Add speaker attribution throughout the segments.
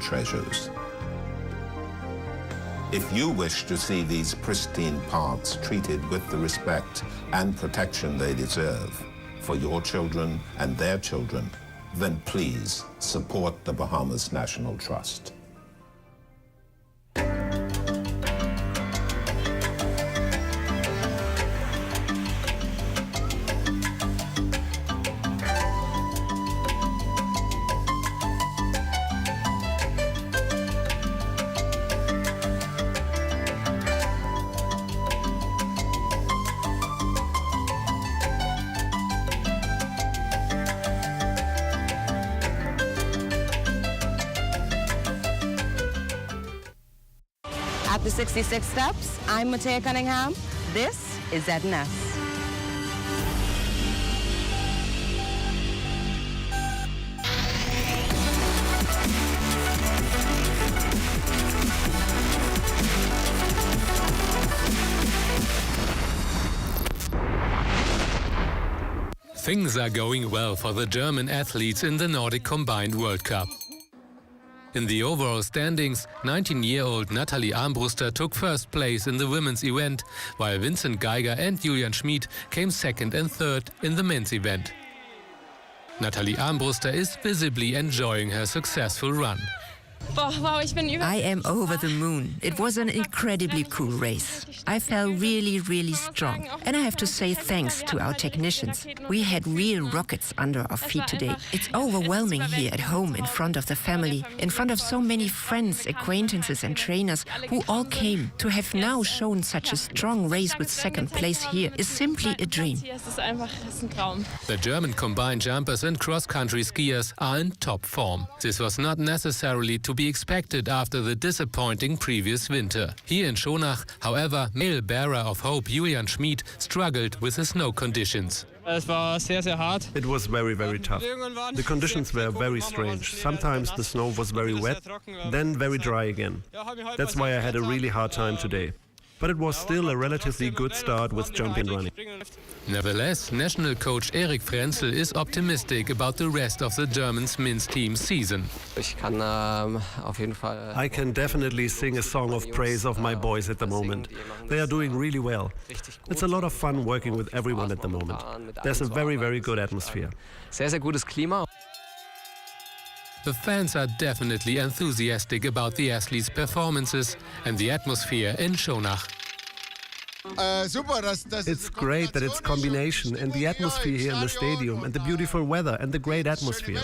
Speaker 1: treasures. If you wish to see these pristine parks treated with the respect and protection they deserve for your children and their children, then please support the Bahamas National Trust.
Speaker 2: At the 66 steps, I'm Matea Cunningham. This is ZNS.
Speaker 3: Things are going well for the German athletes in the Nordic Combined World Cup. In the overall standings, 19-year-old Nathalie Armbruster took first place in the women's event, while Vincent Geiger and Julian Schmid came second and third in the men's event. Nathalie Armbruster is visibly enjoying her successful run.
Speaker 4: I am over the moon. It was an incredibly cool race. I felt really strong. And I have to say thanks to our technicians. We had real rockets under our feet today. It's overwhelming here at home in front of the family, in front of so many friends, acquaintances and trainers who all came. To have now shown such a strong race with second place here is simply a dream.
Speaker 3: The German combined jumpers and cross-country skiers are in top form. This was not necessarily to be expected after the disappointing previous winter. Here in Schonach, however, male bearer of hope Julian Schmid struggled with the snow conditions.
Speaker 5: It was very tough. The conditions were very strange. Sometimes the snow was very wet, then very dry again. That's why I had a really hard time today. But it was still a relatively good start with jumping and running.
Speaker 3: Nevertheless, national coach Erik Frenzel is optimistic about the rest of the German men's team season.
Speaker 5: I can definitely sing a song of praise of my boys at the moment. They are doing really well. It's a lot of fun working with everyone at the moment. There's a very good atmosphere.
Speaker 3: The fans are definitely enthusiastic about the athletes' performances and the atmosphere in Schonach.
Speaker 5: It's great that it's combination and the atmosphere here in the stadium and the beautiful weather and the great atmosphere.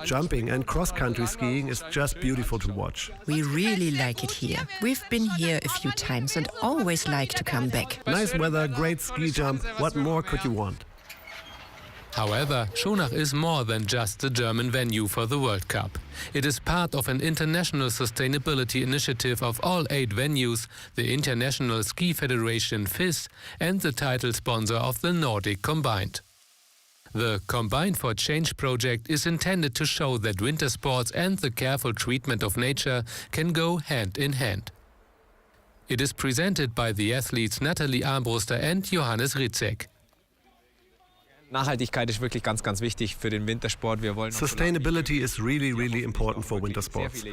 Speaker 5: Jumping and cross-country skiing is just beautiful to watch.
Speaker 4: We really like it here. We've been here a few times and always like to come back.
Speaker 5: Nice weather, great ski jump. What more could you want?
Speaker 3: However, Schonach is more than just the German venue for the World Cup. It is part of an international sustainability initiative of all 8 venues, the International Ski Federation FIS, and the title sponsor of the Nordic Combined. The Combined for Change project is intended to show that winter sports and the careful treatment of nature can go hand in hand. It is presented by the athletes Nathalie Armbruster and Johannes Ritzek.
Speaker 5: Sustainability is really important for winter sports.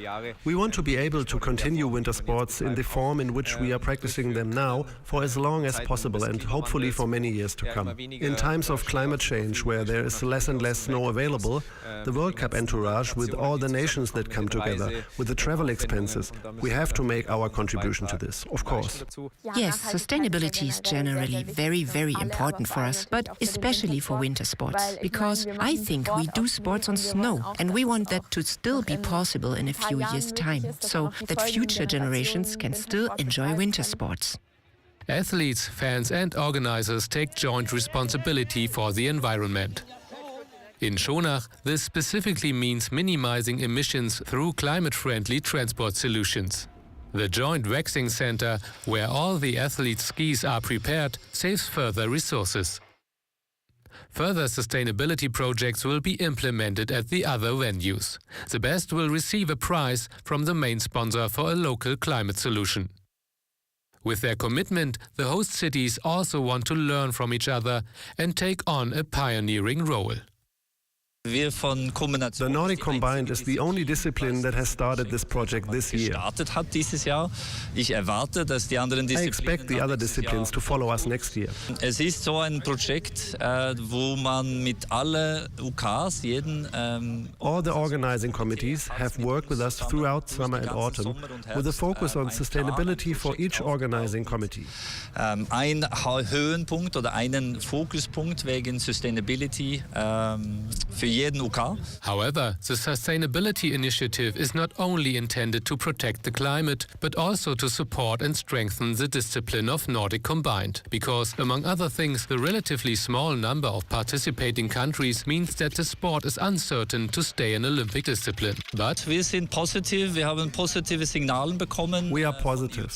Speaker 5: We want to be able to continue winter sports in the form in which we are practicing them now for as long as possible and hopefully for many years to come. In times of climate change where there is less and less snow available, the World Cup entourage with all the nations that come together, with the travel expenses, we have to make our contribution to this, of course.
Speaker 4: Yes, sustainability is generally very important for us, but especially for winter sports, because I think we do sports on snow and we want that to still be possible in a few years' time, so that future generations can still enjoy winter sports.
Speaker 3: Athletes, fans and organizers take joint responsibility for the environment. In Schonach, this specifically means minimizing emissions through climate-friendly transport solutions. The joint waxing center, where all the athletes' skis are prepared, saves further resources. Further sustainability projects will be implemented at the other venues. The best will receive a prize from the main sponsor for a local climate solution. With their commitment, the host cities also want to learn from each other and take on a pioneering role.
Speaker 5: The Nordic combined is the only discipline that has started this project this year. I expect the other disciplines to follow us next year.
Speaker 6: Es ist so ein Projekt, wo man mit alle UKs,
Speaker 5: All the organizing committees have worked with us throughout summer and autumn with a focus on sustainability for each organizing committee.
Speaker 6: Ein Höhenpunkt oder einen Fokuspunkt wegen Sustainability für jeden UK.
Speaker 3: However, the Sustainability Initiative is not only intended to protect the climate, but also to support and strengthen the discipline of Nordic combined. Because, among other things, the relatively small number of participating countries means that the sport is uncertain to stay an Olympic discipline. But
Speaker 6: wir sind positiv, wir haben positive Signale bekommen.
Speaker 5: We are positive.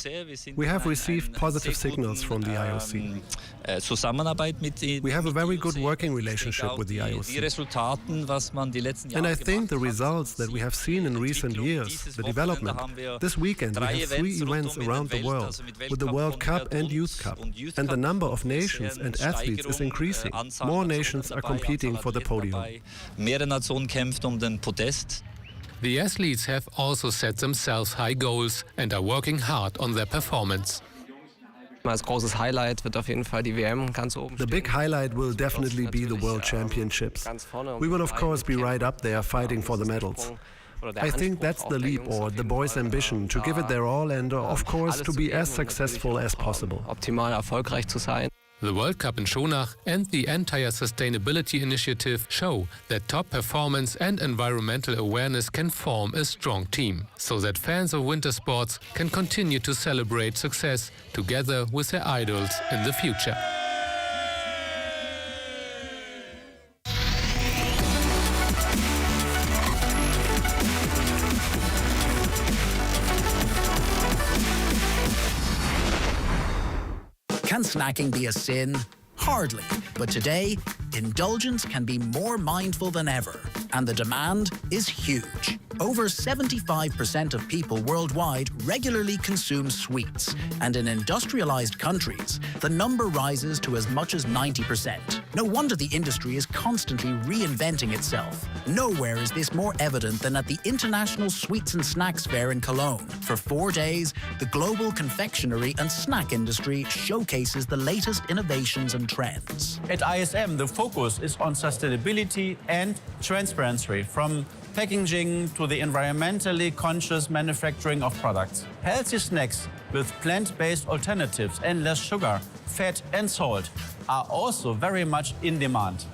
Speaker 5: We have received positive signals from the IOC.
Speaker 6: Zusammenarbeit mit
Speaker 5: We have a very good working relationship with the IOC. And I think the results that we have seen in recent years, the development. This weekend we have 3 events around the world, with the World Cup and Youth Cup. And the number of nations and athletes is increasing. More nations are competing for the podium.
Speaker 6: Mehrere Nationen kämpfen den Podest.
Speaker 3: the athletes have also set themselves high goals and are working hard on their performance.
Speaker 7: Als großes Highlight wird auf jeden Fall die WM ganz oben.
Speaker 5: The big highlight will definitely be the World Championships. We will of course be right up there fighting for the medals. I think that's the leap or the boys' ambition, to give it their all and of course to be as successful as possible.
Speaker 7: Optimal erfolgreich zu sein.
Speaker 3: The World Cup in Schonach and the entire Sustainability Initiative show that top performance and environmental awareness can form a strong team, so that fans of winter sports can continue to celebrate success together with their idols in the future.
Speaker 8: Can snacking be a sin? Hardly. But today, indulgence can be more mindful than ever, and the demand is huge. Over 75% of people worldwide regularly consume sweets, and in industrialized countries, the number rises to as much as 90%. No wonder the industry is constantly reinventing itself. Nowhere is this more evident than at the International Sweets and Snacks Fair in Cologne. For 4 days, the global confectionery and snack industry showcases the latest innovations and trends.
Speaker 9: At ISM, the focus is on sustainability and transparency, from packaging to the environmentally conscious manufacturing of products. Healthy snacks with plant-based alternatives and less sugar, fat and salt are also very much in demand.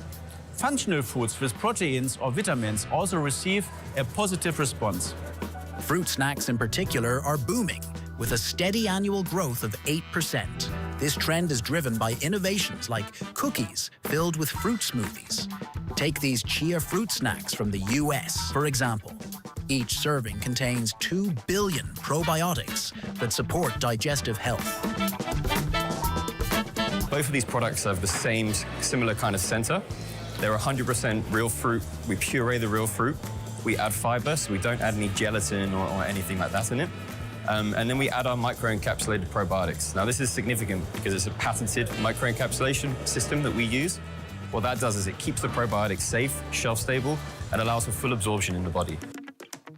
Speaker 9: Functional foods with proteins or vitamins also receive a positive response.
Speaker 8: Fruit snacks in particular are booming, with a steady annual growth of 8%. This trend is driven by innovations like cookies filled with fruit smoothies. Take these chia fruit snacks from the US, for example. Each serving contains 2 billion probiotics that support digestive health.
Speaker 10: Both of these products have the same similar kind of center. They're 100% real fruit. We puree the real fruit. We add fiber, so we don't add any gelatin or anything like that in it. And then we add our microencapsulated probiotics. Now, this is significant because it's a patented microencapsulation system that we use. What that does is it keeps the probiotics safe, shelf-stable, and allows for full absorption in the body.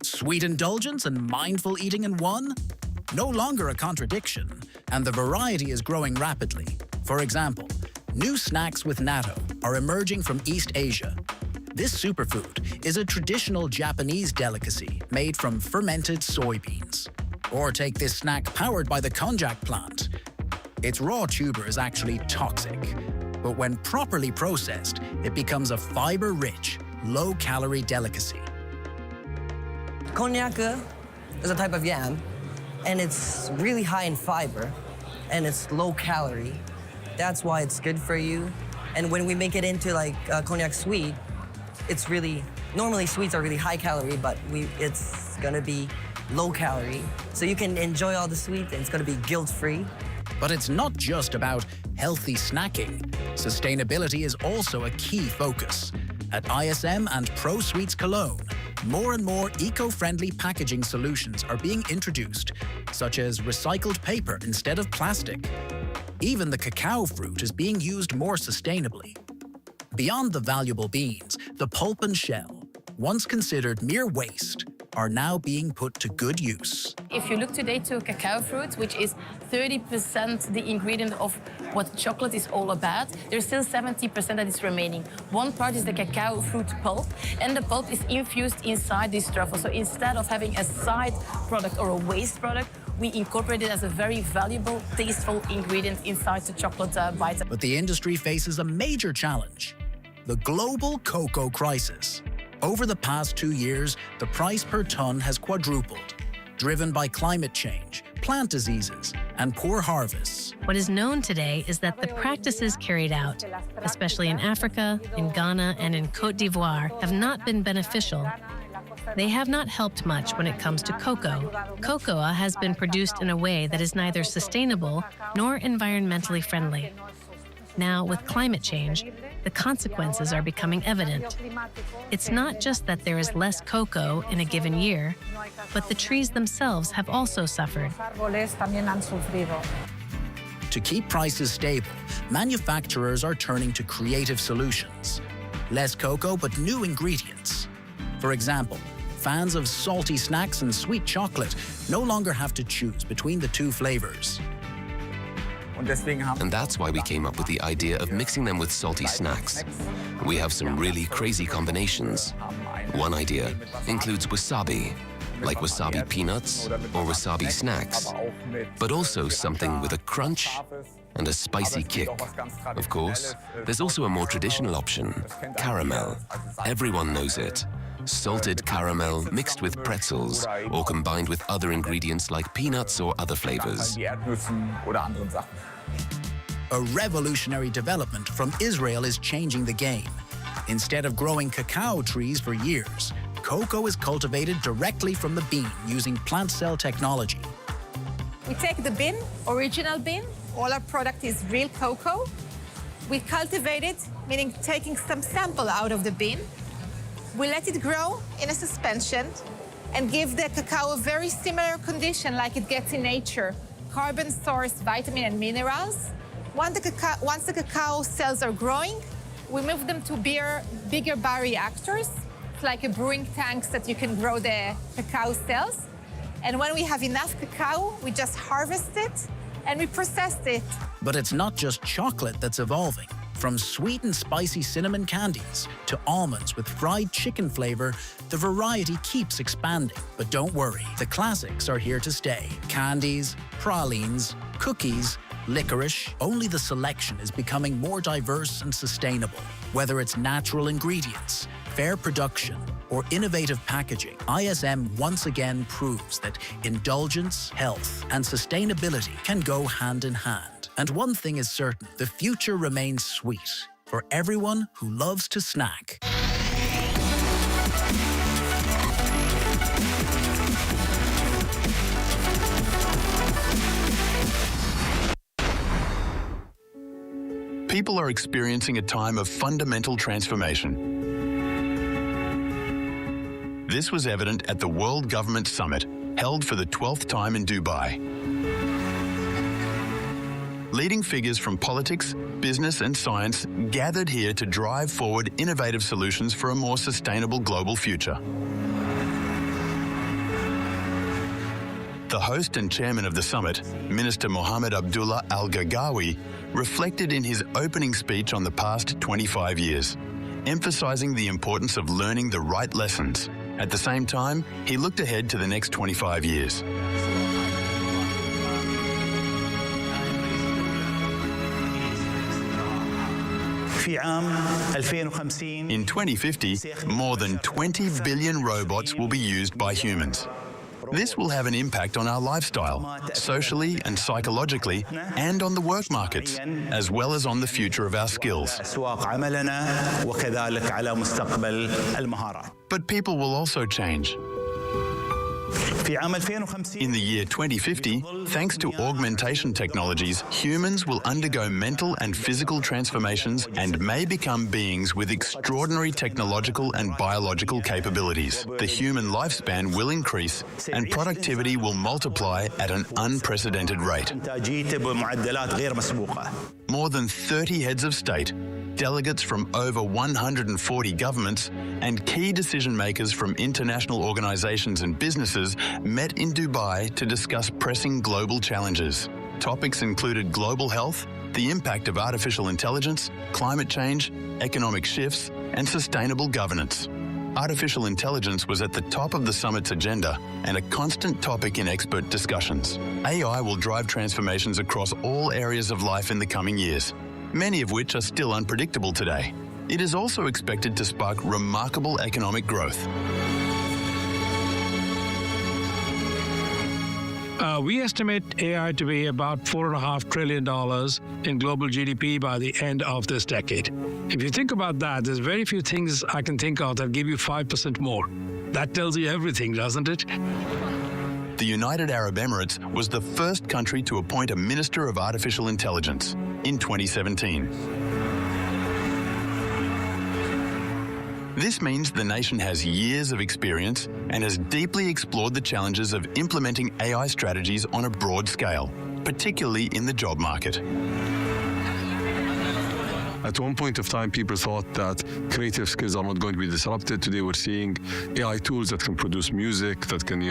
Speaker 8: Sweet indulgence and mindful eating in one? No longer a contradiction, and the variety is growing rapidly. For example, new snacks with natto are emerging from East Asia. This superfood is a traditional Japanese delicacy made from fermented soybeans. Or take this snack powered by the konjac plant. Its raw tuber is actually toxic, but when properly processed, it becomes a fiber-rich, low-calorie delicacy.
Speaker 2: Konjac is a type of yam, and it's really high in fiber, and it's low-calorie. That's why it's good for you. And when we make it into like konjac sweet, it's really, normally sweets are really high-calorie, but it's gonna be low-calorie, so you can enjoy all the sweets, and it's gonna be guilt-free.
Speaker 8: But it's not just about healthy snacking. Sustainability is also a key focus. At ISM and Pro Sweets Cologne, more and more eco-friendly packaging solutions are being introduced, such as recycled paper instead of plastic. Even the cacao fruit is being used more sustainably. Beyond the valuable beans, the pulp and shell, once considered mere waste, are now being put to good use.
Speaker 11: If you look today to cacao fruit, which is 30% the ingredient of what chocolate is all about, there's still 70% that is remaining. One part is the cacao fruit pulp, and the pulp is infused inside this truffle. So instead of having a side product or a waste product, we incorporate it as a very valuable, tasteful ingredient inside the chocolate bite.
Speaker 8: But the industry faces a major challenge: the global cocoa crisis. Over the past 2 years, the price per ton has quadrupled, driven by climate change, plant diseases, and poor harvests.
Speaker 12: What is known today is that the practices carried out, especially in Africa, in Ghana, and in Côte d'Ivoire, have not been beneficial. They have not helped much when it comes to cocoa. Cocoa has been produced in a way that is neither sustainable nor environmentally friendly. Now, with climate change, the consequences are becoming evident. It's not just that there is less cocoa in a given year, but the trees themselves have also suffered.
Speaker 8: To keep prices stable, manufacturers are turning to creative solutions. Less cocoa, but new ingredients. For example, fans of salty snacks and sweet chocolate no longer have to choose between the two flavors.
Speaker 13: And that's why we came up with the idea of mixing them with salty snacks. We have some really crazy combinations. One idea includes wasabi, like wasabi peanuts or wasabi snacks, but also something with a crunch and a spicy kick. Of course, there's also a more traditional option, caramel. Everyone knows it. Salted caramel mixed with pretzels or combined with other ingredients like peanuts or other flavors.
Speaker 8: A revolutionary development from Israel is changing the game. Instead of growing cacao trees for years, cocoa is cultivated directly from the bean using plant cell technology.
Speaker 14: We take the bean, original bean, all our product is real cocoa. We cultivate it, meaning taking some sample out of the bean. We let it grow in a suspension and give the cacao a very similar condition like it gets in nature. Carbon source, vitamin and minerals. Once the cacao cells are growing, we move them to bigger bioreactors. It's like a brewing tanks that you can grow the cacao cells. And when we have enough cacao, we just harvest it and we process it.
Speaker 8: But it's not just chocolate that's evolving. From sweet and spicy cinnamon candies to almonds with fried chicken flavor, the variety keeps expanding. But don't worry, the classics are here to stay. Candies, pralines, cookies, licorice. Only the selection is becoming more diverse and sustainable. Whether it's natural ingredients, fair production, or innovative packaging, ISM once again proves that indulgence, health, and sustainability can go hand in hand. And one thing is certain, the future remains sweet for everyone who loves to snack.
Speaker 15: People are experiencing a time of fundamental transformation. This was evident at the World Government Summit, held for the 12th time in Dubai. Leading figures from politics, business and science gathered here to drive forward innovative solutions for a more sustainable global future. The host and chairman of the summit, Minister Mohammed Abdullah Al-Gagawi, reflected in his opening speech on the past 25 years, emphasizing the importance of learning the right lessons. At the same time, he looked ahead to the next 25 years. In 2050, more than 20 billion robots will be used by humans. This will have an impact on our lifestyle, socially and psychologically, and on the work markets, as well as on the future of our skills. But people will also change. In the year 2050, thanks to augmentation technologies, humans will undergo mental and physical transformations and may become beings with extraordinary technological and biological capabilities. The human lifespan will increase and productivity will multiply at an unprecedented rate. More than 30 heads of state, delegates from over 140 governments and key decision makers from international organisations and businesses met in Dubai to discuss pressing global challenges. Topics included global health, the impact of artificial intelligence, climate change, economic shifts, and sustainable governance. Artificial intelligence was at the top of the summit's agenda and a constant topic in expert discussions. AI will drive transformations across all areas of life in the coming years, many of which are still unpredictable today. It is also expected to spark remarkable economic growth.
Speaker 16: We estimate AI to be about $4.5 trillion in global GDP by the end of this decade. If you think about that, there's very few things I can think of that give you 5% more. That tells you everything, doesn't it?
Speaker 15: The United Arab Emirates was the first country to appoint a Minister of Artificial Intelligence in 2017. This means the nation has years of experience and has deeply explored the challenges of implementing AI strategies on a broad scale, particularly in the job market.
Speaker 17: At one point of time, people thought that creative skills are not going to be disrupted. Today, we're seeing AI tools that can produce music, that can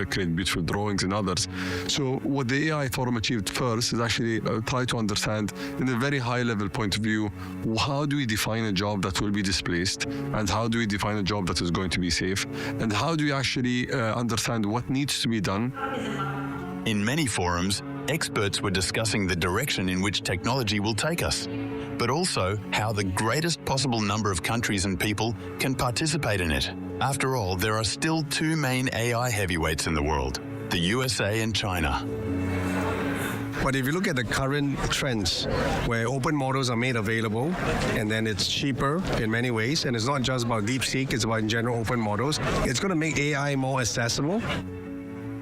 Speaker 17: create beautiful drawings and others. So what the AI Forum achieved first is actually try to understand, in a very high-level point of view, how do we define a job that will be displaced, and how do we define a job that is going to be safe, and how do we actually understand what needs to be done.
Speaker 15: In many forums, experts were discussing the direction in which technology will take us, but also how the greatest possible number of countries and people can participate in it. After all, there are still two main AI heavyweights in the world, the USA and China.
Speaker 18: But if you look at the current trends, where open models are made available, and then it's cheaper in many ways, and it's not just about DeepSeek, it's about in general open models, it's going to make AI more accessible.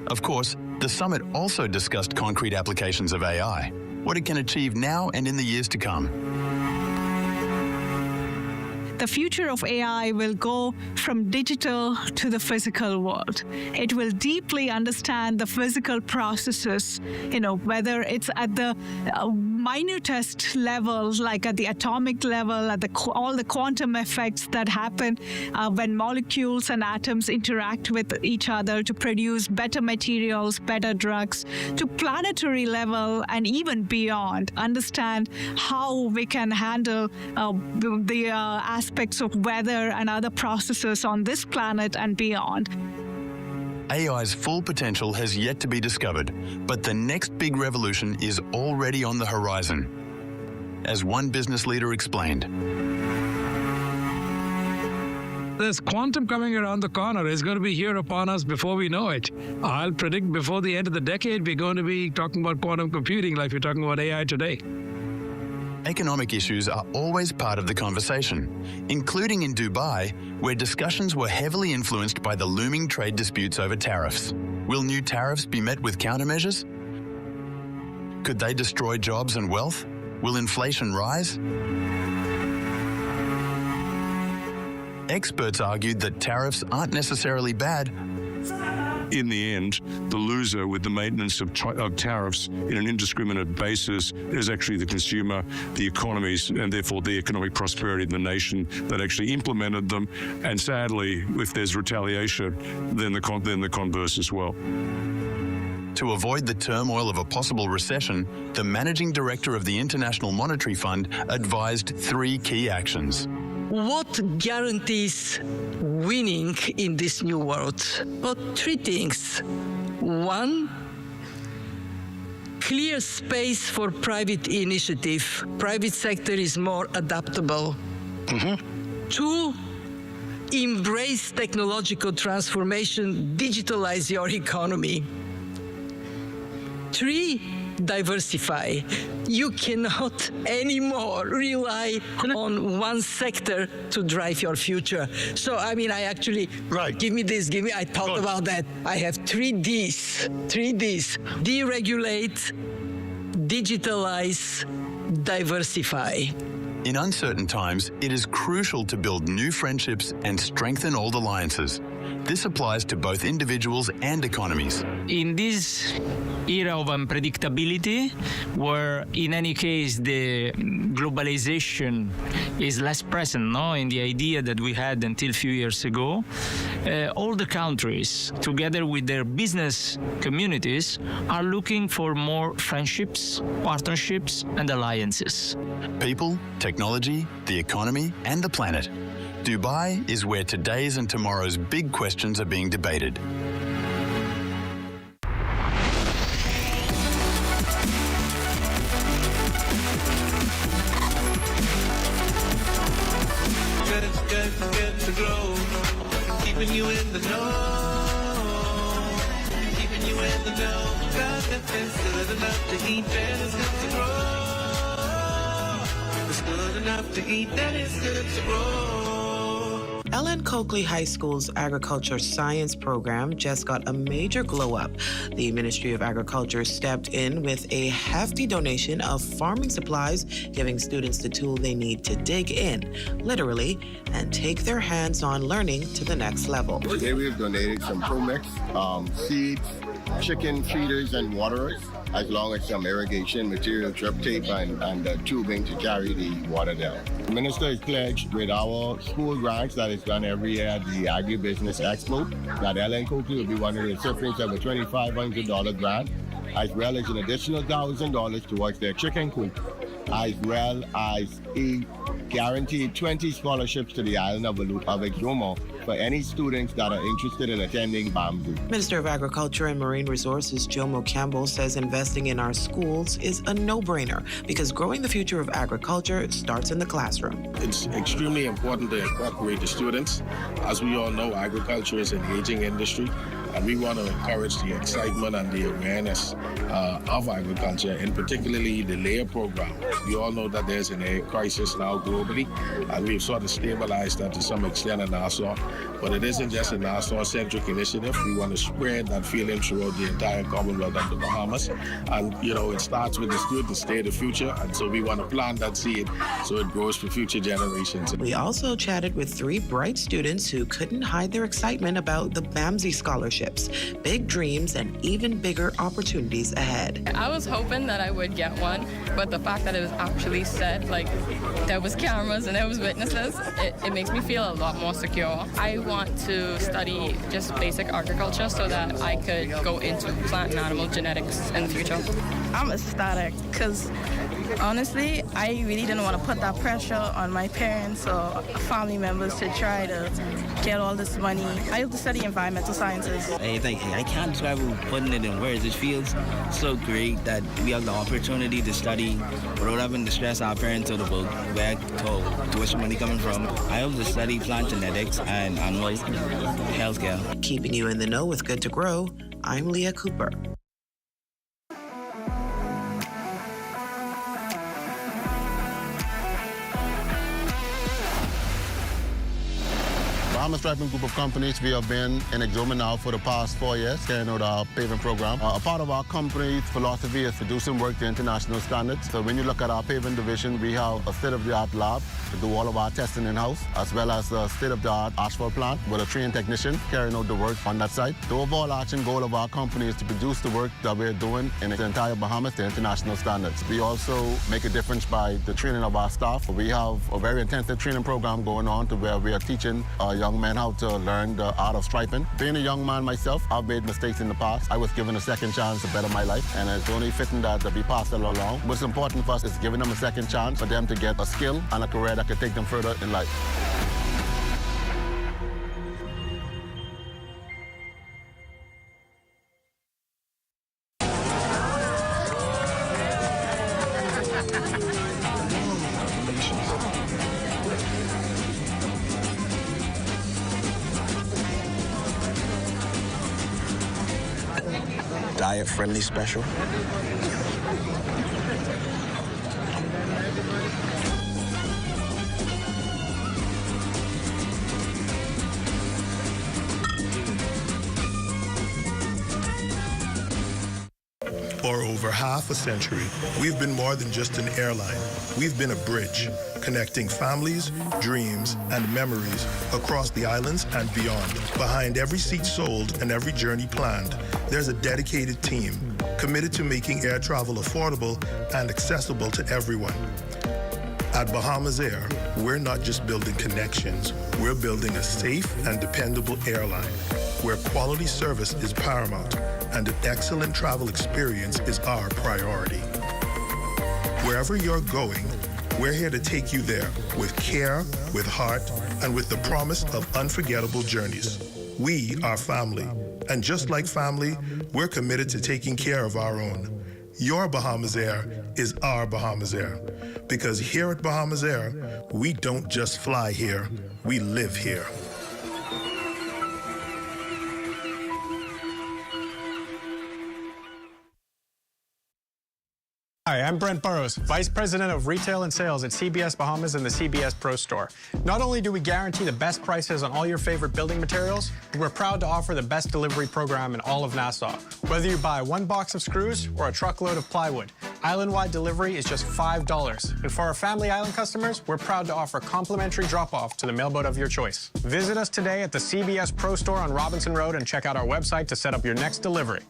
Speaker 15: Of course, the summit also discussed concrete applications of AI, what it can achieve now and in the years to come.
Speaker 19: The future of AI will go from digital to the physical world. It will deeply understand the physical processes, whether it's at the minutest levels, like at the atomic level, at all the quantum effects that happen when molecules and atoms interact with each other to produce better materials, better drugs, to planetary level and even beyond. Understand how we can handle the aspects of weather and other processes on this planet and beyond.
Speaker 15: AI's full potential has yet to be discovered, but the next big revolution is already on the horizon. As one business leader explained,
Speaker 16: there's quantum coming around the corner. It's going to be here upon us before we know it. I'll predict before the end of the decade, we're going to be talking about quantum computing like we're talking about AI today.
Speaker 15: Economic issues are always part of the conversation, including in Dubai, where discussions were heavily influenced by the looming trade disputes over tariffs. Will new tariffs be met with countermeasures? Could they destroy jobs and wealth? Will inflation rise? Experts argued that tariffs aren't necessarily bad.
Speaker 17: In the end, the loser with the maintenance of tariffs in an indiscriminate basis is actually the consumer, the economies, and therefore the economic prosperity of the nation that actually implemented them. And sadly, if there's retaliation, then the converse as well.
Speaker 15: To avoid the turmoil of a possible recession, the managing director of the International Monetary Fund advised 3 key actions.
Speaker 20: What guarantees winning in this new world? Well, 3 things. 1, clear space for private initiative. Private sector is more adaptable. 2, embrace technological transformation, digitalize your economy. 3, diversify. You cannot anymore rely on one sector to drive your future. So, I actually, I thought about that. I have 3 Ds. 3 Ds. Deregulate, digitalize, diversify.
Speaker 15: In uncertain times, it is crucial to build new friendships and strengthen old alliances. This applies to both individuals and economies.
Speaker 21: In this era of unpredictability, where in any case the globalization is less present, in the idea that we had until a few years ago, all the countries, together with their business communities, are looking for more friendships, partnerships, and alliances.
Speaker 15: People, technology, the economy, and the planet. Dubai is where today's and tomorrow's big questions are being debated.
Speaker 22: Good to grow, keeping you in the know, keeping you in the know. God, it's good enough to eat, and it's good to grow. It's good enough to eat, and it's good to grow.
Speaker 23: Ellen Coakley High School's agriculture science program just got a major glow up. The Ministry of Agriculture stepped in with a hefty donation of farming supplies, giving students the tool they need to dig in, literally, and take their hands-on learning to the next level.
Speaker 24: Today we've donated some ProMix, seeds, chicken feeders and waterers, as long as some irrigation material, drip tape, and tubing to carry the water down. The minister is pledged with our school grants that is done every year at the Agri-business Expo, that Ellen Coakley will be one of the recipients of a $2,500 grant, as well as an additional $1,000 towards their chicken coop, as well as a guaranteed 20 scholarships to the island of Exuma for any students that are interested in attending BAMSI.
Speaker 23: Minister of Agriculture and Marine Resources Jomo Campbell says investing in our schools is a no-brainer because growing the future of agriculture starts in the classroom.
Speaker 25: It's extremely important to incorporate the students. As we all know, agriculture is an aging industry, and we want to encourage the excitement and the awareness of agriculture, and particularly the layer program. We all know that there's an air crisis now globally, and we've sort of stabilized that to some extent in Nassau. But it isn't just a Nassau-centric initiative. We want to spread that feeling throughout the entire Commonwealth of the Bahamas. And, it starts with the students, stay the future, and so we want to plant that seed so it grows for future generations.
Speaker 23: We also chatted with 3 bright students who couldn't hide their excitement about the BAMSI scholarships, big dreams, and even bigger opportunities ahead.
Speaker 26: I was hoping that I would get one, but the fact that it was actually set, like there was cameras and there was witnesses, it makes me feel a lot more secure. I want to study just basic agriculture so that I could go into plant and animal genetics in the future.
Speaker 27: I'm ecstatic because honestly, I really didn't want to put that pressure on my parents or family members to try to get all this money. I have to study environmental sciences.
Speaker 28: I can't describe putting it in words. It feels so great that we have the opportunity to study without having to stress our parents about where tuition money coming from. I hope to study plant genetics and animal healthcare.
Speaker 23: Keeping you in the know with Good to Grow, I'm Leah Cooper.
Speaker 24: Bahamasair group of companies, we have been in Exuma now for the past 4 years, carrying out our paving program. A part of our company's philosophy is to do some work to international standards. So when you look at our paving division, we have a state-of-the-art lab to do all of our testing in-house, as well as a state-of-the-art asphalt plant with a trained technician carrying out the work on that site. The overarching goal of our company is to produce the work that we're doing in the entire Bahamas to international standards. We also make a difference by the training of our staff. We have a very intensive training program going on to where we are teaching young men how to learn the art of striping. Being a young man myself, I've made mistakes in the past. I was given a second chance to better my life, and it's only fitting that we pass it along. What's important for us is giving them a second chance for them to get a skill and a career that could take them further in life.
Speaker 29: Diet-friendly special.
Speaker 1: For over half a century, we've been more than just an airline. We've been a bridge, connecting families, dreams, and memories across the islands and beyond. Behind every seat sold and every journey planned, there's a dedicated team committed to making air travel affordable and accessible to everyone. At Bahamasair, we're not just building connections, we're building a safe and dependable airline where quality service is paramount and an excellent travel experience is our priority. Wherever you're going, we're here to take you there with care, with heart, and with the promise of unforgettable journeys. We are family, and just like family, we're committed to taking care of our own. Your Bahamasair is our Bahamasair, because here at Bahamasair, we don't just fly here, we live here.
Speaker 3: Hi, I'm Brent Burrows, Vice President of Retail and Sales at CBS Bahamas and the CBS Pro Store. Not only do we guarantee the best prices on all your favorite building materials, but we're proud to offer the best delivery program in all of Nassau. Whether you buy one box of screws or a truckload of plywood, island-wide delivery is just $5. And for our Family Island customers, we're proud to offer complimentary drop-off to the mailboat of your choice. Visit us today at the CBS Pro Store on Robinson Road and check out our website to set up your next delivery.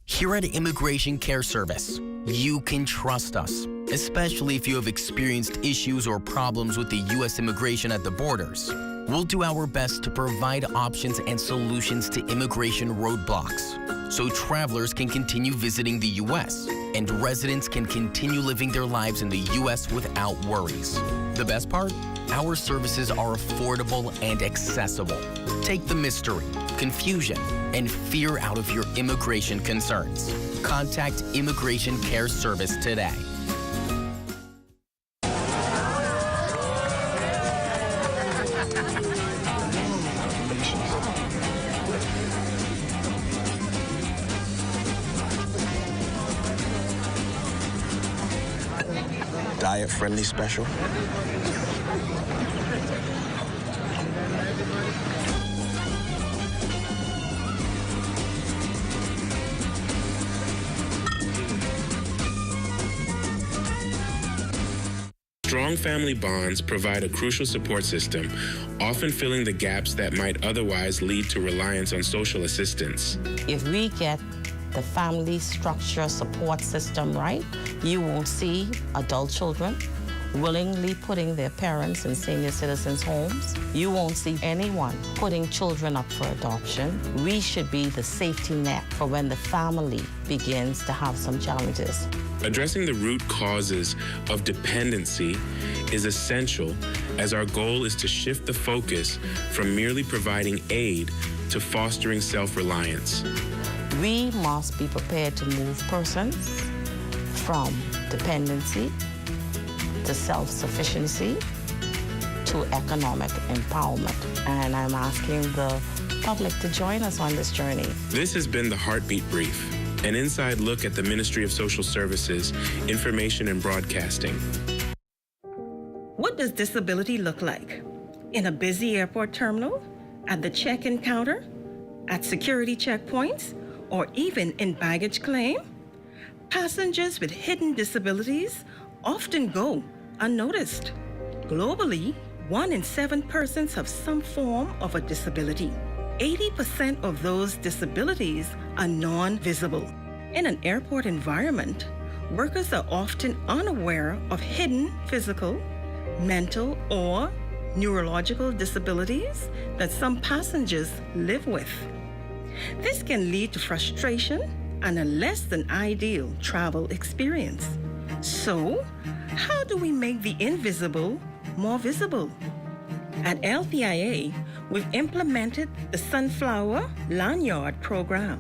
Speaker 4: Here at Immigration Care Service, you can trust us, especially if you have experienced issues or problems with the U.S. immigration at the borders. We'll do our best to provide options and solutions to immigration roadblocks, so travelers can continue visiting the U.S. and residents can continue living their lives in the U.S. without worries. The best part? Our services are affordable and accessible. Take the mystery, confusion, and fear out of your immigration concerns. Contact Immigration Care Service today.
Speaker 5: Diet-friendly special.
Speaker 6: Strong family bonds provide a crucial support system, often filling the gaps that might otherwise lead to reliance on social assistance.
Speaker 7: If we get the family structure support system right, you won't see adult children willingly putting their parents in senior citizens' homes. You won't see anyone putting children up for adoption. We should be the safety net for when the family begins to have some challenges.
Speaker 6: Addressing the root causes of dependency is essential, as our goal is to shift the focus from merely providing aid to fostering self-reliance.
Speaker 7: We must be prepared to move persons from dependency to self-sufficiency to economic empowerment. And I'm asking the public to join us on this journey.
Speaker 6: This has been the Heartbeat Brief, an inside look at the Ministry of Social Services, Information and Broadcasting.
Speaker 9: What does disability look like? In a busy airport terminal, at the check-in counter, at security checkpoints, or even in baggage claim? Passengers with hidden disabilities often go unnoticed. Globally, 1 in 7 persons have some form of a disability. 80% of those disabilities are non-visible. In an airport environment, workers are often unaware of hidden physical, mental, or neurological disabilities that some passengers live with. This can lead to frustration and a less than ideal travel experience. So, how do we make the invisible more visible? At LPIA, we've implemented the Sunflower Lanyard program.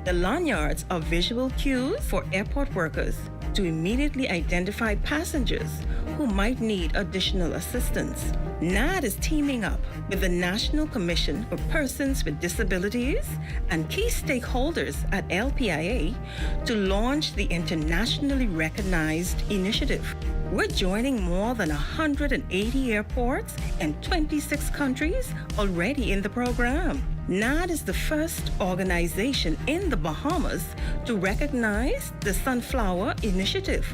Speaker 9: The lanyards are visual cues for airport workers to immediately identify passengers who might need additional assistance. NAD is teaming up with the National Commission for Persons with Disabilities and key stakeholders at LPIA to launch the internationally recognized initiative. We're joining more than 180 airports and 26 countries already in the program. NAD is the first organization in the Bahamas to recognize the Sunflower Initiative.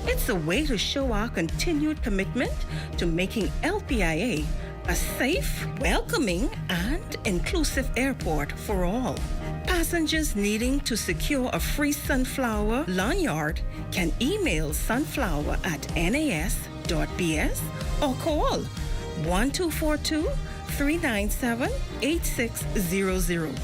Speaker 9: It's a way to show our continued commitment to making LPIA a safe, welcoming, and inclusive airport for all. Passengers needing to secure a free sunflower lanyard can email sunflower@nas.bs or call 1242-397-8600.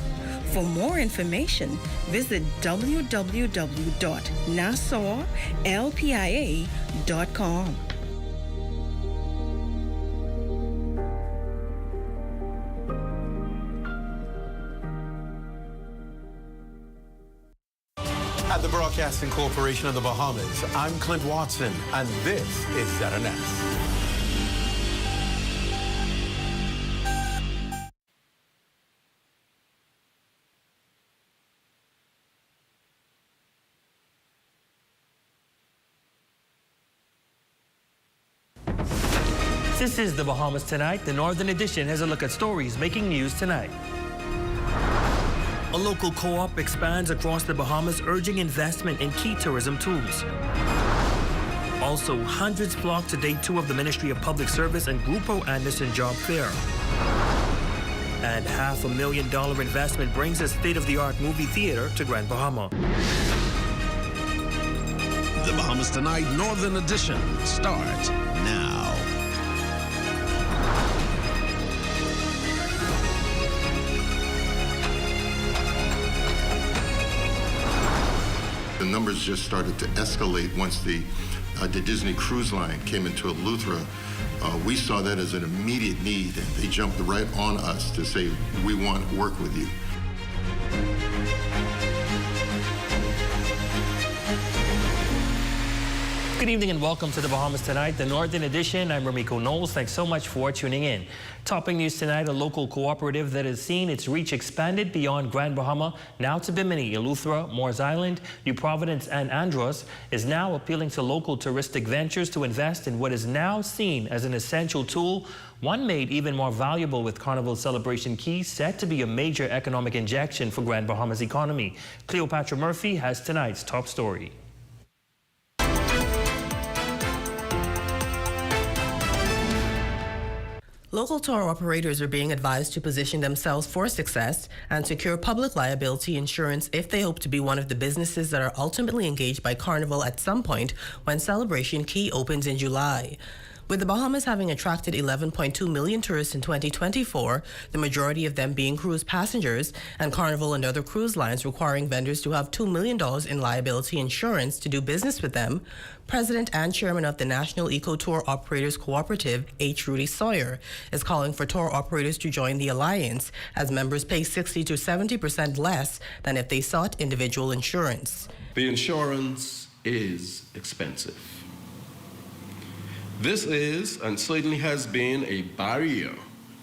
Speaker 9: For more information, visit www.nassauLPIA.com.
Speaker 2: At the Broadcasting Corporation of the Bahamas, I'm Clint Watson, and this is ZNS.
Speaker 8: This is the Bahamas Tonight. The Northern Edition has a look at stories making news tonight. A local co-op expands across the Bahamas, urging investment in key tourism tools. Also, hundreds flock to Day 2 of the Ministry of Public Service and Grupo Anderson Job Fair. And $500,000 investment brings a state-of-the-art movie theater to Grand Bahama.
Speaker 10: The Bahamas Tonight Northern Edition starts now.
Speaker 1: The numbers just started to escalate once the Disney Cruise Line came into Eleuthera. We saw that as an immediate need, and they jumped right on us to say, we want to work with you.
Speaker 8: Good evening and welcome to the Bahamas Tonight, the Northern Edition. I'm Ramiko Knowles. Thanks so much for tuning in. Topping news tonight, a local cooperative that has seen its reach expanded beyond Grand Bahama, now to Bimini, Eleuthera, Moores Island, New Providence, and Andros, is now appealing to local touristic ventures to invest in what is now seen as an essential tool, one made even more valuable with Carnival Celebration Key, set to be a major economic injection for Grand Bahama's economy. Cleopatra Murphy has tonight's top story.
Speaker 11: Local tour operators are being advised to position themselves for success and secure public liability insurance if they hope to be one of the businesses that are ultimately engaged by Carnival at some point when Celebration Key opens in July. With the Bahamas having attracted 11.2 million tourists in 2024, the majority of them being cruise passengers, and Carnival and other cruise lines requiring vendors to have $2 million in liability insurance to do business with them, President and Chairman of the National Eco Tour Operators Cooperative, H. Rudy Sawyer, is calling for tour operators to join the alliance, as members pay 60 to 70% less than if they sought individual insurance.
Speaker 12: The insurance is expensive. This is and certainly has been a barrier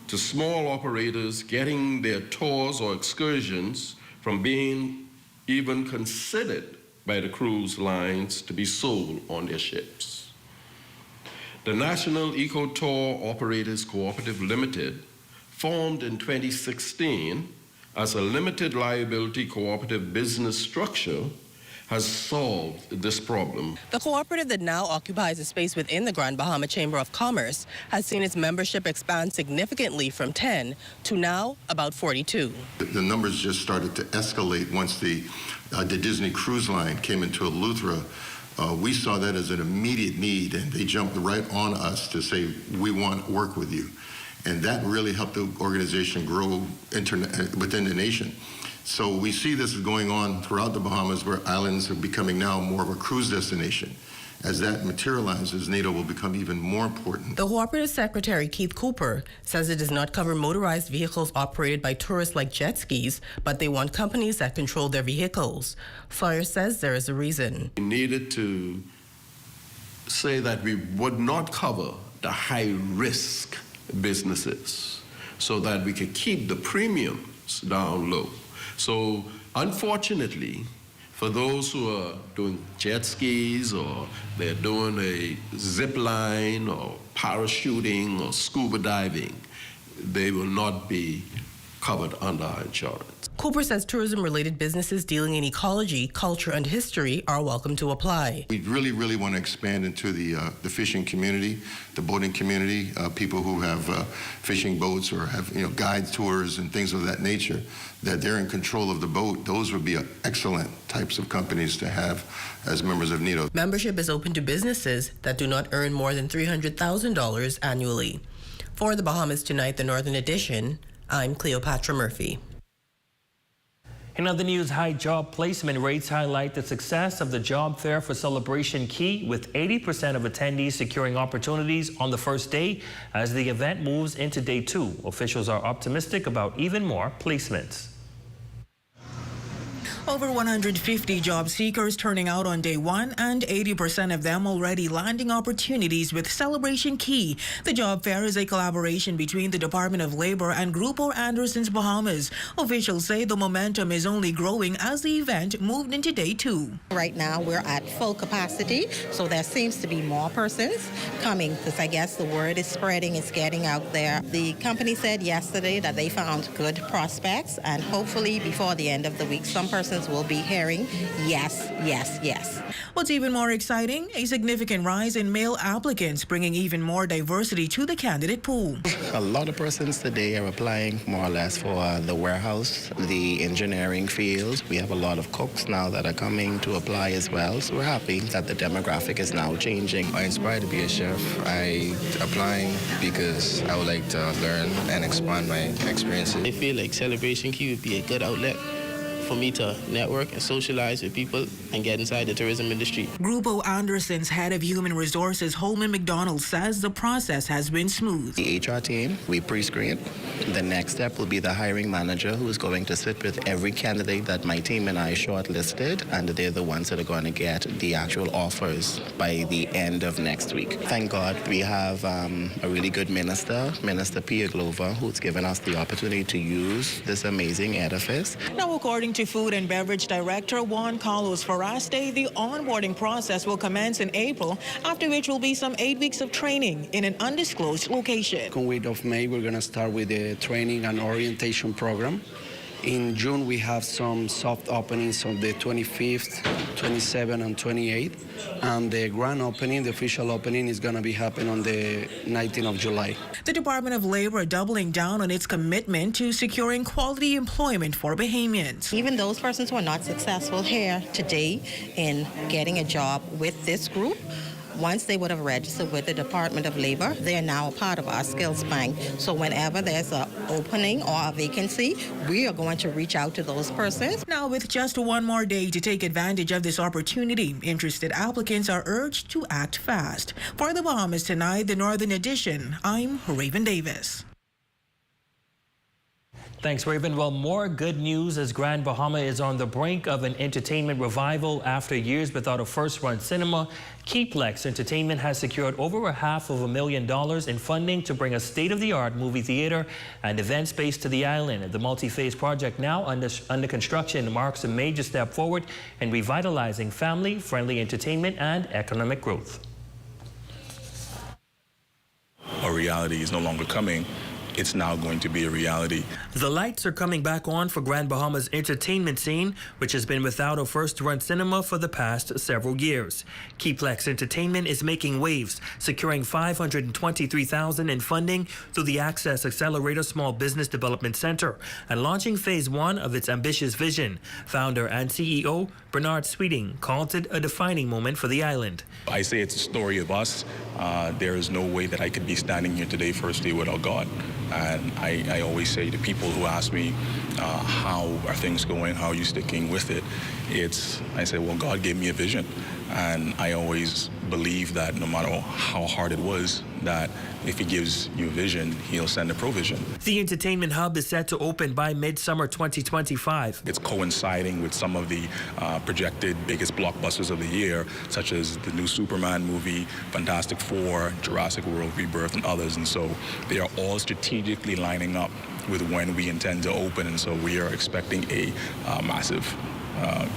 Speaker 12: to small operators getting their tours or excursions from being even considered by the cruise lines to be sold on their ships. The National Eco Tour Operators Cooperative Limited, formed in 2016 as a limited liability cooperative business structure, has solved this problem.
Speaker 11: The cooperative that now occupies a space within the Grand Bahama Chamber of Commerce has seen its membership expand significantly from 10 to now about 42.
Speaker 1: The numbers just started to escalate once the Disney Cruise Line came into Eleuthera. We saw that as an immediate need, and they jumped right on us to say, we want to work with you. And that really helped the organization grow within the nation. So we see this going on throughout the Bahamas, where islands are becoming now more of a cruise destination. As that materializes, NATO will become even more important.
Speaker 11: The cooperative secretary, Keith Cooper, says it does not cover motorized vehicles operated by tourists like jet skis, but they want companies that control their vehicles. Sawyer says there is a reason.
Speaker 12: We needed to say that we would not cover the high-risk businesses so that we could keep the premiums down low. So, unfortunately, for those who are doing jet skis or they're doing a zip line or parachuting or scuba diving, they will not be covered under our insurance.
Speaker 11: Cooper says tourism-related businesses dealing in ecology, culture, and history are welcome to apply.
Speaker 13: We really want to expand into the fishing community, the boating community, people who have fishing boats or have guide tours and things of that nature, that they're in control of the boat. Those would be excellent types of companies to have as members of NITO.
Speaker 11: Membership is open to businesses that do not earn more than $300,000 annually. For the Bahamas Tonight, the Northern Edition, I'm Cleopatra Murphy.
Speaker 8: In other news, high job placement rates highlight the success of the job fair for Celebration Key, with 80% of attendees securing opportunities on the first day. As the event moves into day 2, officials are optimistic about even more placements.
Speaker 14: Over 150 job seekers turning out on day 1, and 80% of them already landing opportunities with Celebration Key. The job fair is a collaboration between the Department of Labor and Grupo Anderson's Bahamas. Officials say the momentum is only growing as the event moved into day 2.
Speaker 16: Right now we're at full capacity, so there seems to be more persons coming because I guess the word is spreading, it's getting out there. The company said yesterday that they found good prospects, and hopefully before the end of the week some persons will be hearing yes, yes, yes.
Speaker 14: What's even more exciting, a significant rise in male applicants, bringing even more diversity to the candidate pool.
Speaker 5: A lot of persons today are applying more or less for the warehouse, the engineering field. We have a lot of cooks now that are coming to apply as well. So we're happy that the demographic is now changing.
Speaker 17: I'm inspired to be a chef. I'm applying because I would like to learn and expand my experiences.
Speaker 28: I feel like Celebration Key would be a good outlet for me to network and socialize with people and get inside the tourism industry.
Speaker 14: Grupo Anderson's head of human resources, Holman McDonald, says the process has been smooth.
Speaker 5: The HR team, we pre-screen. The next step will be the hiring manager, who is going to sit with every candidate that my team and I shortlisted, and they're the ones that are going to get the actual offers by the end of next week. Thank God we have a really good minister, Minister Pia Glover, who's given us the opportunity to use this amazing edifice.
Speaker 14: Now, according to Food and Beverage Director Juan Carlos Faraste, the onboarding process will commence in April, after which will be some 8 weeks of training in an undisclosed location.
Speaker 18: Second week of May, we're going to start with the training and orientation program. In June, we have some soft openings on the 25th, 27th, and 28th. And the grand opening, the official opening, is going to be happening on the 19th of July.
Speaker 14: The Department of Labor doubling down on its commitment to securing quality employment for Bahamians.
Speaker 16: Even those persons who are not successful here today in getting a job with this group, once they would have registered with the Department of Labor, they are now a part of our skills bank. So whenever there's an opening or a vacancy, we are going to reach out to those persons.
Speaker 14: Now, with just one more day to take advantage of this opportunity, interested applicants are urged to act fast. For the Bahamas Tonight, the Northern Edition, I'm Raven Davis.
Speaker 8: Thanks, Raven. Well, more good news as Grand Bahama is on the brink of an entertainment revival. After years without a first-run cinema, Keyplex Entertainment has secured over $500,000 in funding to bring a state-of-the-art movie theater and event space to the island. The multi-phase project, now under construction, marks a major step forward in revitalizing family-friendly entertainment and economic growth.
Speaker 19: A reality is no longer coming. It's now going to be a reality.
Speaker 8: The lights are coming back on for Grand Bahama's entertainment scene, which has been without a first-run cinema for the past several years. Keyplex Entertainment is making waves, securing $523,000 in funding through the Access Accelerator Small Business Development Center and launching Phase 1 of its ambitious vision. Founder and CEO Bernard Sweeting called it a defining moment for the island.
Speaker 19: I say it's a story of us. There is no way that I could be standing here today firstly without God. And I always say to people who ask me, how are things going? How are you sticking with it? I say, well, God gave me a vision. And I always believe that no matter how hard it was, that if he gives you a vision, he'll send a provision.
Speaker 8: The entertainment hub is set to open by midsummer 2025.
Speaker 19: It's coinciding with some of the projected biggest blockbusters of the year, such as the new Superman movie, Fantastic Four, Jurassic World Rebirth, and others. And so they are all strategically lining up with when we intend to open. And so we are expecting a massive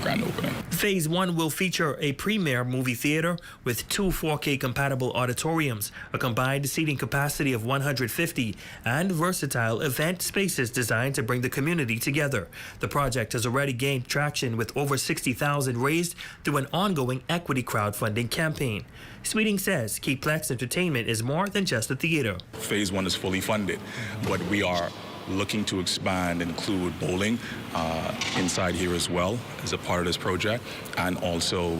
Speaker 19: grand opening.
Speaker 8: Phase 1 will feature a premier movie theater with 2 4K compatible auditoriums, a combined seating capacity of 150, and versatile event spaces designed to bring the community together. The project has already gained traction with over $60,000 raised through an ongoing equity crowdfunding campaign. Sweeting says Keyplex Entertainment is more than just a theater.
Speaker 19: Phase 1 is fully funded, but we are looking to expand and include bowling inside here as well as a part of this project, and also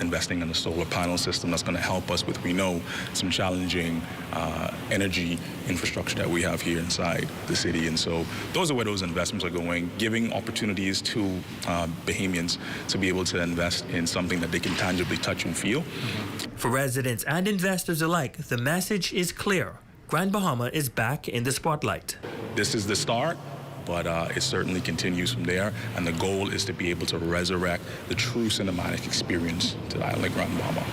Speaker 19: investing in a solar panel system that's going to help us with, we know, some challenging energy infrastructure that we have here inside the city. And so those are where those investments are going, giving opportunities to Bahamians to be able to invest in something that they can tangibly touch and feel.
Speaker 8: For residents and investors alike, the message is clear. Grand Bahama is back in the spotlight.
Speaker 19: This is the start, but it certainly continues from there, and the goal is to be able to resurrect the true cinematic experience to the island of Grand Bahama.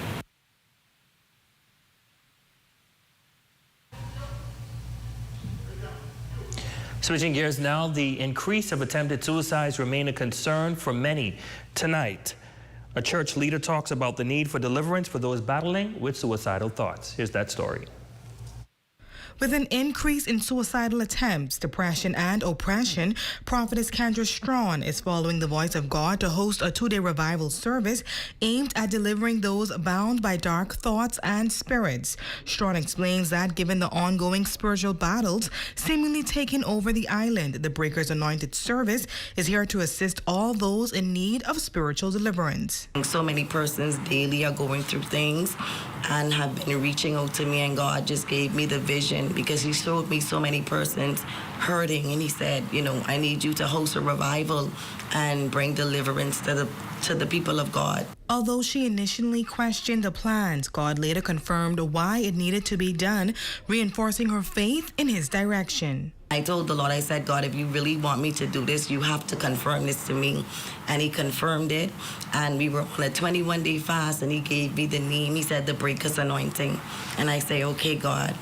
Speaker 8: Switching gears now, the increase of attempted suicides remain a concern for many. Tonight, a church leader talks about the need for deliverance for those battling with suicidal thoughts. Here's that story.
Speaker 14: With an increase in suicidal attempts, depression, and oppression, Prophetess Kendra Strawn is following the voice of God to host a 2-day revival service aimed at delivering those bound by dark thoughts and spirits. Strawn explains that given the ongoing spiritual battles seemingly taking over the island, the Breakers Anointed service is here to assist all those in need of spiritual deliverance.
Speaker 15: So many persons daily are going through things and have been reaching out to me, and God just gave me the vision because he showed me so many persons hurting, and he said, you know, I need you to host a revival and bring deliverance to the people of God.
Speaker 14: Although she initially questioned the plans, God later confirmed why it needed to be done, reinforcing her faith in his direction.
Speaker 15: I told the Lord, I said, God, if you really want me to do this, you have to confirm this to me. And he confirmed it. And we were on a 21-day fast, and he gave me the name. He said, the Breakers Anointing. And I say, okay, God.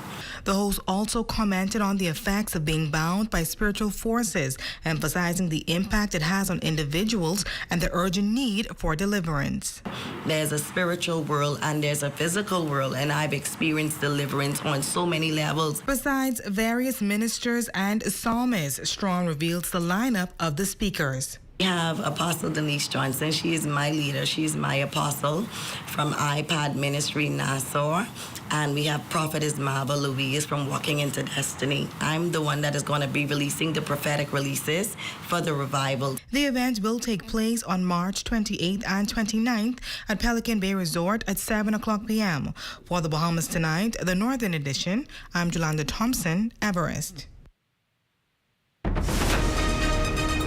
Speaker 14: The host also commented on the effects of being bound by spiritual forces, emphasizing the impact it has on individuals and the urgent need for deliverance.
Speaker 15: There's a spiritual world and there's a physical world, and I've experienced deliverance on so many levels.
Speaker 14: Besides various ministers and psalmists, Strong reveals the lineup of the speakers.
Speaker 15: We have Apostle Denise Johnson. She is my leader. She is my apostle from iPad Ministry, Nassau. And we have Prophetess Marva Louise from Walking into Destiny. I'm the one that is going to be releasing the prophetic releases for the revival.
Speaker 14: The event will take place on March 28th and 29th at Pelican Bay Resort at 7 o'clock p.m. For the Bahamas Tonight, the Northern Edition, I'm Jolanda Thompson, Everest.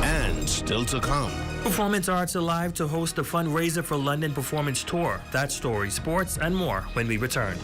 Speaker 10: And still to come.
Speaker 8: Performance Arts Alive to host a fundraiser for London Performance Tour. That story, sports, and more when we return.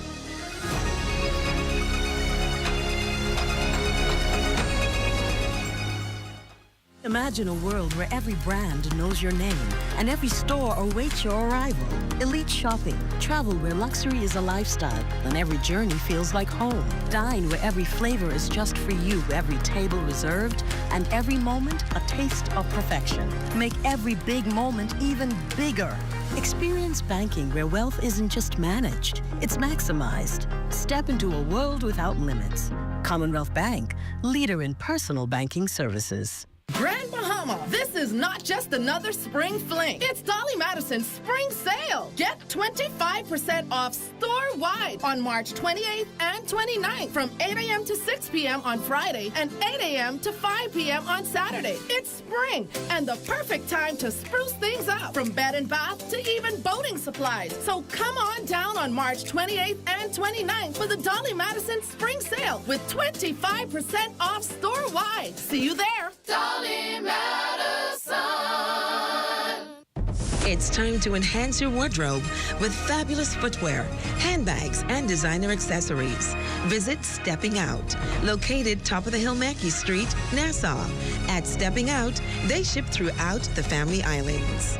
Speaker 20: Imagine a world where every brand knows your name and every store awaits your arrival. Elite shopping, travel where luxury is a lifestyle and every journey feels like home. Dine where every flavor is just for you, every table reserved, and every moment a taste of perfection. Make every big moment even bigger. Experience banking where wealth isn't just managed, it's maximized. Step into a world without limits. Commonwealth Bank, leader in personal banking services.
Speaker 21: Grand Bahama, this is not just another spring fling. It's Dolly Madison's spring sale. Get 25% off store-wide on March 28th and 29th from 8 a.m. to 6 p.m. on Friday and 8 a.m. to 5 p.m. on Saturday. It's spring and the perfect time to spruce things up, from bed and bath to even boating supplies. So come on down on March 28th and 29th for the Dolly Madison spring sale with 25% off store-wide. See you there. Dolly Madison.
Speaker 22: It's time to enhance your wardrobe with fabulous footwear, handbags, and designer accessories. Visit Stepping Out, located top of the hill Mackey Street, Nassau. At Stepping Out, they ship throughout the Family Islands.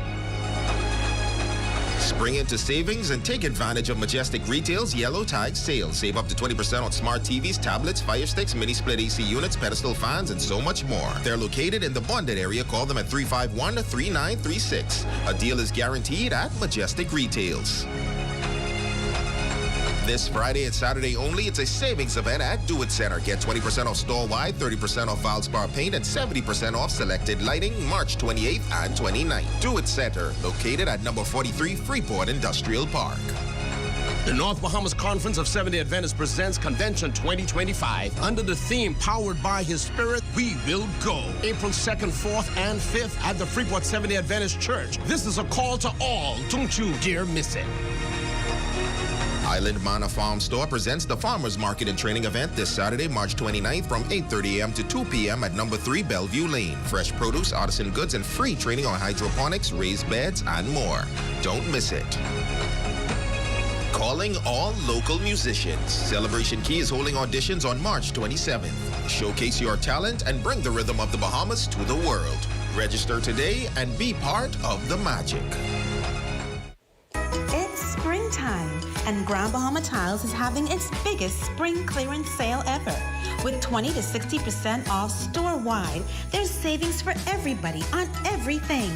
Speaker 3: Spring into savings and take advantage of Majestic Retail's Yellow Tide sale. Save up to 20% on smart TVs, tablets, Fire Sticks, mini split AC units, pedestal fans, and so much more. They're located in the bonded area. Call them at 351-3936. A deal is guaranteed at Majestic Retails. This Friday and Saturday only, it's a savings event at Do It Center. Get 20% off store-wide, 30% off Valspar paint, and 70% off selected lighting March 28th and 29th. Do It Center, located at number 43 Freeport Industrial Park.
Speaker 10: The North Bahamas Conference of Seventh-day Adventists presents Convention 2025 under the theme Powered by His Spirit, We Will Go. April 2nd, 4th, and 5th at the Freeport Seventh-day Adventist Church. This is a call to all. Don't you dare miss it.
Speaker 3: Island Manor Farm Store presents the Farmers Market and Training event this Saturday, March 29th from 8:30 a.m. to 2 p.m. at number 3 Bellevue Lane. Fresh produce, artisan goods, and free training on hydroponics, raised beds, and more. Don't miss it. Calling all local musicians. Celebration Key is holding auditions on March 27th. Showcase your talent and bring the rhythm of the Bahamas to the world. Register today and be part of the magic.
Speaker 4: It's springtime, and Grand Bahama Tiles is having its biggest spring clearance sale ever. With 20 to 60% off store-wide, there's savings for everybody on everything.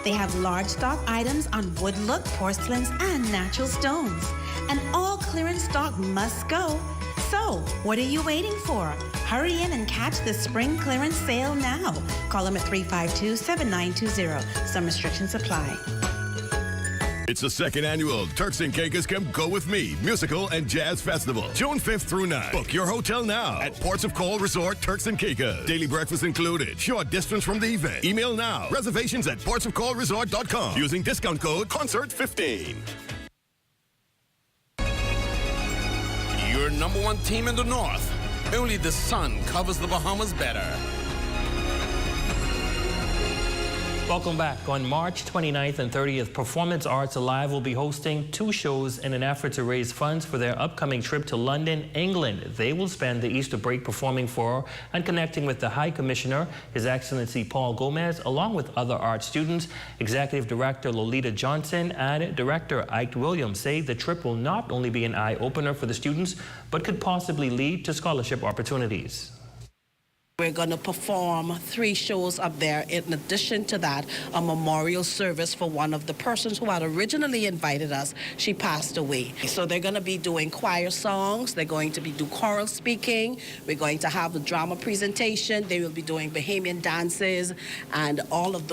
Speaker 4: They have large stock items on wood look, porcelains, and natural stones. And all clearance stock must go. So, what are you waiting for? Hurry in and catch the spring clearance sale now. Call them at 352-7920. Some restrictions apply.
Speaker 7: It's the second annual Turks and Caicos Come Go With Me Musical and Jazz Festival, June 5th through 9th. Book your hotel now at Ports of Call Resort, Turks and Caicos. Daily breakfast included. Short distance from the event. Email now. Reservations at portsofcallresort.com using discount code CONCERT15.
Speaker 10: Your number one team in the North. Only the sun covers the Bahamas better.
Speaker 8: Welcome back. On March 29th and 30th, Performance Arts Alive will be hosting 2 shows in an effort to raise funds for their upcoming trip to London, England. They will spend the Easter break performing for and connecting with the High Commissioner, His Excellency Paul Gomez, along with other art students. Executive Director Lolita Johnson and Director Ike Williams say the trip will not only be an eye-opener for the students, but could possibly lead to scholarship opportunities.
Speaker 23: We're going to perform 3 shows up there. In addition to that, a memorial service for one of the persons who had originally invited us. She passed away. So they're going to be doing choir songs. They're going to be do choral speaking. We're going to have the drama presentation. They will be doing Bahamian dances and all of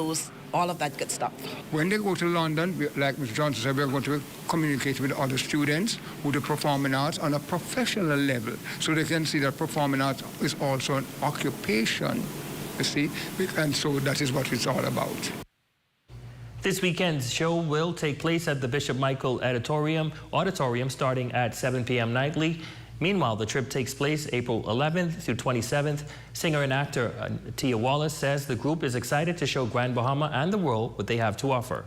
Speaker 23: that good stuff.
Speaker 24: When they go to London, like Mr. Johnson said, we're going to communicate with other students who do performing arts on a professional level, so they can see that performing arts is also an occupation, you see, and so that is what it's all about.
Speaker 8: This weekend's show will take place at the Bishop Michael Auditorium starting at 7 p.m. nightly. Meanwhile, the trip takes place April 11th through 27th. Singer and actor Tia Wallace says the group is excited to show Grand Bahama and the world what they have to offer.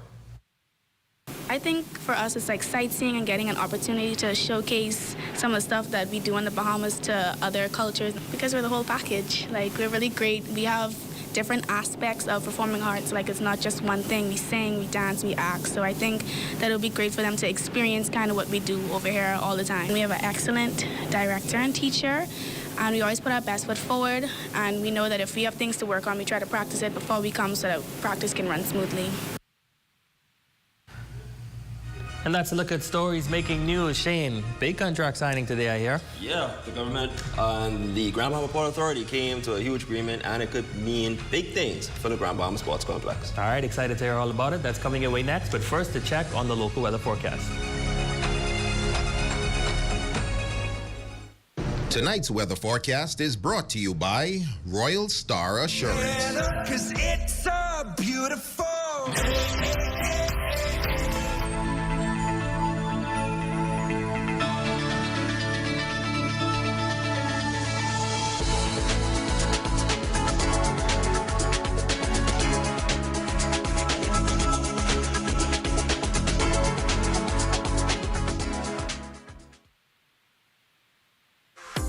Speaker 25: I think for us it's like sightseeing and getting an opportunity to showcase some of the stuff that we do in the Bahamas to other cultures, because we're the whole package. Like, we're really great. We have different aspects of performing arts. Like, it's not just one thing. We sing, we dance, we act. So I think that it'll be great for them to experience kind of what we do over here all the time. We have an excellent director and teacher, and we always put our best foot forward. And we know that if we have things to work on, we try to practice it before we come so that practice can run smoothly.
Speaker 8: And that's a look at stories making news. Shane, big contract signing today, I hear.
Speaker 26: Yeah, the government and the Grand Bahama Port Authority came to a huge agreement, and it could mean big things for the Grand Bahama Sports Complex.
Speaker 8: All right, excited to hear all about it. That's coming your way next, but first a check on the local weather forecast.
Speaker 3: Tonight's weather forecast is brought to you by Royal Star Assurance.
Speaker 27: Cause it's so beautiful.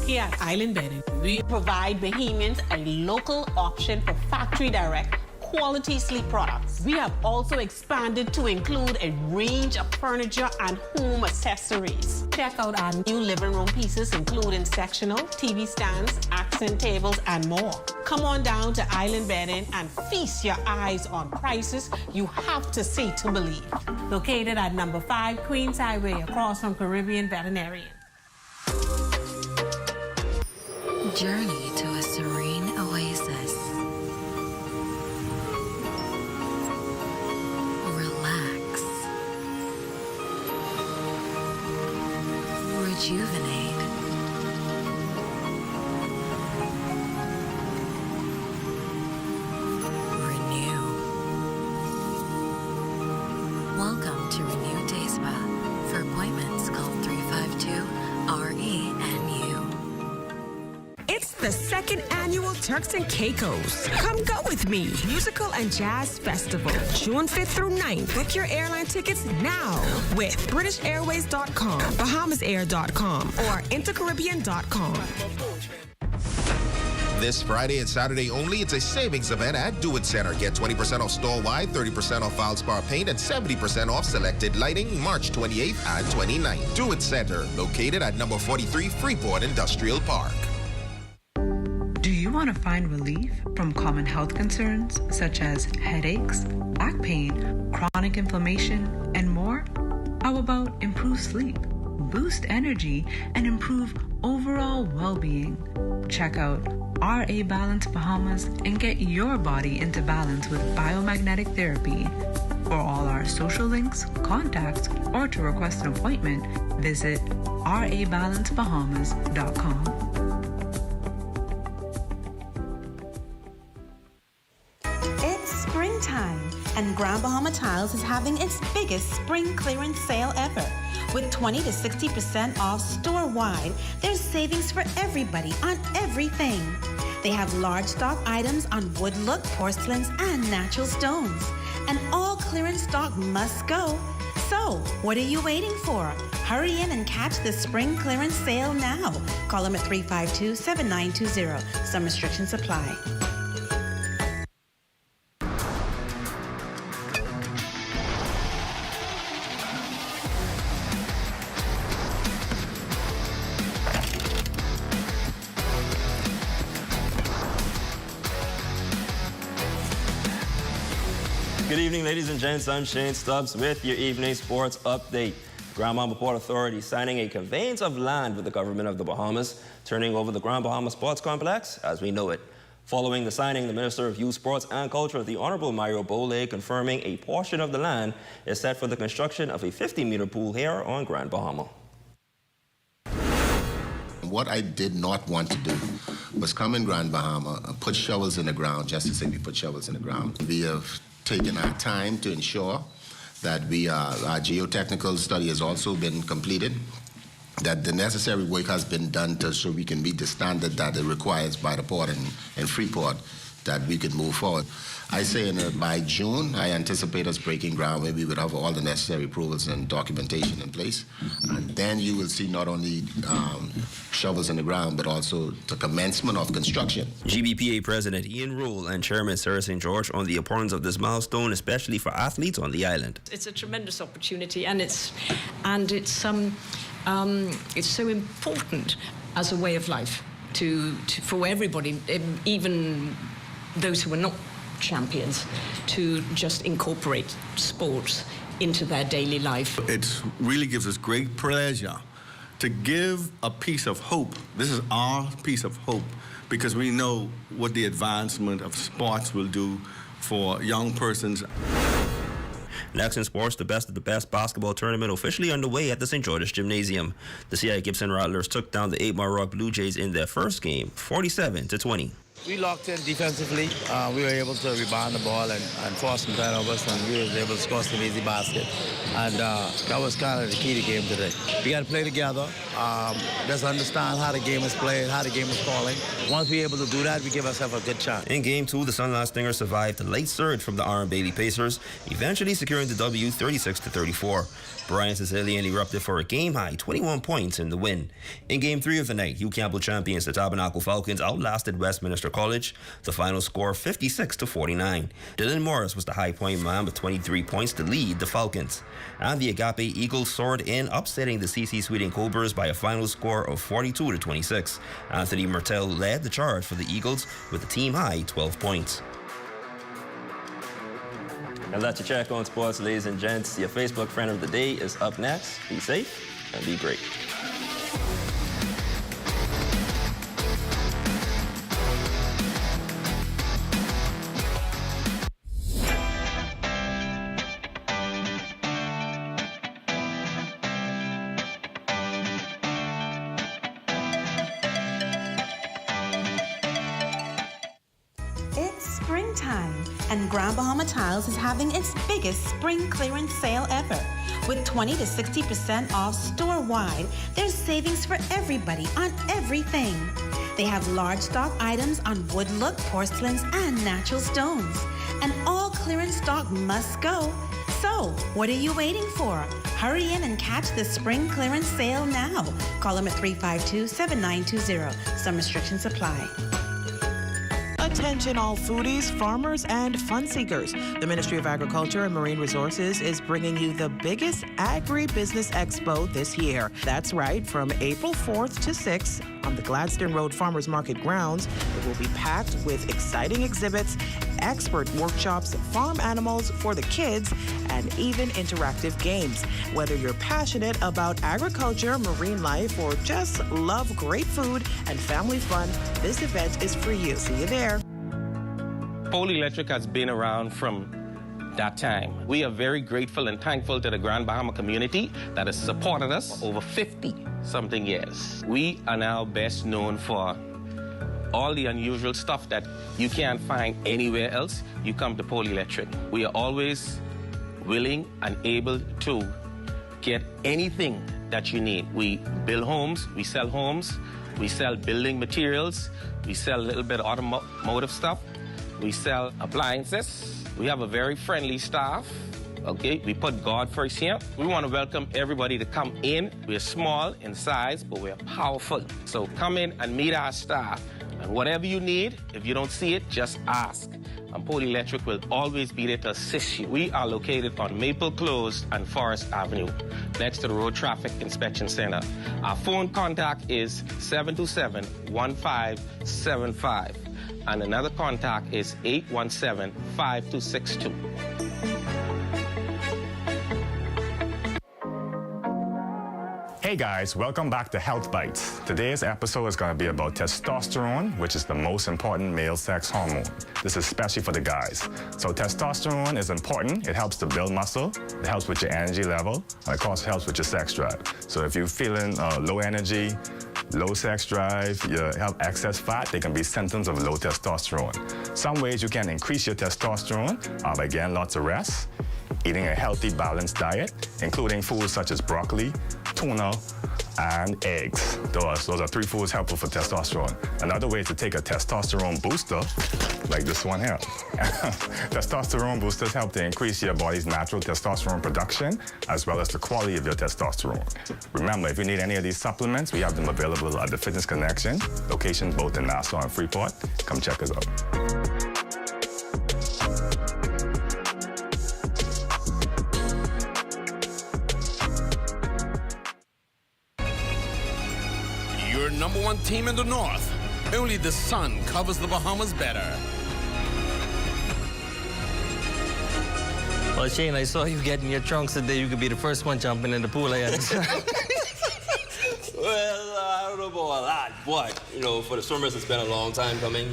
Speaker 29: Here at Island Bedding, we provide Bahamians a local option for factory direct, quality sleep products. We have also expanded to include a range of furniture and home accessories. Check out our new living room pieces, including sectional, TV stands, accent tables, and more. Come on down to Island Bedding and feast your eyes on prices you have to see to believe. Located at number 5 Queens Highway, across from Caribbean Veterinarian.
Speaker 1: Journey to a serene oasis. Relax. Rejuvenate. Renew. Welcome to Renew Day Spa. For appointments, call 352-RENU.
Speaker 2: It's the second annual Turks and Caicos. Come go with me. Musical and Jazz Festival, June 5th through 9th. Book your airline tickets now with BritishAirways.com, Bahamasair.com, or Intercaribbean.com.
Speaker 3: This Friday and Saturday only, it's a savings event at Do It Center. Get 20% off store-wide, 30% off Valspar paint, and 70% off selected lighting March 28th and 29th. Do It Center, located at number 43 Freeport Industrial Park.
Speaker 6: Do you want to find relief from common health concerns such as headaches, back pain, chronic inflammation, and more? How about improved sleep, boost energy, and improve overall well-being? Check out RA Balance Bahamas and get your body into balance with biomagnetic therapy. For all our social links, contacts, or to request an appointment, visit rabalancebahamas.com.
Speaker 4: And Grand Bahama Tiles is having its biggest spring clearance sale ever. With 20 to 60% off store-wide, there's savings for everybody on everything. They have large stock items on wood look, porcelains, and natural stones. And all clearance stock must go. So, what are you waiting for? Hurry in and catch the spring clearance sale now. Call them at 352-7920. Some restrictions apply.
Speaker 26: Good evening, ladies and gents. I'm Shane Stubbs with your evening sports update. Grand Bahama Port Authority signing a conveyance of land with the government of the Bahamas, turning over the Grand Bahama Sports Complex as we know it. Following the signing, the Minister of Youth, Sports and Culture, the Honorable Mario Bole, confirming a portion of the land is set for the construction of a 50-meter pool here on Grand Bahama.
Speaker 3: What I did not want to do was come in Grand Bahama and put shovels in the ground just to say we put shovels in the ground. We have taken our time to ensure that our geotechnical study has also been completed, that the necessary work has been done so we can meet the standard that it requires by the port and Freeport, that we could move forward. I say by June, I anticipate us breaking ground where we would have all the necessary approvals and documentation in place. And then you will see not only shovels in the ground, but also the commencement of construction.
Speaker 26: GBPA President Ian Rule and Chairman Sarah St. George on the importance of this milestone, especially for athletes on the island.
Speaker 9: It's a tremendous opportunity, and it's so important as a way of life for everybody, even those who are not champions, to just incorporate sports into their daily life.
Speaker 11: It really gives us great pleasure to give a piece of hope. This is our piece of hope, because we know what the advancement of sports will do for young persons.
Speaker 26: Next in sports, the best of the best basketball tournament officially underway at the St. George's Gymnasium. The C.I. Gibson Rattlers took down the 8 Mile Rock Blue Jays in their first game, 47-20.
Speaker 12: We locked in defensively. We were able to rebound the ball and force some turnovers, and we were able to score some easy baskets. And that was kind of the key to the game today. We got to play together, just understand how the game is played, how the game is falling. Once we're able to do that, we give ourselves a good chance.
Speaker 26: In Game 2, the Sunland Stingers survived the late surge from the Aaron Bailey Pacers, eventually securing the W 36-34. Brian Sicilian erupted for a game-high 21 points in the win. In Game 3 of the night, Hugh Campbell champions, the Tabernacle Falcons, outlasted Westminster
Speaker 5: Winchester College. The final score 56-49. Dylan Morris was the high point man with 23 points to lead the Falcons. And the Agape Eagles soared in, upsetting the CC Sweeting Cobras by a final score of 42-26. Anthony Mertel led the charge for the Eagles with a team high 12 points.
Speaker 26: And that's your check on sports, ladies and gents. Your Facebook friend of the day is up next. Be safe and be great.
Speaker 4: And Grand Bahama Tiles is having its biggest spring clearance sale ever. With 20 to 60% off store-wide, there's savings for everybody on everything. They have large stock items on wood look, porcelains, and natural stones. And all clearance stock must go. So, what are you waiting for? Hurry in and catch the spring clearance sale now. Call them at 352-7920. Some restrictions apply.
Speaker 29: Attention all foodies, farmers, and fun seekers. The Ministry of Agriculture and Marine Resources is bringing you the biggest Agri-business Expo this year. That's right, from April 4th to 6th on the Gladstone Road Farmers Market grounds. It will be packed with exciting exhibits, expert workshops, farm animals for the kids, and even interactive games. Whether you're passionate about agriculture, marine life, or just love great food and family fun, this event is for you. See you there.
Speaker 13: Pole Electric has been around from that time. We are very grateful and thankful to the Grand Bahama community that has supported us for over 50-something years. We are now best known for all the unusual stuff that you can't find anywhere else. You come to Pole Electric. We are always willing and able to get anything that you need. We build homes, we sell building materials, we sell a little bit of automotive stuff, we sell appliances. We have a very friendly staff. Okay, we put God first here. We want to welcome everybody to come in. We're small in size, but we're powerful. So come in and meet our staff. And whatever you need, if you don't see it, just ask. And Pole Electric will always be there to assist you. We are located on Maple Close and Forest Avenue, next to the Road Traffic Inspection Center. Our phone contact is 727-1575. And another contact is 817-5262.
Speaker 14: Hey guys, welcome back to Health Bites. Today's episode is going to be about testosterone, which is the most important male sex hormone. This is especially for the guys. So testosterone is important. It helps to build muscle, it helps with your energy level, and of course it helps with your sex drive. So if you're feeling low energy, low sex drive, you have excess fat, they can be symptoms of low testosterone. Some ways you can increase your testosterone are by getting lots of rest, eating a healthy, balanced diet, including foods such as broccoli, tuna, and eggs. Those are 3 foods helpful for testosterone. Another way is to take a testosterone booster, like this one here. Testosterone boosters help to increase your body's natural testosterone production, as well as the quality of your testosterone. Remember, if you need any of these supplements, we have them available at the Fitness Connection, locations both in Nassau and Freeport. Come check us out.
Speaker 10: Number 1 team in the North. Only the sun covers the Bahamas better.
Speaker 15: Well, Shane, I saw you getting your trunks today. You could be the first one jumping in the pool.
Speaker 26: Well, I don't know about a lot, but, for the swimmers, it's been a long time coming.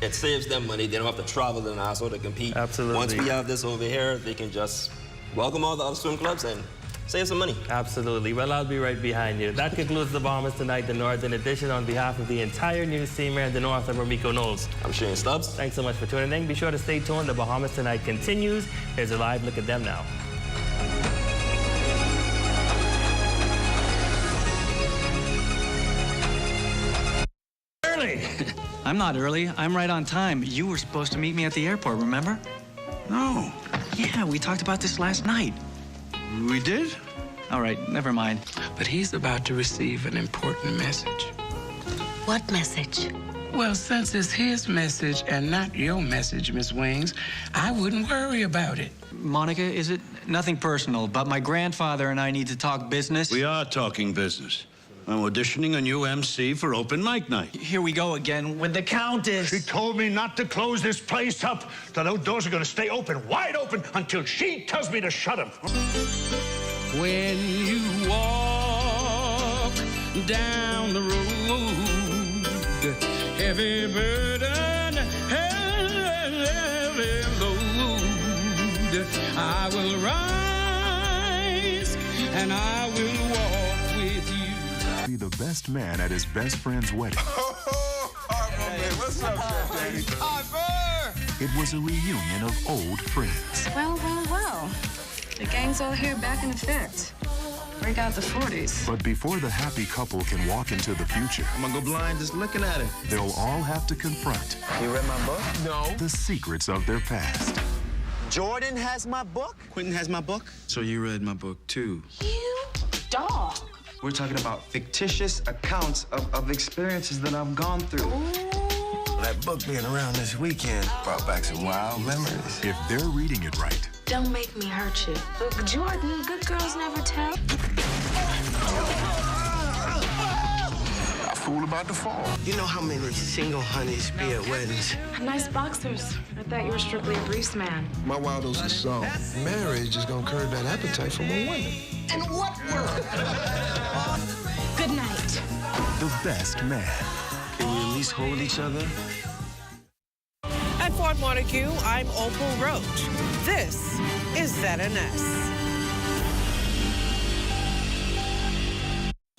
Speaker 26: It saves them money. They don't have to travel to Nassau to compete.
Speaker 15: Absolutely.
Speaker 26: Once we have this over here, they can just welcome all the other swim clubs and save some money.
Speaker 8: Absolutely. Well, I'll be right behind you. That concludes the Bahamas Tonight, the Northern Edition. On behalf of the entire news team here in the North, I'm Romiko Knowles.
Speaker 26: I'm Shane Stubbs.
Speaker 8: Thanks so much for tuning in. Be sure to stay tuned. The Bahamas Tonight continues. Here's a live look at them now.
Speaker 16: Early! I'm not early. I'm right on time. You were supposed to meet me at the airport, remember? No. Yeah, we talked about this last night. We did? All right, never mind.
Speaker 17: But he's about to receive an important message.
Speaker 1: What message?
Speaker 7: Well, since it's his message and not your message, Miss Wings, I wouldn't worry about it.
Speaker 16: Monica, is it nothing personal, but my grandfather and I need to talk business?
Speaker 29: We are talking business. I'm auditioning a new MC for open mic night.
Speaker 16: Here we go again with the Countess.
Speaker 29: She told me not to close this place up. The outdoors are going to stay open, wide open, until she tells me to shut them.
Speaker 7: When you walk down the road, heavy burden, heavy load, I will rise and I will walk with you.
Speaker 17: Be the best man at his best friend's wedding.
Speaker 18: What's up, Daddy?
Speaker 17: It was a reunion of old friends.
Speaker 19: Well. The gang's all here back in effect. Break out the 40s.
Speaker 17: But before the happy couple can walk into the future,
Speaker 18: I'm gonna go blind just looking at it.
Speaker 17: They'll all have to confront
Speaker 18: You read my book? No.
Speaker 17: the secrets of their past.
Speaker 18: Jordan has my book? Quentin has my book?
Speaker 20: So you read my book, too?
Speaker 19: You dog.
Speaker 20: We're talking about fictitious accounts of experiences that I've gone through.
Speaker 18: That book being around this weekend brought back some wild memories.
Speaker 17: If they're reading it right,
Speaker 19: Don't make me hurt you. Look, Jordan, good girls never tell.
Speaker 18: I fool about to fall. You know how many single honeys be at weddings?
Speaker 19: Nice boxers. I thought you were strictly a briefs man.
Speaker 18: My Waldo's a song. Marriage is gonna curb that appetite for more women. In what world?
Speaker 19: Good night.
Speaker 17: the best man.
Speaker 18: Can we at least hold each other?
Speaker 21: At Fort Montague, I'm Opal Roach. This is ZNS.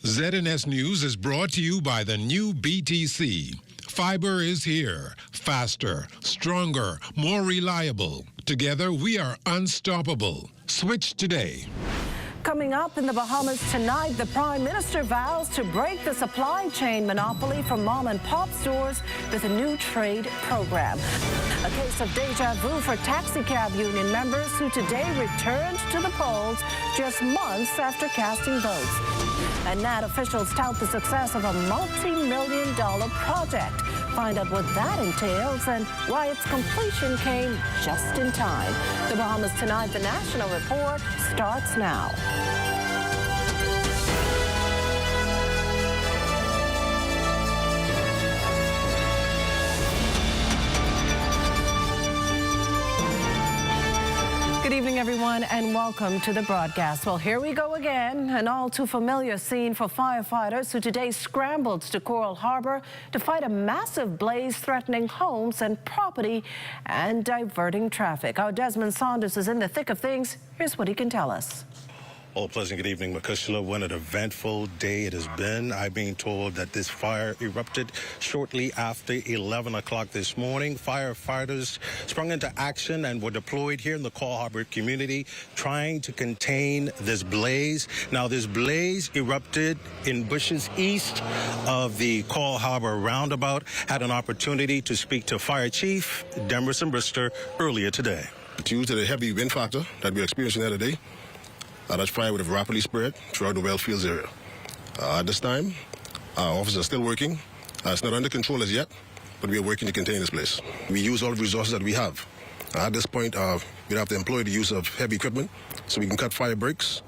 Speaker 22: ZNS News is brought to you by the new BTC. Fiber is here. Faster, stronger, more reliable. Together, we are unstoppable. Switch today.
Speaker 23: Coming up in the Bahamas tonight, the Prime Minister vows to break the supply chain monopoly for mom-and-pop stores with a new trade program. A case of deja vu for taxi cab union members who today returned to the polls just months after casting votes. And NAT officials tout the success of a multi-million-dollar project. Find out what that entails and why its completion came just in time. The Bahamas Tonight, the National Report, starts now. Good evening, everyone, and welcome to the broadcast. Well, here we go again, an all too familiar scene for firefighters who today scrambled to Coral Harbor to fight a massive blaze threatening homes and property and diverting traffic. Our Desmond Saunders is in the thick of things. Here's what he can tell us.
Speaker 28: Well, pleasant good evening, Makushla. What an eventful day it has been. I've been told that this fire erupted shortly after 11 o'clock this morning. Firefighters sprung into action and were deployed here in the Coral Harbor community trying to contain this blaze. Now, this blaze erupted in bushes east of the Coral Harbor roundabout. Had an opportunity to speak to Fire Chief Demerson Brister earlier today.
Speaker 30: Due to the heavy wind factor that we're experiencing here today, that fire would have rapidly spread throughout the Wellfields area. At this time, our officers are still working. It's not under control as yet, but we are working to contain this place. We use all the resources that we have. At this point, we have to employ the use of heavy equipment so we can cut fire breaks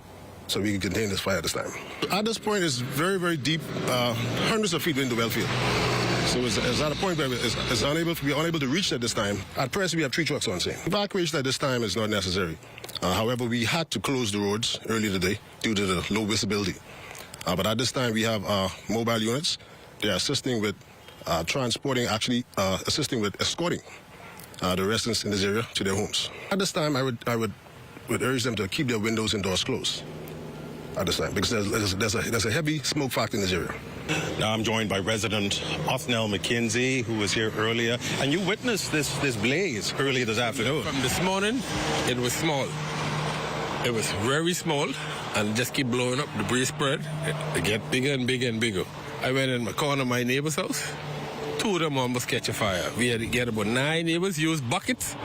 Speaker 30: so we can contain this fire at this time. At this point, it's very, very deep, hundreds of feet in the Wellfield. So it's at a point where we're unable to reach at this time. At present, we have 3 trucks on scene. Evacuation at this time is not necessary. However, we had to close the roads earlier today due to the low visibility. But at this time, we have mobile units. They are assisting with assisting with escorting the residents in this area to their homes. At this time, I would urge them to keep their windows and doors closed at this time because there's a heavy smoke factor in this area.
Speaker 28: Now I'm joined by resident Othniel McKenzie, who was here earlier, and you witnessed this blaze earlier this afternoon.
Speaker 31: From this morning, it was small. It was very small, and just keep blowing up. The breeze spread. It get bigger and bigger and bigger. I went in my corner of my neighbor's house. 2 of them almost catch a fire. We had to get about 9 neighbors, use buckets,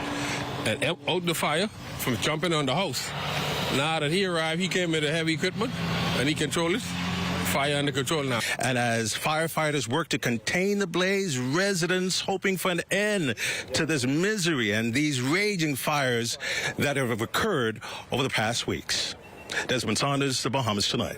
Speaker 31: and out the fire from jumping on the house. Now that he arrived, he came with the heavy equipment, and he controlled it. Fire under control now.
Speaker 28: And as firefighters work to contain the blaze, residents hoping for an end to this misery and these raging fires that have occurred over the past weeks. Desmond Saunders, The Bahamas Tonight.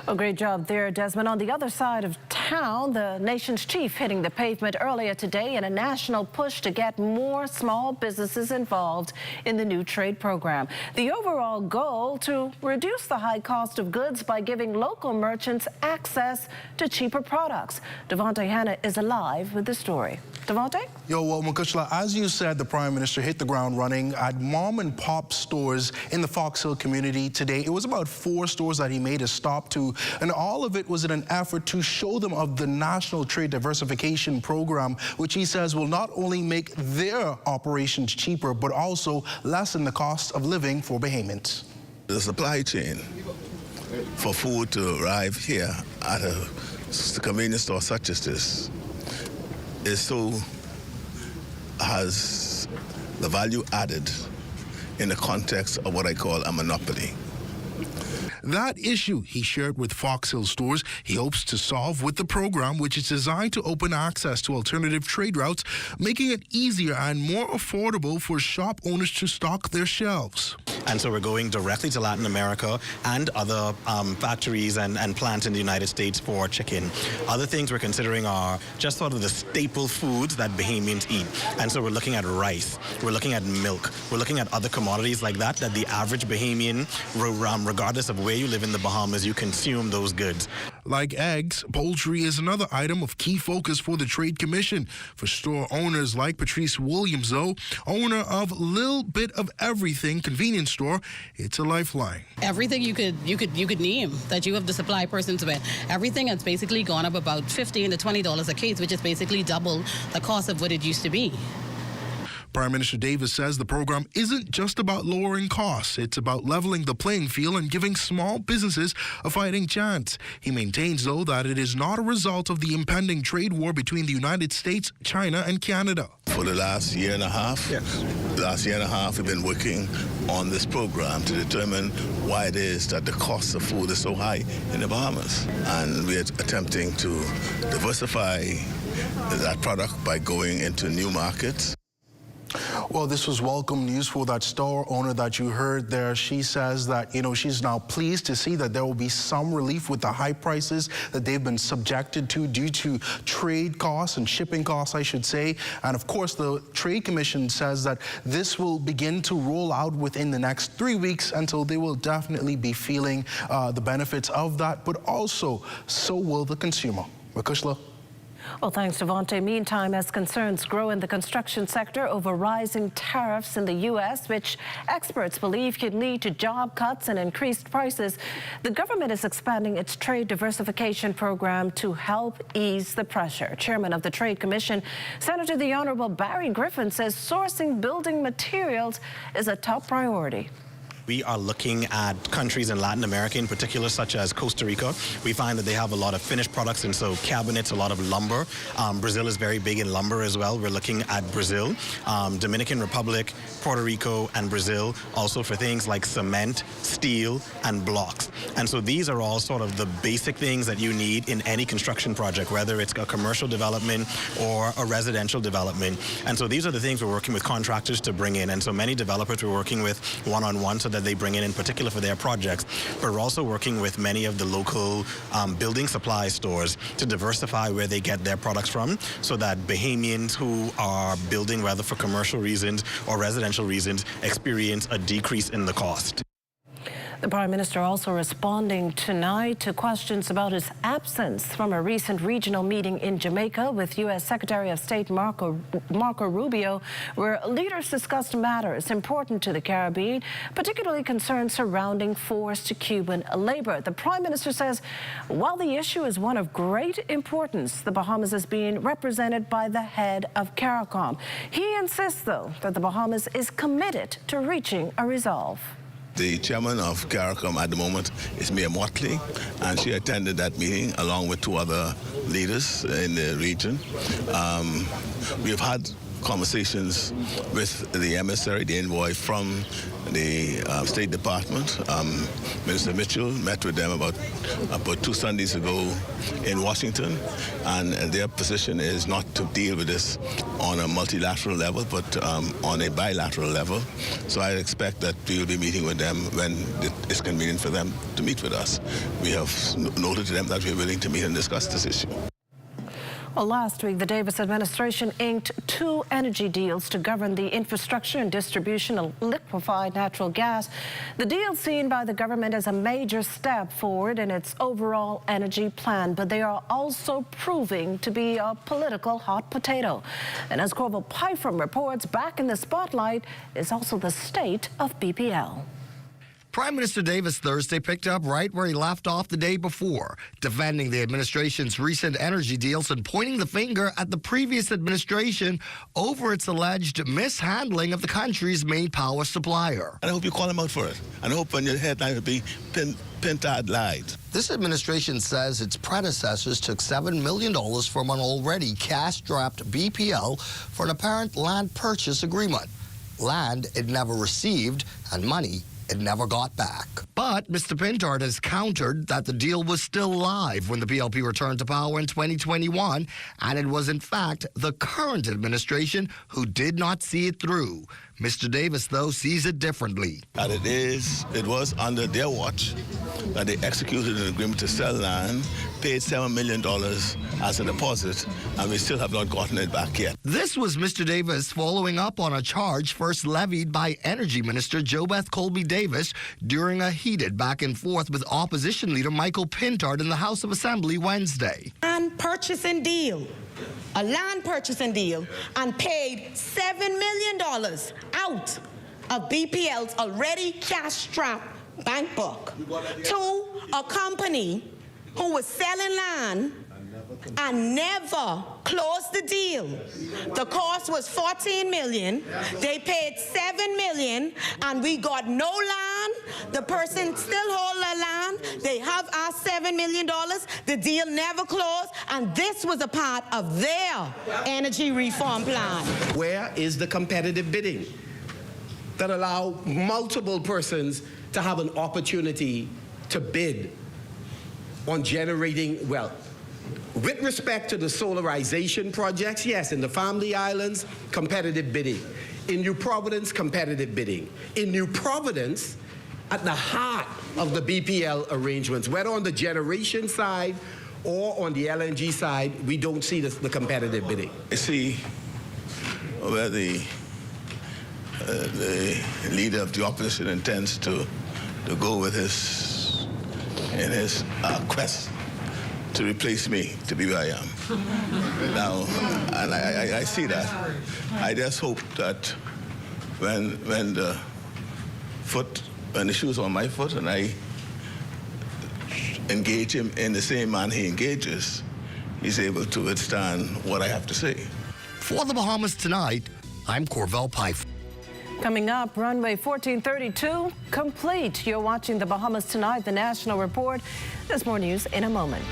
Speaker 23: Oh, great job there, Desmond. On the other side of town, the nation's chief hitting the pavement earlier today in a national push to get more small businesses involved in the new trade program. The overall goal to reduce the high cost of goods by giving local merchants access to cheaper products. Devontae Hanna is alive with the story. Devontae?
Speaker 2: Yo, well, Makushla, as you said, the Prime Minister hit the ground running at mom and pop stores in the Fox Hill community today. It was about 4 stores that he made a stop to, and all of it was in an effort to show them of the National Trade Diversification Program, which he says will not only make their operations cheaper, but also lessen the cost of living for Bahamians.
Speaker 3: The supply chain for food to arrive here at a convenience store such as this has the value added in the context of what I call a monopoly.
Speaker 2: That issue he shared with Fox Hill stores he hopes to solve with the program, which is designed to open access to alternative trade routes, making it easier and more affordable for shop owners to stock their shelves.
Speaker 4: And so we're going directly to Latin America and other factories and plants in the United States for chicken. Other things we're considering are just sort of the staple foods that Bahamians eat. And so we're looking at rice, we're looking at milk, we're looking at other commodities like that the average Bahamian, regardless of where you live in the Bahamas, you consume those goods.
Speaker 2: Like eggs, poultry is another item of key focus for the Trade Commission. For store owners like Patrice Williams, though, owner of Lil Bit of Everything convenience store, it's a lifeline.
Speaker 5: Everything you could name that you have the supply persons with, everything has basically gone up about $15 to $20 a case, which is basically double the cost of what it used to be.
Speaker 2: Prime Minister Davis says the program isn't just about lowering costs. It's about leveling the playing field and giving small businesses a fighting chance. He maintains, though, that it is not a result of the impending trade war between the United States, China, and Canada.
Speaker 3: For the last year and a half, we've been working on this program to determine why it is that the cost of food is so high in the Bahamas. And we're attempting to diversify that product by going into new markets.
Speaker 2: Well, this was welcome news for that store owner that you heard there. She says that, she's now pleased to see that there will be some relief with the high prices that they've been subjected to due to trade costs and shipping costs, I should say. And of course, the Trade Commission says that this will begin to roll out within the next 3 weeks, and so they will definitely be feeling the benefits of that, but also so will the consumer. Makushla.
Speaker 23: Well, thanks, Devontae. Meantime, as concerns grow in the construction sector over rising tariffs in the U.S., which experts believe could lead to job cuts and increased prices, the government is expanding its trade diversification program to help ease the pressure. Chairman of the Trade Commission, Senator the Honorable Barry Griffin, says sourcing building materials is a top priority.
Speaker 4: We are looking at countries in Latin America in particular, such as Costa Rica. We find that they have a lot of finished products, and so cabinets, a lot of lumber. Brazil is very big in lumber as well. We're looking at Brazil, Dominican Republic, Puerto Rico, and Brazil, also for things like cement, steel, and blocks. And so these are all sort of the basic things that you need in any construction project, whether it's a commercial development or a residential development. And so these are the things we're working with contractors to bring in. And so many developers we're working with one-on-one so that they bring in particular for their projects. But we're also working with many of the local building supply stores to diversify where they get their products from, so that Bahamians who are building, whether for commercial reasons or residential reasons, experience a decrease in the cost.
Speaker 23: The Prime Minister also responding tonight to questions about his absence from a recent regional meeting in Jamaica with U.S. Secretary of State Marco Rubio, where leaders discussed matters important to the Caribbean, particularly concerns surrounding forced Cuban labor. The Prime Minister says while the issue is one of great importance, the Bahamas is being represented by the head of CARICOM. He insists, though, that the Bahamas is committed to reaching a resolve.
Speaker 3: The chairman of CARICOM at the moment is Mayor Motley, and she attended that meeting along with 2 other leaders in the region. We have had conversations with the emissary, the envoy from the State Department. Minister Mitchell met with them about 2 Sundays ago in Washington, and their position is not to deal with this on a multilateral level, but on a bilateral level. So I expect that we will be meeting with them when it's convenient for them to meet with us. We have noted to them that we're willing to meet and discuss this issue.
Speaker 23: Well, last week, the Davis administration inked 2 energy deals to govern the infrastructure and distribution of liquefied natural gas. The deal seen by the government as a major step forward in its overall energy plan, but they are also proving to be a political hot potato. And as Corval Pyfrom reports, back in the spotlight is also the state of BPL.
Speaker 6: Prime Minister Davis Thursday picked up right where he left off the day before, defending the administration's recent energy deals and pointing the finger at the previous administration over its alleged mishandling of the country's main power supplier.
Speaker 3: And I hope you call him out for it. And I hope on your headline will be Pintard lied.
Speaker 6: This administration says its predecessors took $7 million from an already cash-strapped BPL for an apparent land purchase agreement. Land it never received and money it never got back. But Mr. Pintard has countered that the deal was still live when the PLP returned to power in 2021, and it was in fact the current administration who did not see it through. Mr. Davis, though, sees it differently.
Speaker 3: And it was under their watch that they executed an agreement to sell land, paid $7 million as a deposit, and we still have not gotten it back yet.
Speaker 6: This was Mr. Davis following up on a charge first levied by Energy Minister JoBeth Colby Davis during a heated back and forth with opposition leader Michael Pintard in the House of Assembly Wednesday.
Speaker 9: Land purchasing deal. A land purchasing deal, and paid $7 million out of BPL's already cash-strapped bank book to a company who was selling land and never closed the deal. The cost was $14 million. They paid $7 million, and we got no land. The person still hold the land. They have our $7 million. The deal never closed, and this was a part of their energy reform plan.
Speaker 10: Where is the competitive bidding that allow multiple persons to have an opportunity to bid on generating wealth? With respect to the solarization projects, yes, in the Family Islands, competitive bidding. In New Providence, competitive bidding. In New Providence, at the heart of the BPL arrangements, whether on the generation side or on the LNG side, we don't see the competitive bidding.
Speaker 3: I see where the leader of the opposition intends to go with his quest to replace me, to be where I am. Now, and I see that. I just hope that when the shoe's on my foot and I engage him in the same manner he engages, he's able to withstand what I have to say.
Speaker 6: For the Bahamas Tonight, I'm Corval Pyfrom.
Speaker 23: Coming up, Runway 1432 complete. You're watching the Bahamas Tonight, the National Report. There's more news in a moment.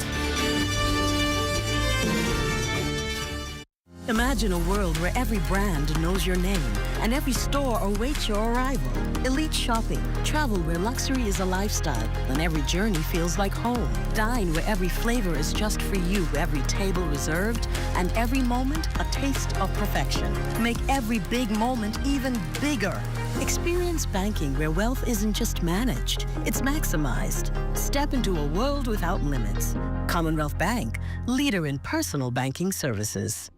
Speaker 1: Imagine a world where every brand knows your name and every store awaits your arrival. Elite shopping. Travel where luxury is a lifestyle and every journey feels like home. Dine where every flavor is just for you, every table reserved, and every moment a taste of perfection. Make every big moment even bigger. Experience banking where wealth isn't just managed, it's maximized. Step into a world without limits. Commonwealth Bank, leader in personal banking services.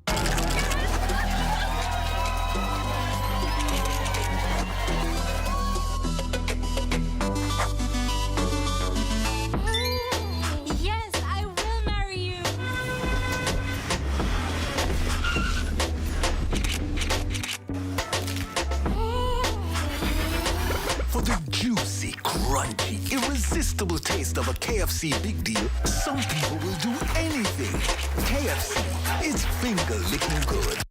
Speaker 17: Irresistible taste of a KFC big deal, some people will do anything. KFC, it's finger licking good.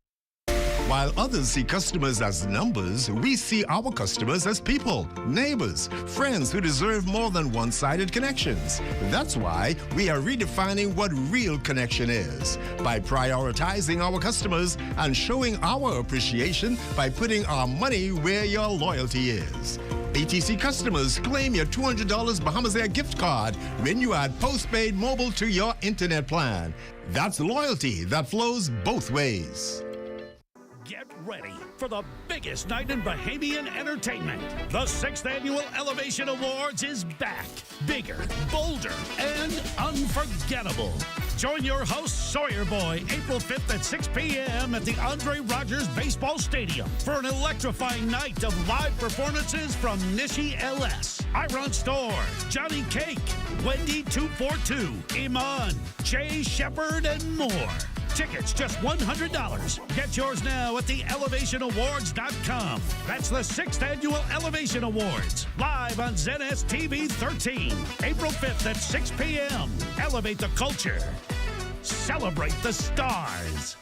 Speaker 8: While others see customers as numbers, we see our customers as people, neighbors, friends who deserve more than one-sided connections. That's why we are redefining what real connection is by prioritizing our customers and showing our appreciation by putting our money where your loyalty is. BTC customers, claim your $200 Bahamasair gift card when you add postpaid mobile to your internet plan. That's loyalty that flows both ways.
Speaker 11: Get ready for the biggest night in Bahamian entertainment. The 6th Annual Elevation Awards is back. Bigger, bolder, and unforgettable. Join your host, Sawyer Boy, April 5th at 6 p.m. at the Andre Rogers Baseball Stadium for an electrifying night of live performances from Nishi LS, Iron Stores, Johnny Cake, Wendy 242, Iman, Jay Shepard, and more. Tickets just $100. Get yours now at theelevationawards.com. That's the 6th Annual Elevation Awards, live on ZNS TV 13, April 5th at 6 p.m. Elevate the culture. Celebrate the stars.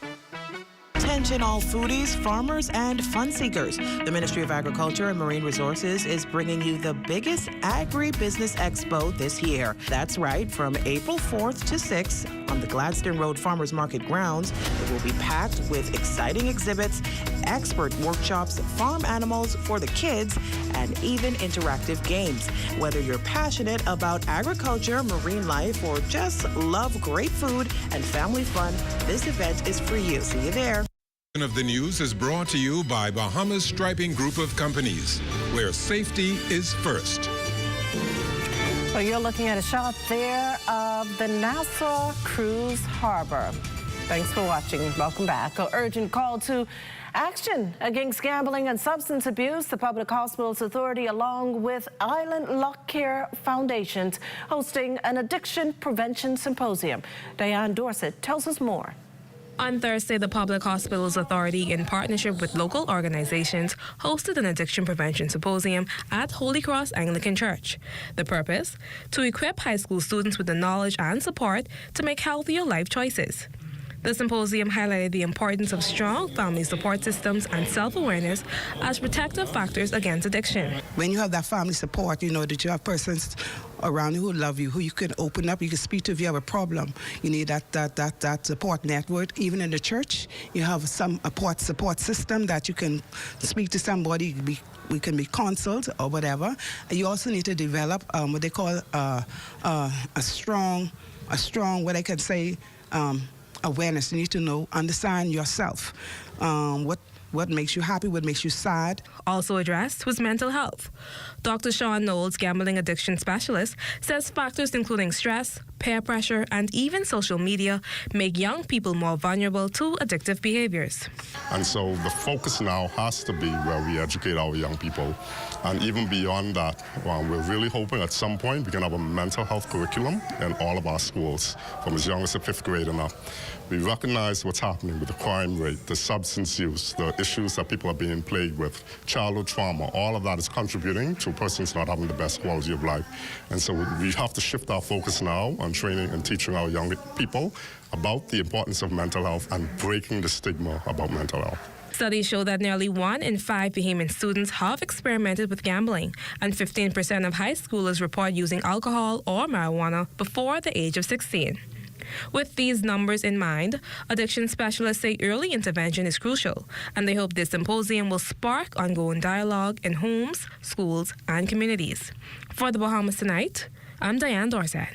Speaker 21: Attention all foodies, farmers, and fun seekers. The Ministry of Agriculture and Marine Resources is bringing you the biggest Agri-business Expo this year. That's right, from April 4th to 6th on the Gladstone Road Farmers Market grounds. It will be packed with exciting exhibits, expert workshops, farm animals for the kids, and even interactive games. Whether you're passionate about agriculture, marine life, or just love great food and family fun, this event is for you. See you there.
Speaker 22: Of the news is brought to you by Bahamas Striping Group of Companies, where safety is first.
Speaker 23: Well, you're looking at a shot there of the Nassau Cruise Harbor. Thanks for watching. Welcome back. An urgent call to action against gambling and substance abuse. The Public Hospitals Authority, along with Island Lock Care Foundations, hosting an addiction prevention symposium. Diane Dorsett tells us more.
Speaker 12: On Thursday, the Public Hospitals Authority, in partnership with local organizations, hosted an addiction prevention symposium at Holy Cross Anglican Church. The purpose? To equip high school students with the knowledge and support to make healthier life choices. The symposium highlighted the importance of strong family support systems and self-awareness as protective factors against addiction.
Speaker 7: When you have that family support, you know that you have persons around you who love you, who you can open up, you can speak to if you have a problem. You need that support network. Even in the church, you have some support system that you can speak to somebody. We can be consulted or whatever. And you also need to develop what they call a strong, what I can say, awareness. You need to know, understand yourself. What makes you happy, what makes you sad.
Speaker 12: Also addressed was mental health. Dr. Sean Knowles, gambling addiction specialist, says factors including stress, peer pressure, and even social media make young people more vulnerable to addictive behaviors.
Speaker 30: And so the focus now has to be where we educate our young people. And even beyond that, we're really hoping at some point we can have a mental health curriculum in all of our schools, from as young as the 5th grade and up. We recognize what's happening with the crime rate, the substance use, the issues that people are being plagued with, childhood trauma. All of that is contributing to persons not having the best quality of life. And so we have to shift our focus now on training and teaching our young people about the importance of mental health and breaking the stigma about mental health.
Speaker 12: Studies show that nearly 1 in 5 Bahamian students have experimented with gambling, and 15% of high schoolers report using alcohol or marijuana before the age of 16. With these numbers in mind, addiction specialists say early intervention is crucial, and they hope this symposium will spark ongoing dialogue in homes, schools, and communities. For the Bahamas Tonight, I'm Diane Dorsett.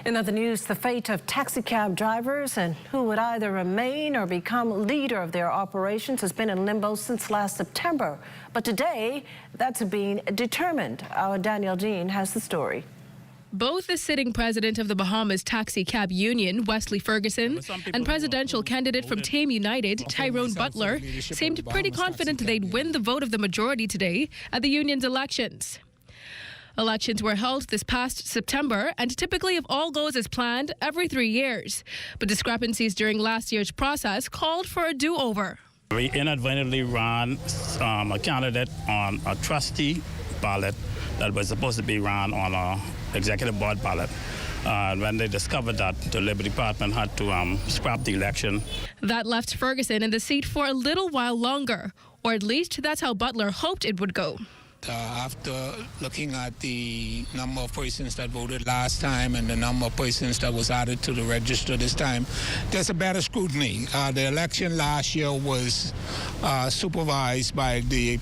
Speaker 23: In other news, the fate of taxicab drivers and who would either remain or become leader of their operations has been in limbo since last September. But today, that's being determined. Our Danielle Dean has the story.
Speaker 13: Both the sitting president of the Bahamas Taxi Cab Union, Wesley Ferguson, and presidential candidate from Tame United, Tyrone Butler, seemed pretty confident they'd win the vote of the majority today at the union's elections. Elections were held this past September, and typically, if all goes as planned, every 3 years. But discrepancies during last year's process called for a do-over.
Speaker 14: We inadvertently ran a candidate on a trustee ballot that was supposed to be run on an executive board ballot. When they discovered that, the Labor Department had to scrap the election.
Speaker 13: That left Ferguson in the seat for a little while longer, or at least that's how Butler hoped it would go.
Speaker 15: After looking at the number of persons that voted last time and the number of persons that was added to the register this time, there's a better scrutiny. The election last year was supervised by the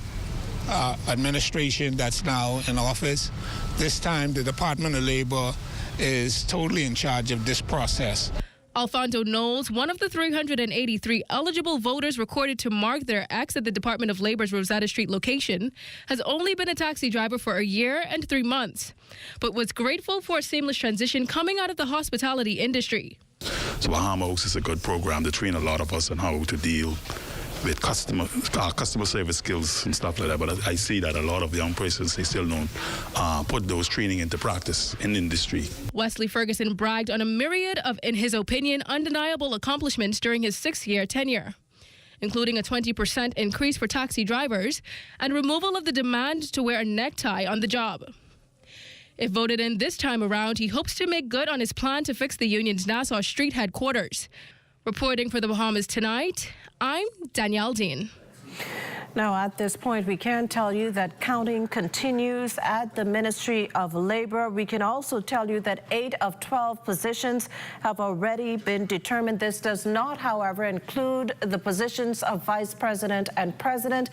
Speaker 15: administration that's now in office. This time, the Department of Labor is totally in charge of this process.
Speaker 13: Alfonso Knowles, one of the 383 eligible voters recorded to mark their X at the Department of Labor's Rosetta Street location, has only been a taxi driver for a year and 3 months, but was grateful for a seamless transition coming out of the hospitality industry.
Speaker 16: So Bahamas is a good program to train a lot of us on how to deal with customer service skills and stuff like that. But I see that a lot of young persons, they still don't put those training into practice in industry.
Speaker 13: Wesley Ferguson bragged on a myriad of, in his opinion, undeniable accomplishments during his 6-year tenure, including a 20% increase for taxi drivers and removal of the demand to wear a necktie on the job. If voted in this time around, he hopes to make good on his plan to fix the union's Nassau Street headquarters. Reporting for the Bahamas Tonight, I'm Danielle Dean.
Speaker 23: Now, at this point, we can tell you that counting continues at the Ministry of Labor. We can also tell you that 8 of 12 positions have already been determined. This does not, however, include the positions of Vice President and President.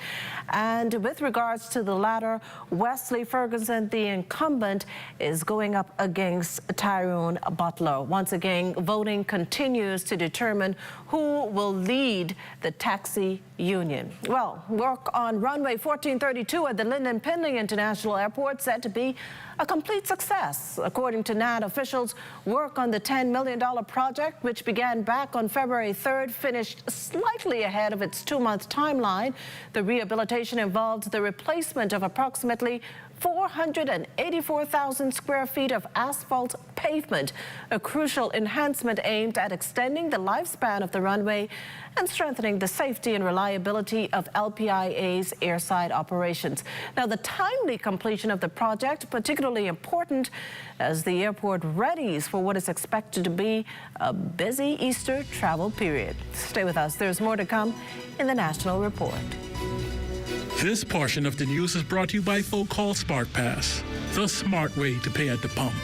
Speaker 23: And with regards to the latter, Wesley Ferguson, the incumbent, is going up against Tyrone Butler. Once again, voting continues to determine who will lead the taxi union. Well, work on runway 1432 at the Lyndon Pindling International Airport said to be a complete success. According to NAD officials, work on the $10 million project, which began back on February 3rd, finished slightly ahead of its 2-month timeline. The rehabilitation involved the replacement of approximately 484,000 square feet of asphalt pavement, a crucial enhancement aimed at extending the lifespan of the runway and strengthening the safety and reliability of LPIA's airside operations. Now, the timely completion of the project, particularly important as the airport readies for what is expected to be a busy Easter travel period. Stay with us. There's more to come in the National Report.
Speaker 18: This portion of the news is brought to you by Folk Call Smart Pass, the smart way to pay at the pump.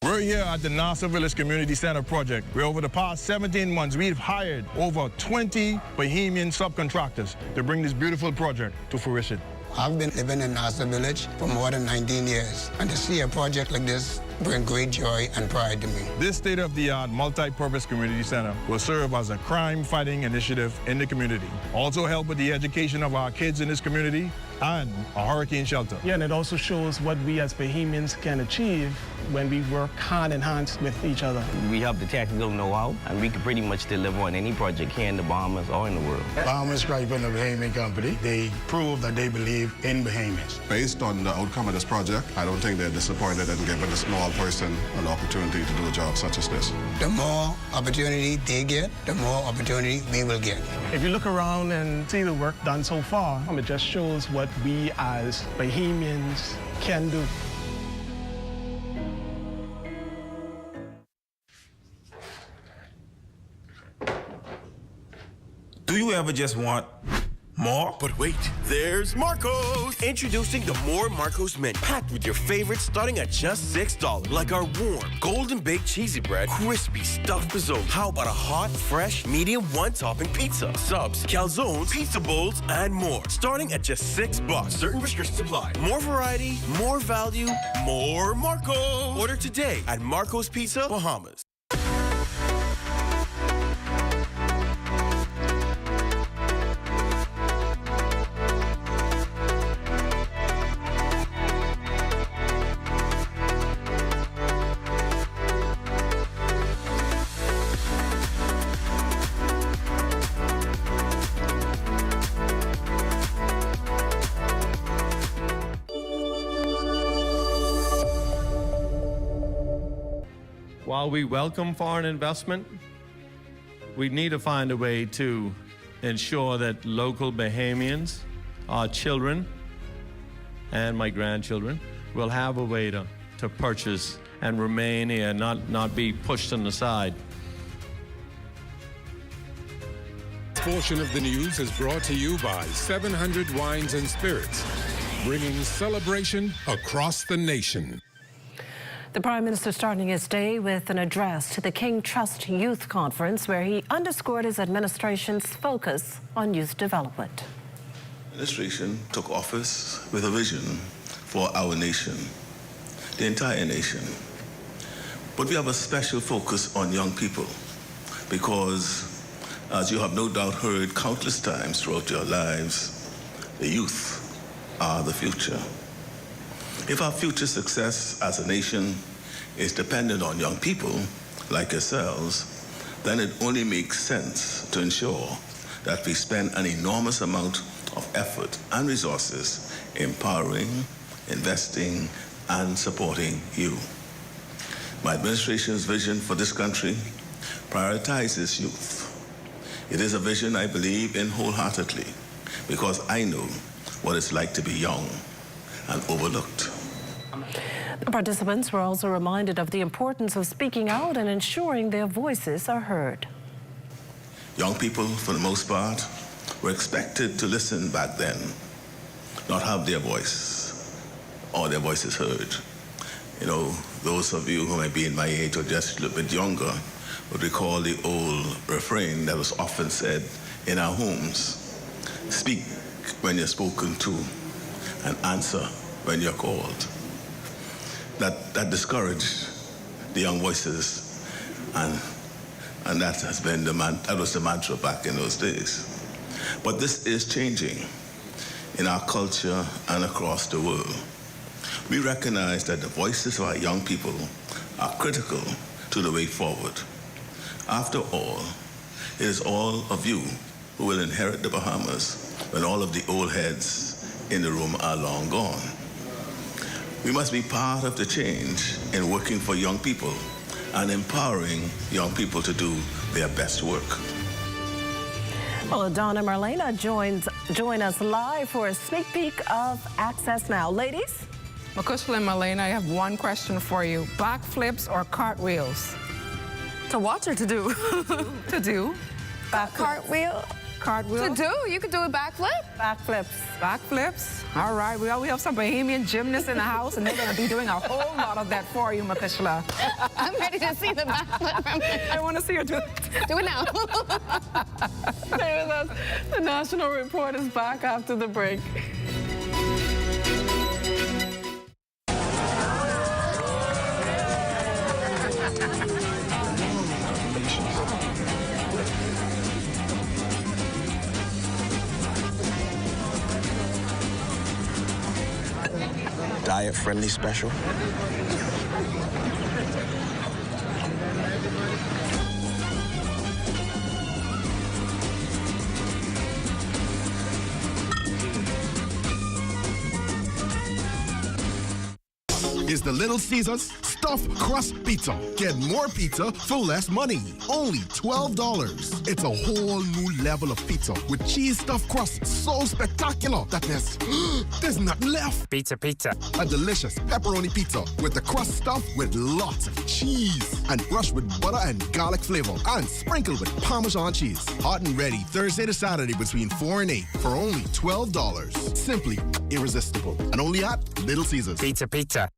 Speaker 19: We're here at the Nassau Village Community Center project, where over the past 17 months, we've hired over 20 Bahamian subcontractors to bring this beautiful project to fruition.
Speaker 20: I've been living in Nassau Village for more than 19 years, and to see a project like this bring great joy and pride to me.
Speaker 19: This state-of-the-art multi-purpose community center will serve as a crime-fighting initiative in the community, also help with the education of our kids in this community, and a hurricane shelter.
Speaker 24: Yeah, and it also shows what we as Bahamians can achieve when we work hand in hand with each other.
Speaker 25: We have the technical know-how, and we can pretty much deliver on any project here in the Bahamas or in the world.
Speaker 26: Bahamas Stripe and the Bahamian Company, they prove that they believe in Bahamians.
Speaker 30: Based on the outcome of this project, I don't think they're disappointed in giving a small person an opportunity to do a job such as this.
Speaker 20: The more opportunity they get, the more opportunity we will get.
Speaker 24: If you look around and see the work done so far, it just shows what we as Bahamians can do.
Speaker 27: Do you ever just want more? But wait, there's Marco's! Introducing the More Marco's menu, packed with your favorites starting at just $6. Like our warm, golden baked cheesy bread, crispy stuffed risotto. How about a hot, fresh, medium one-topping pizza, subs, calzones, pizza bowls, and more. Starting at just $6. Certain restrictions apply. More variety, more value, more Marco's! Order today at Marco's Pizza, Bahamas.
Speaker 29: While we welcome foreign investment, we need to find a way to ensure that local Bahamians, our children, and my grandchildren, will have a way to purchase and remain here, not be pushed on the side.
Speaker 22: This portion of the news is brought to you by 700 Wines and Spirits, bringing celebration across the nation.
Speaker 23: The Prime Minister starting his day with an address to the King Trust Youth Conference, where he underscored his administration's focus on youth development.
Speaker 1: The administration took office with a vision for our nation, the entire nation. But we have a special focus on young people because, as you have no doubt heard countless times throughout your lives, the youth are the future. If our future success as a nation is dependent on young people like yourselves, then it only makes sense to ensure that we spend an enormous amount of effort and resources empowering, investing, and supporting you. My administration's vision for this country prioritizes youth. It is a vision I believe in wholeheartedly because I know what it's like to be young and overlooked.
Speaker 23: The participants were also reminded of the importance of speaking out and ensuring their voices are heard.
Speaker 1: Young people, for the most part, were expected to listen back then, not have their voice or their voices heard. You know, those of you who might be in my age or just a little bit younger would recall the old refrain that was often said in our homes: speak when you're spoken to and answer when you're called. That discouraged the young voices, and that has been that was the mantra back in those days. But this is changing in our culture and across the world. We recognize that the voices of our young people are critical to the way forward. After all, it is all of you who will inherit the Bahamas when all of the old heads in the room are long gone. We must be part of the change in working for young people and empowering young people to do their best work.
Speaker 23: Well, Don and Marlena join us live for a sneak peek of Access Now. Ladies?
Speaker 2: Makushla and Marlena, I have one question for you. Backflips or cartwheels?
Speaker 3: To watch or to do?
Speaker 2: To do.
Speaker 3: Cartwheel?
Speaker 2: Cartwheel?
Speaker 3: To do? You could do a backflip?
Speaker 23: Backflips.
Speaker 2: Backflips? All right. We have some Bahamian gymnasts in the house, and they're going to be doing a whole lot of that for you, Makushla.
Speaker 3: I'm ready to see the backflip.
Speaker 2: I want to see her do it.
Speaker 3: Do it now.
Speaker 2: Stay with us. The National Report is back after the break.
Speaker 4: Diet-friendly special.
Speaker 5: Is the Little Caesars Stuffed Crust Pizza. Get more pizza for less money. Only $12. It's a whole new level of pizza with cheese stuffed crust so spectacular that there's nothing left.
Speaker 6: Pizza.
Speaker 5: A delicious pepperoni pizza with the crust stuffed with lots of cheese and brushed with butter and garlic flavor and sprinkled with Parmesan cheese. Hot and ready Thursday to Saturday between 4 and 8 for only $12. Simply irresistible. And only at Little Caesars.
Speaker 6: Pizza.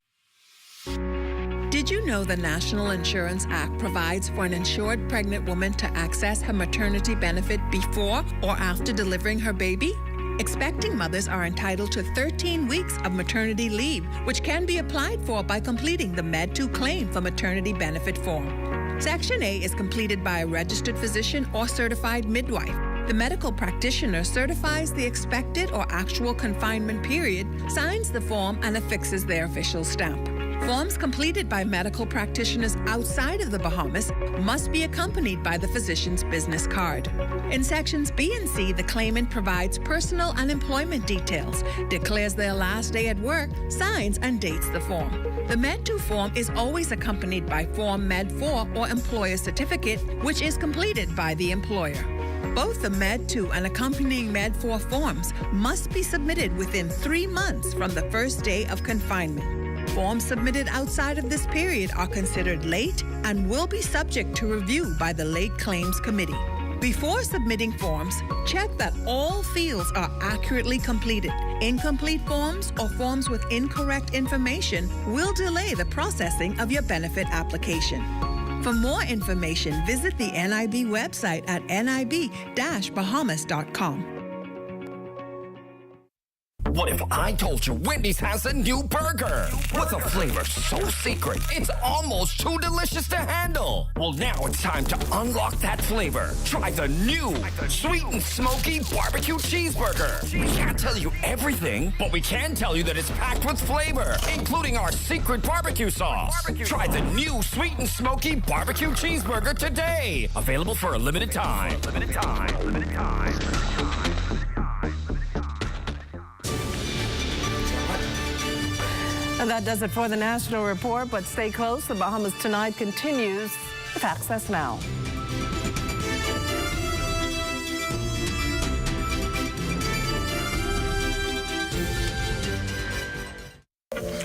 Speaker 9: Did you know the National Insurance Act provides for an insured pregnant woman to access her maternity benefit before or after delivering her baby? Expecting mothers are entitled to 13 weeks of maternity leave, which can be applied for by completing the Med-2 claim for maternity benefit form. Section A is completed by a registered physician or certified midwife. The medical practitioner certifies the expected or actual confinement period, signs the form, and affixes their official stamp. Forms completed by medical practitioners outside of the Bahamas must be accompanied by the physician's business card. In sections B and C, the claimant provides personal and employment details, declares their last day at work, signs and dates the form. The Med-2 form is always accompanied by Form Med-4 or Employer Certificate, which is completed by the employer. Both the Med-2 and accompanying Med-4 forms must be submitted within 3 months from the first day of confinement. Forms submitted outside of this period are considered late and will be subject to review by the Late Claims Committee. Before submitting forms, check that all fields are accurately completed. Incomplete forms or forms with incorrect information will delay the processing of your benefit application. For more information, visit the NIB website at nib-bahamas.com.
Speaker 4: What if I told you Wendy's has a new burger? With a flavor so secret, it's almost too delicious to handle. Well, now it's time to unlock that flavor. Try the new sweet and smoky barbecue cheeseburger. We can't tell you everything, but we can tell you that it's packed with flavor, including our secret barbecue sauce. Try the new sweet and smoky barbecue cheeseburger today. Available for a limited time.
Speaker 23: And that does it for the National Report, but stay close. The Bahamas Tonight continues with Access Now.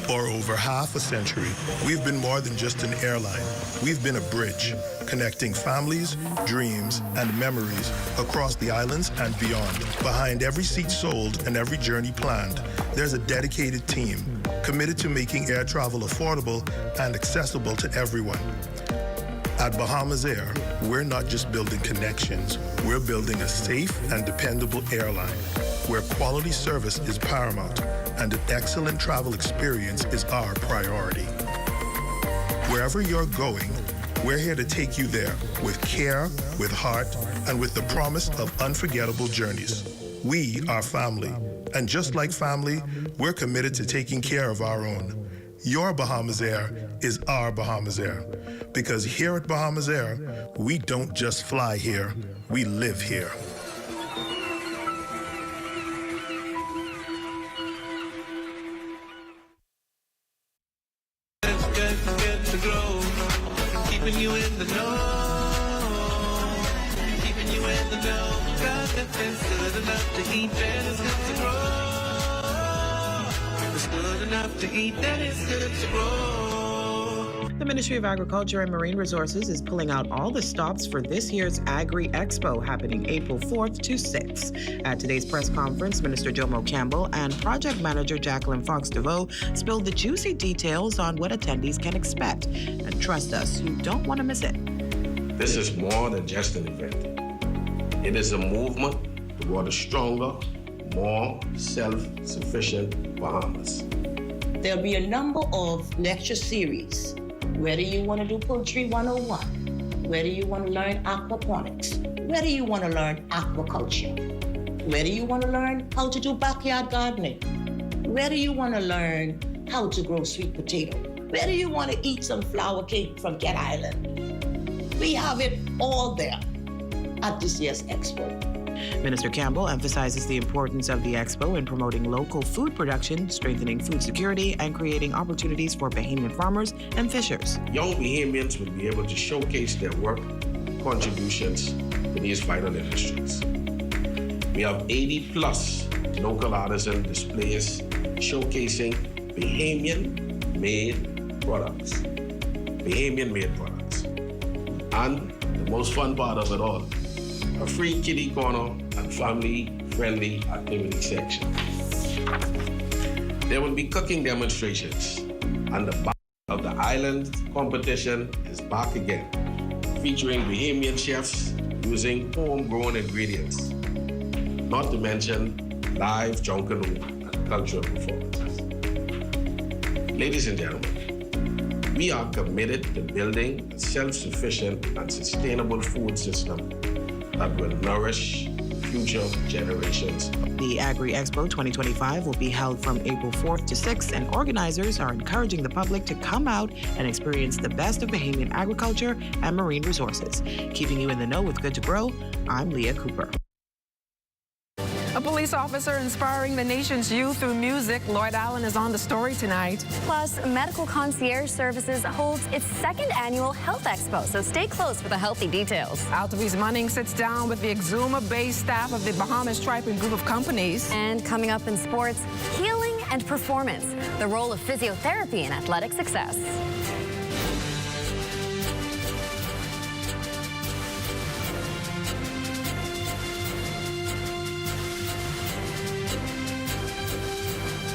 Speaker 19: For over half a century, we've been more than just an airline. We've been a bridge, connecting families, dreams, and memories across the islands and beyond. Behind every seat sold and every journey planned, there's a dedicated team committed to making air travel affordable and accessible to everyone. At Bahamasair, we're not just building connections, we're building a safe and dependable airline where quality service is paramount and an excellent travel experience is our priority. Wherever you're going, we're here to take you there with care, with heart, and with the promise of unforgettable journeys. We are family, and just like family, we're committed to taking care of our own. Your Bahamasair is our Bahamasair, because here at Bahamasair, we don't just fly here, we live here.
Speaker 6: Keeping you in the know. Keeping you in the know. God, it's good enough to eat, then it's good to grow. It's good enough to eat, then it's good to grow.
Speaker 7: The Ministry of Agriculture and Marine Resources is pulling out all the stops for this year's Agri Expo happening April 4th to 6th. At today's press conference, Minister Jomo Campbell and Project Manager Jacqueline Fox DeVoe spilled the juicy details on what attendees can expect. And trust us, you don't want to miss it.
Speaker 8: This is more than just an event. It is a movement toward a stronger, more self-sufficient Bahamas.
Speaker 10: There'll be a number of lecture series. Whether you want to do Poultry 101, whether you want to learn aquaponics, whether you want to learn aquaculture, whether you want to learn how to do backyard gardening, whether you want to learn how to grow sweet potato, whether you want to eat some flour cake from Cat Island. We have it all there at this year's Expo.
Speaker 7: Minister Campbell emphasizes the importance of the Expo in promoting local food production, strengthening food security, and creating opportunities for Bahamian farmers and fishers.
Speaker 8: Young Bahamians will be able to showcase their work, contributions to these vital industries. We have 80 plus local artisan displays showcasing Bahamian-made products. Bahamian-made products. And the most fun part of it all, a free kiddie corner and family-friendly activity section. There will be cooking demonstrations, and the back of the island competition is back again, featuring Bahamian chefs using homegrown ingredients, not to mention live junkanoo and cultural performances. Ladies and gentlemen, we are committed to building a self-sufficient and sustainable food system that will nourish future generations.
Speaker 7: The Agri Expo 2025 will be held from April 4th to 6th, and organizers are encouraging the public to come out and experience the best of Bahamian agriculture and marine resources. Keeping you in the know with Good to Grow, I'm Leah Cooper.
Speaker 2: A police officer inspiring the nation's youth through music. Lloyd Allen is on the story tonight.
Speaker 11: Plus, Medical Concierge Services holds its second annual Health Expo, so stay close for the healthy details.
Speaker 2: Altavi's Munning sits down with the Exuma-based staff of the Bahamas Striping Group of Companies.
Speaker 11: And coming up in sports, healing and and performance, the role of physiotherapy in athletic success.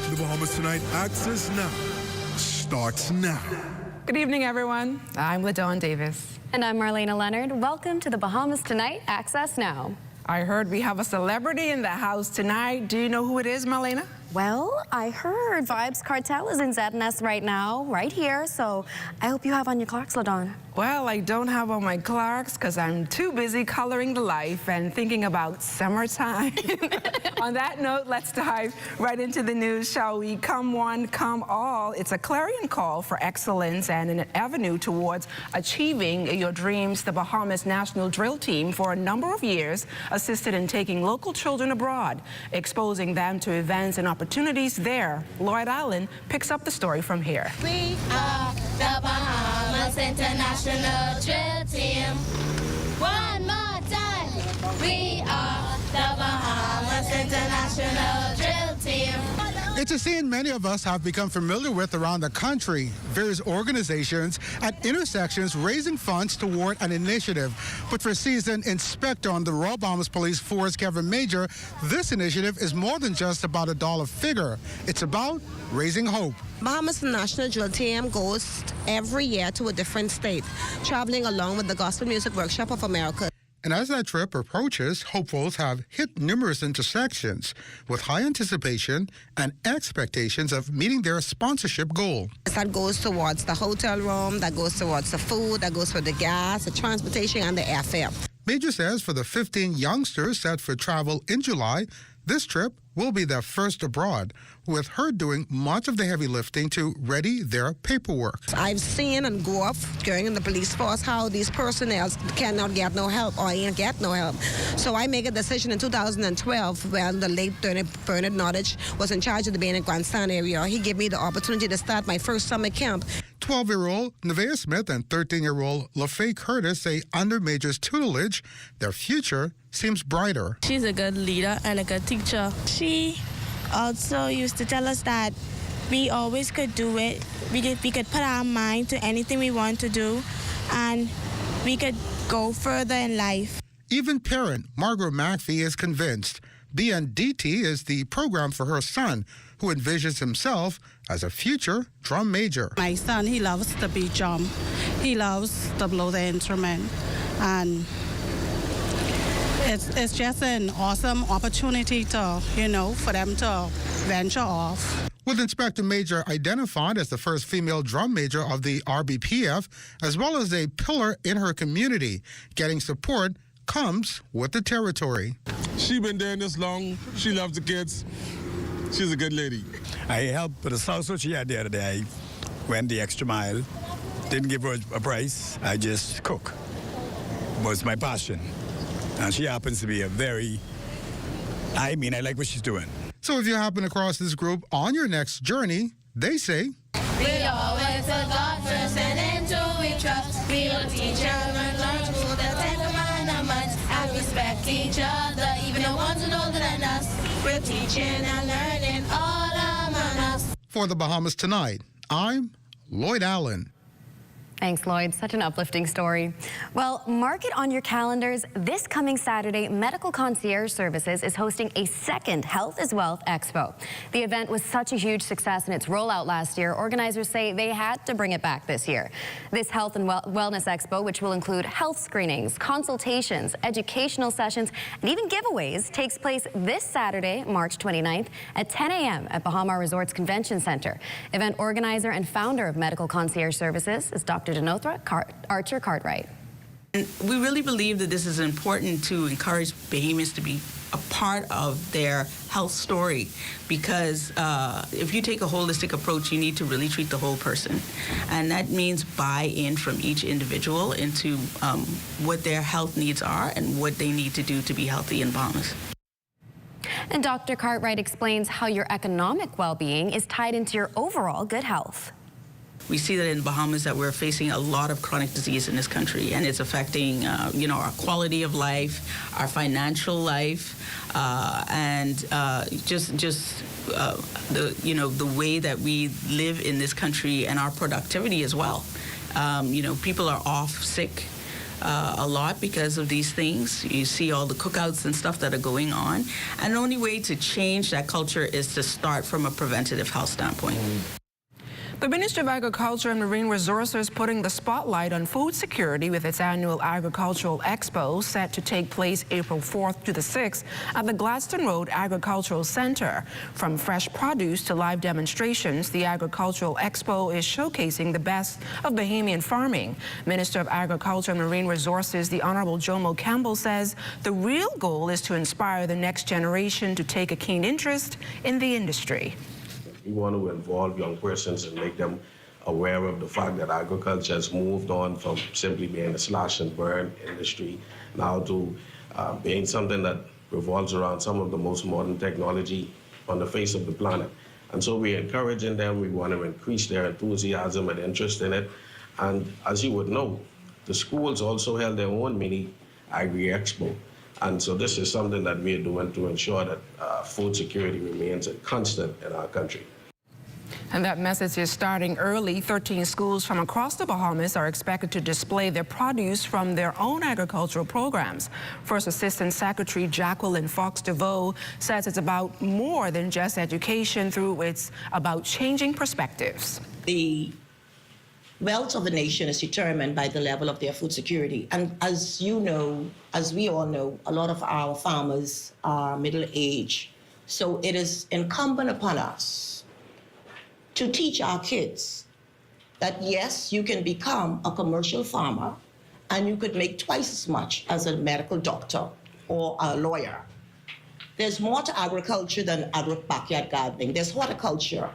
Speaker 12: The Bahamas Tonight Access Now starts now.
Speaker 2: Good evening, everyone. I'm LaDawn Davis.
Speaker 11: And I'm Marlena Leonard. Welcome to the Bahamas Tonight Access Now.
Speaker 2: I heard we have a celebrity in the house tonight. Do you know who it is, Marlena?
Speaker 11: Well, I heard Vibes Cartel is in ZNS right now, right here, so I hope you have on your Clarks, LaDawn.
Speaker 2: Well, I don't have on my Clarks because I'm too busy coloring the life and thinking about summertime. On that note, let's dive right into the news, shall we? Come one, come all. It's a clarion call for excellence and an avenue towards achieving your dreams. The Bahamas National Drill Team, for a number of years, assisted in taking local children abroad, exposing them to events and opportunities there. Lloyd Allen picks up the story from here.
Speaker 13: We are the Bahamas International Drill Team. One more time. We are the Bahamas International Drill Team.
Speaker 14: It's a scene many of us have become familiar with around the country. Various organizations at intersections raising funds toward an initiative. But for seasoned inspector on the Royal Bahamas Police Force, Kevin Major, this initiative is more than just about a dollar figure. It's about raising hope.
Speaker 15: Bahamas National Drill Team goes every year to a different state, traveling along with the Gospel Music Workshop of America.
Speaker 14: And as that trip approaches, hopefuls have hit numerous intersections with high anticipation and expectations of meeting their sponsorship goal.
Speaker 15: That goes towards the hotel room, that goes towards the food, that goes for the gas, the transportation, and the airfare.
Speaker 14: Major says for the 15 youngsters set for travel in July, this trip will be their first abroad, with her doing much of the heavy lifting to ready their paperwork.
Speaker 15: I've seen and grew up going in the police force how these personnel cannot get no help or ain't get no help. So I make a decision in 2012 when the late Bernard Nordic was in charge of the Bain and Grandstand area. He gave me the opportunity to start my first summer camp.
Speaker 14: 12-year-old Nevaeh Smith and 13-year-old LaFaye Curtis say under Major's tutelage, their future seems brighter.
Speaker 16: She's a good leader and a good teacher. She also used to tell us that we always could do it. We could put our mind to anything we want to do, and we could go further in life.
Speaker 14: Even parent Margaret McPhee is convinced BNDT is the program for her son, who envisions himself as a future drum major.
Speaker 16: My son, he loves to beat drum. He loves to blow the instrument, and it's just an awesome opportunity to, for them to venture off.
Speaker 14: With Inspector Major identified as the first female drum major of the RBPF, as well as a pillar in her community, getting support comes with the territory.
Speaker 17: She's been there this long. She loves the kids. She's a good lady.
Speaker 18: I helped with the salsa she had the other day. Went the extra mile. Didn't give her a price. I just cook. It was my passion. And she happens to be I like what she's doing.
Speaker 14: So if you happen across this group on your next journey, they say,
Speaker 13: We always put God first and into we trust. We will teach and learn through the 10 commandments and respect each other, even the ones who older than us. We're teaching and learning all among us.
Speaker 14: For the Bahamas Tonight, I'm Lloyd Allen.
Speaker 11: Thanks, Lloyd. Such an uplifting story. Well, mark it on your calendars. This coming Saturday, Medical Concierge Services is hosting a second Health is Wealth Expo. The event was such a huge success in its rollout last year. Organizers say they had to bring it back this year. This Health and Wellness Expo, which will include health screenings, consultations, educational sessions, and even giveaways, takes place this Saturday, March 29th at 10 a.m. at Bahama Resorts Convention Center. Event organizer and founder of Medical Concierge Services is Dr. Denothra Archer Cartwright.
Speaker 21: And we really believe that this is important to encourage Bahamians to be a part of their health story, because if you take a holistic approach, you need to really treat the whole person. And that means buy-in from each individual into what their health needs are and what they need to do to be healthy in Bahamas.
Speaker 11: And Dr. Cartwright explains how your economic well-being is tied into your overall good health.
Speaker 21: we see that in the Bahamas that we're facing a lot of chronic disease in this country, and it's affecting, our quality of life, our financial life, and the way that we live in this country and our productivity as well. People are off sick a lot because of these things. You see all the cookouts and stuff that are going on. And the only way to change that culture is to start from a preventative health standpoint.
Speaker 2: The Ministry of Agriculture and Marine Resources putting the spotlight on food security with its annual Agricultural Expo set to take place April 4th to the 6th at the Gladstone Road Agricultural Center. From fresh produce to live demonstrations, the Agricultural Expo is showcasing the best of Bahamian farming. Minister of Agriculture and Marine Resources, the Honorable Jomo Campbell, says the real goal is to inspire the next generation to take a keen interest in the industry.
Speaker 8: We want to involve young persons and make them aware of the fact that agriculture has moved on from simply being a slash and burn industry now to being something that revolves around some of the most modern technology on the face of the planet. And so we're encouraging them. We want to increase their enthusiasm and interest in it. And as you would know, the schools also held their own mini Agri Expo. And so this is something that we're doing to ensure that food security remains a constant in our country.
Speaker 2: And that message is starting early. 13 schools from across the Bahamas are expected to display their produce from their own agricultural programs. First Assistant Secretary Jacqueline Fox DeVoe says it's about more than just education. It's about changing perspectives.
Speaker 10: The wealth of a nation is determined by the level of their food security. And as you know, as we all know, a lot of our farmers are middle-aged. So it is incumbent upon us to teach our kids that, yes, you can become a commercial farmer and you could make twice as much as a medical doctor or a lawyer. There's more to agriculture than backyard gardening. There's horticulture.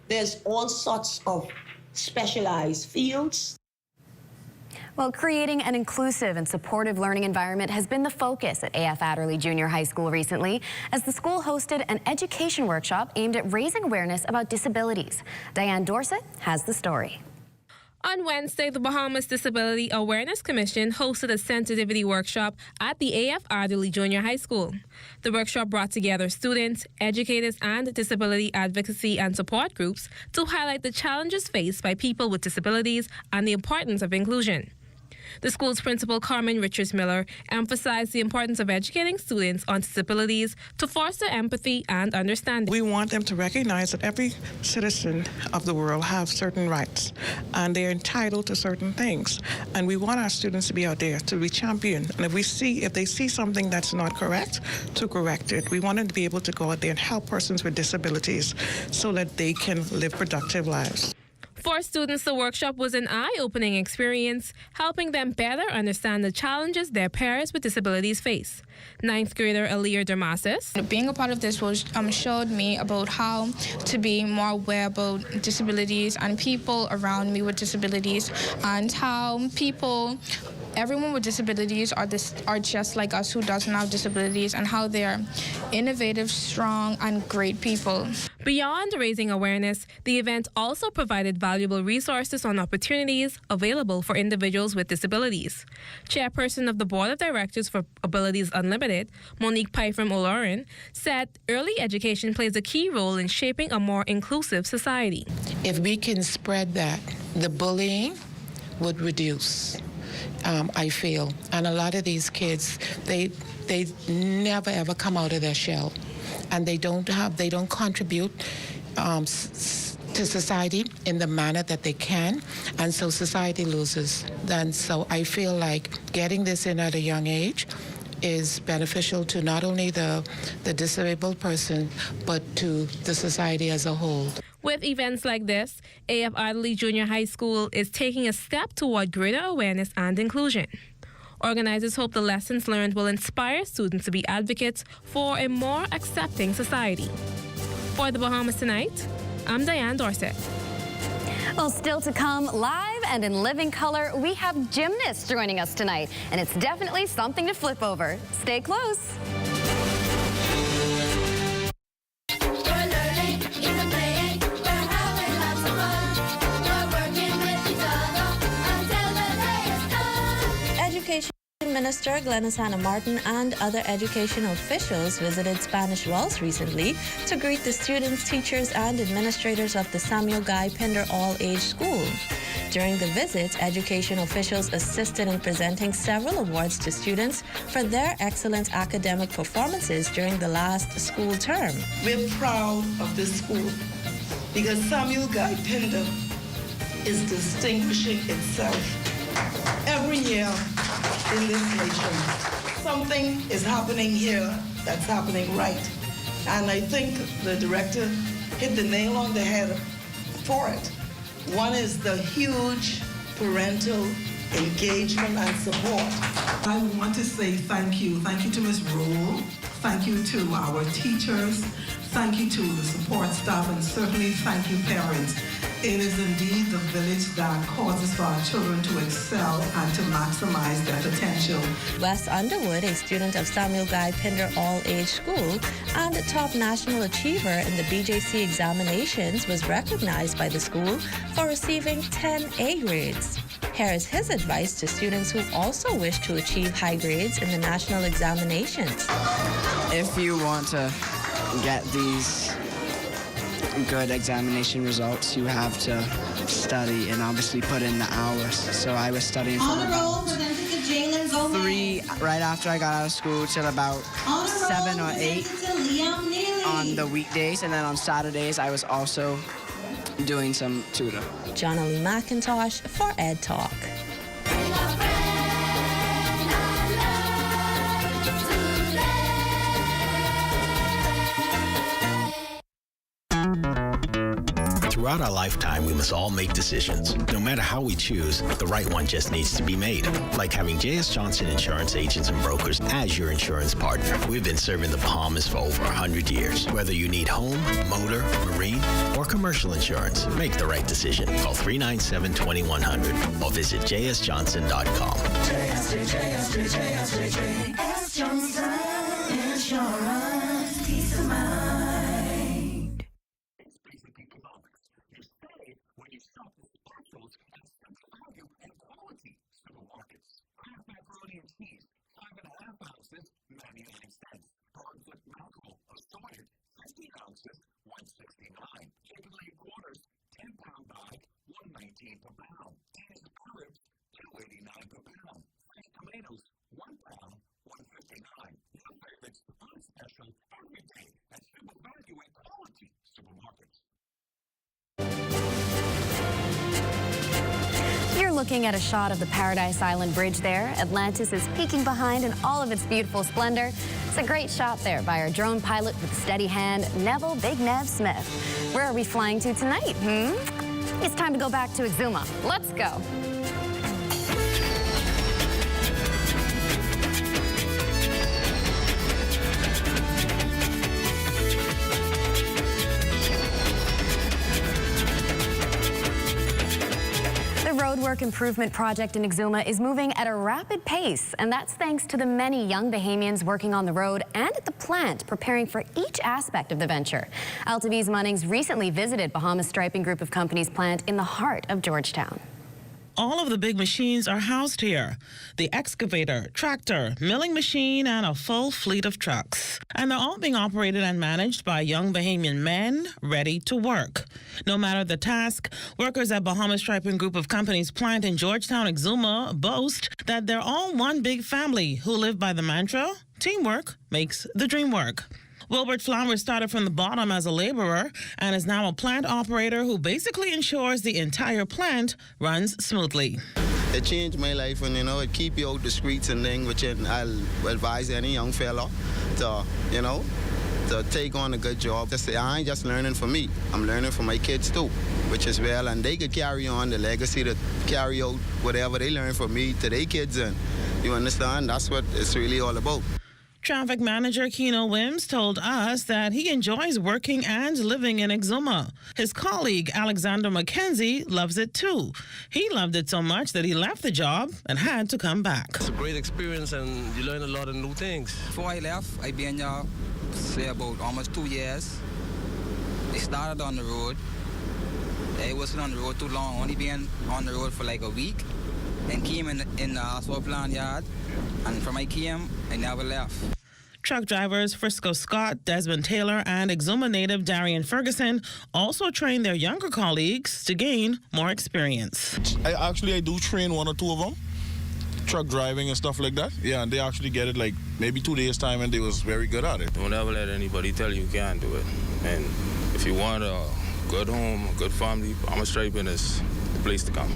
Speaker 10: There's all sorts of specialized fields.
Speaker 11: Well, creating an inclusive and supportive learning environment has been the focus at AF Adderley Junior High School recently, as the school hosted an education workshop aimed at raising awareness about disabilities. Diane Dorset has the story.
Speaker 1: On Wednesday, the Bahamas Disability Awareness Commission hosted a sensitivity workshop at the AF Adderley Junior High School. The workshop brought together students, educators, and disability advocacy and support groups to highlight the challenges faced by people with disabilities and the importance of inclusion. The school's principal, Carmen Richards-Miller, emphasized the importance of educating students on disabilities to foster empathy and understanding.
Speaker 20: We want them to recognize that every citizen of the world has certain rights, and they're entitled to certain things. And we want our students to be out there to be championed. And if they see something that's not correct, to correct it. We want them to be able to go out there and help persons with disabilities so that they can live productive lives.
Speaker 1: For students, the workshop was an eye-opening experience, helping them better understand the challenges their peers with disabilities face. Ninth grader Aaliyah Dermasis.
Speaker 22: Being a part of this was showed me about how to be more aware about disabilities and people around me with disabilities, and how everyone with disabilities are just like us who doesn't have disabilities, and how they're innovative, strong, and great people.
Speaker 1: Beyond raising awareness, the event also provided valuable resources on opportunities available for individuals with disabilities. Chairperson of the Board of Directors for Abilities Unlimited, Monique Pyfram O'Loren, said early education plays a key role in shaping a more inclusive society.
Speaker 24: If we can spread that, the bullying would reduce. I feel. And a lot of these kids, they never ever come out of their shell, and they don't contribute to society in the manner that they can, and so society loses. And so I feel like getting this in at a young age is beneficial to not only the disabled person, but to the society as a whole.
Speaker 1: With events like this, AF Adderley Junior High School is taking a step toward greater awareness and inclusion. Organizers hope the lessons learned will inspire students to be advocates for a more accepting society. For the Bahamas Tonight, I'm Diane Dorset.
Speaker 11: Well, still to come, live and in living color, we have gymnasts joining us tonight, and it's definitely something to flip over. Stay close.
Speaker 13: We're learning, in the playing, we're having lots of fun. We're working
Speaker 3: Minister Glenis Hannah Martin and other educational officials visited Spanish Wells recently to greet the students, teachers, and administrators of the Samuel Guy Pinder All-Age School. During the visit, education officials assisted in presenting several awards to students for their excellent academic performances during the last school term.
Speaker 4: We're proud of this school because Samuel Guy Pinder is distinguishing itself every year in this nation. Something is happening here that's happening right. And I think the director hit the nail on the head for it. One is the huge parental engagement and support.
Speaker 5: I want to say thank you. Thank you to Ms. Rule. Thank you to our teachers. Thank you to the support staff, and certainly thank you, parents. It is indeed the village that causes for our children to excel and to maximize their potential.
Speaker 3: Wes Underwood, a student of Samuel Guy Pinder All-Age School and a top national achiever in the BJC examinations, was recognized by the school for receiving 10 A grades. Here is his advice to students who also wish to achieve high grades in the national examinations.
Speaker 9: If you want to get these good examination results, you have to study and obviously put in the hours. So I was studying from about 3 right after I got out of school till about 7 or 8 on the weekdays, and then on Saturdays I was also doing some tutor.
Speaker 3: Jonalie McIntosh for Ed Talk.
Speaker 25: Throughout our lifetime, we must all make decisions. No matter how we choose, the right one just needs to be made. Like having J.S. Johnson Insurance Agents and Brokers as your insurance partner. We've been serving the Bahamas for over 100 years. Whether you need home, motor, marine, or commercial insurance, make the right decision. Call 397-2100 or visit jsjohnson.com.
Speaker 13: JS Johnson Insurance, peace of mind.
Speaker 11: You're looking at a shot of the Paradise Island Bridge there. Atlantis is peeking behind in all of its beautiful splendor. It's a great shot there by our drone pilot with a steady hand, Neville Big Nev Smith. Where are we flying to tonight, It's time to go back to Exuma. Let's go. The roadwork improvement project in Exuma is moving at a rapid pace, and that's thanks to the many young Bahamians working on the road and at the plant preparing for each aspect of the venture. AltaV's Munnings recently visited Bahamas Striping Group of Companies plant in the heart of Georgetown.
Speaker 26: All of the big machines are housed here. The excavator, tractor, milling machine, and a full fleet of trucks. And they're all being operated and managed by young Bahamian men ready to work. No matter the task, workers at Bahamas Striping Group of Companies plant in Georgetown, Exuma boast that they're all one big family who live by the mantra, teamwork makes the dream work. Wilbert Flowers started from the bottom as a laborer and is now a plant operator who basically ensures the entire plant runs smoothly.
Speaker 27: It changed my life, and it keep you out the streets and things, which I'll advise any young fella to, to take on a good job. I ain't just learning for me, I'm learning for my kids too, which is well, and they could carry on the legacy to carry out whatever they learn from me to their kids, and you understand, that's what it's really all about.
Speaker 26: Traffic manager Keno Wims told us that he enjoys working and living in Exuma. His colleague Alexander McKenzie loves it too. He loved it so much that he left the job and had to come back.
Speaker 28: It's a great experience and you learn a lot of new things.
Speaker 29: Before I left, I've been here, say, about almost 2 years. I started on the road. I wasn't on the road too long, only been on the road for like a week. and came in the asphalt plant yard. And from I came, I never left.
Speaker 26: Truck drivers Frisco Scott, Desmond Taylor, and Exuma native Darian Ferguson also train their younger colleagues to gain more experience.
Speaker 6: I do train one or two of them, truck driving and stuff like that. Yeah, and they actually get it like maybe 2 days time, and they was very good at it.
Speaker 7: Don't ever let anybody tell you can't do it. And if you want a good home, a good family, Bahamasair is the place to come.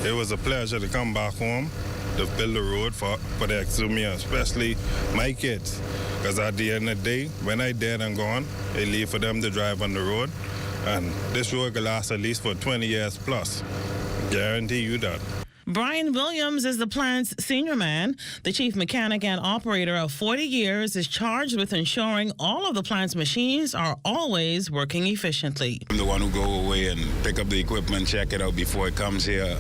Speaker 12: It was a pleasure to come back home to build a road for the Exuma, especially my kids. Because at the end of the day, when I dead and gone, I leave for them to drive on the road. And this road will last at least for 20 years plus. Guarantee you that.
Speaker 26: Brian Williams is the plant's senior man. The chief mechanic and operator of 40 years is charged with ensuring all of the plant's machines are always working efficiently.
Speaker 12: I'm the one who go away and pick up the equipment, check it out before it comes here.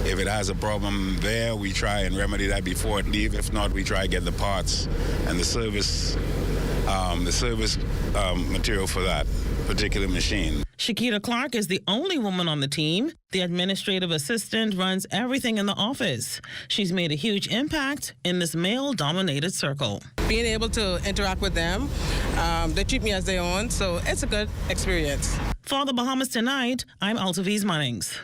Speaker 12: If it has a problem there, we try and remedy that before it leaves. If not, we try to get the parts and the service material for that particular machine.
Speaker 26: Shakita Clark is the only woman on the team. The administrative assistant runs everything in the office. She's made a huge impact in this male-dominated circle.
Speaker 15: Being able to interact with them, they treat me as their own, so it's a good experience.
Speaker 26: For the Bahamas Tonight, I'm Altaviz Munnings.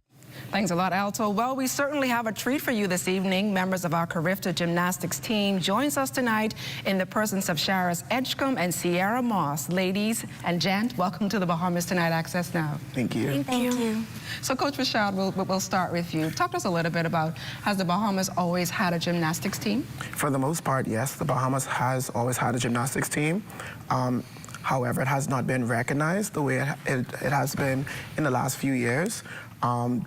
Speaker 2: Thanks a lot, Alto. Well, we certainly have a treat for you this evening. Members of our Carifta Gymnastics team joins us tonight in the persons of Sharis Edgecombe and Sierra Moss. Ladies and gent, welcome to the Bahamas Tonight Access Now.
Speaker 16: Thank you.
Speaker 2: Thank you. So, Coach Rashad, we'll start with you. Talk to us a little bit about, has the Bahamas always had a gymnastics team?
Speaker 16: For the most part, yes. The Bahamas has always had a gymnastics team. However, it has not been recognized the way it has been in the last few years.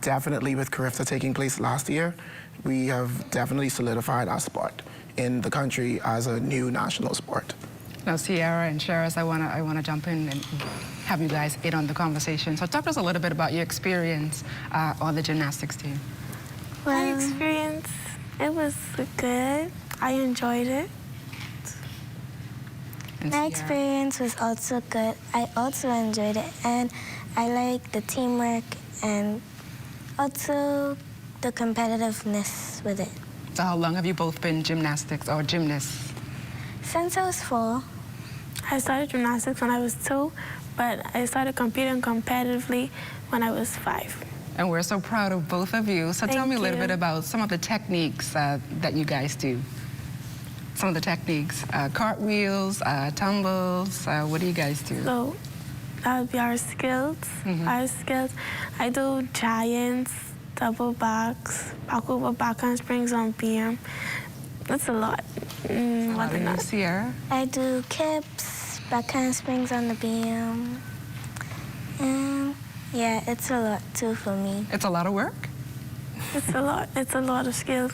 Speaker 16: Definitely with Carifta taking place last year, we have definitely solidified our spot in the country as a new national sport.
Speaker 2: Now, Sierra and Sharis, I want to jump in and have you guys in on the conversation. So talk to us a little bit about your experience on the gymnastics team.
Speaker 17: My experience, it was good. I enjoyed it.
Speaker 18: My experience was also good. I also enjoyed it, and I like the teamwork and also the competitiveness with it.
Speaker 2: So how long have you both been gymnastics or gymnasts?
Speaker 18: Since I was 4.
Speaker 17: I started gymnastics when I was 2, but I started competing competitively when I was 5.
Speaker 2: And we're so proud of both of you. So tell me a little bit about some of the techniques that you guys do. Some of the techniques, cartwheels, tumbles, what do you guys do?
Speaker 17: So that would be our skills. Our skills, I do giants, double backs, back over back handsprings on beam. That's a lot. What
Speaker 2: do you, Sierra?
Speaker 18: I do kips, back handsprings on the beam. And yeah, it's a lot too for me.
Speaker 2: It's a lot of work?
Speaker 17: It's a lot. It's a lot of skills.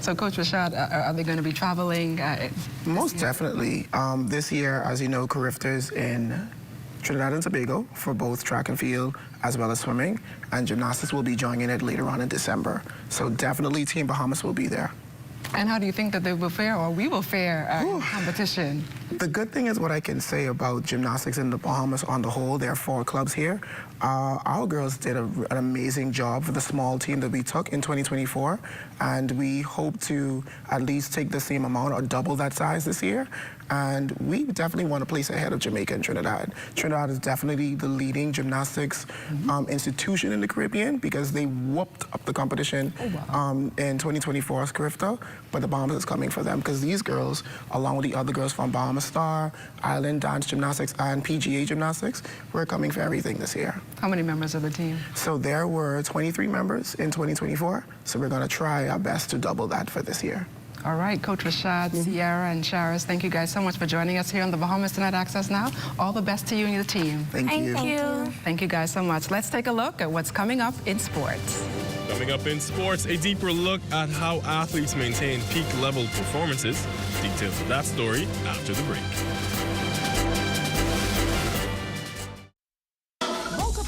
Speaker 2: So, Coach Rashad, are they going to be traveling?
Speaker 16: Most definitely. This year, as you know, Carifta is in Trinidad and Tobago for both track and field as well as swimming, and gymnastics will be joining it later on in December. So definitely Team Bahamas will be there.
Speaker 2: And how do you think that they will fare, or we will fare in competition?
Speaker 16: The good thing is what I can say about gymnastics in the Bahamas on the whole. There are 4 clubs here. Our girls did an amazing job for the small team that we took in 2024, and we hope to at least take the same amount or double that size this year. And we definitely want to place ahead of Jamaica and Trinidad. Trinidad is definitely the leading gymnastics institution in the Caribbean because they whooped up the competition in 2024's Carifta, but the Bahamas is coming for them because these girls, along with the other girls from Bahamasair, Island Dance Gymnastics, and PGA Gymnastics, we're coming for everything this year.
Speaker 2: How many members of the team?
Speaker 16: So there were 23 members in 2024, so we're going to try our best to double that for this year.
Speaker 2: All right, Coach Rashad, Sierra, and Sharis, thank you guys so much for joining us here on the Bahamas Tonight Access Now. All the best to you and your team.
Speaker 16: Thank you.
Speaker 17: Thank you.
Speaker 2: Thank you guys so much. Let's take a look at what's coming up in sports.
Speaker 19: Coming up in sports, a deeper look at how athletes maintain peak-level performances. Details of that story after the break.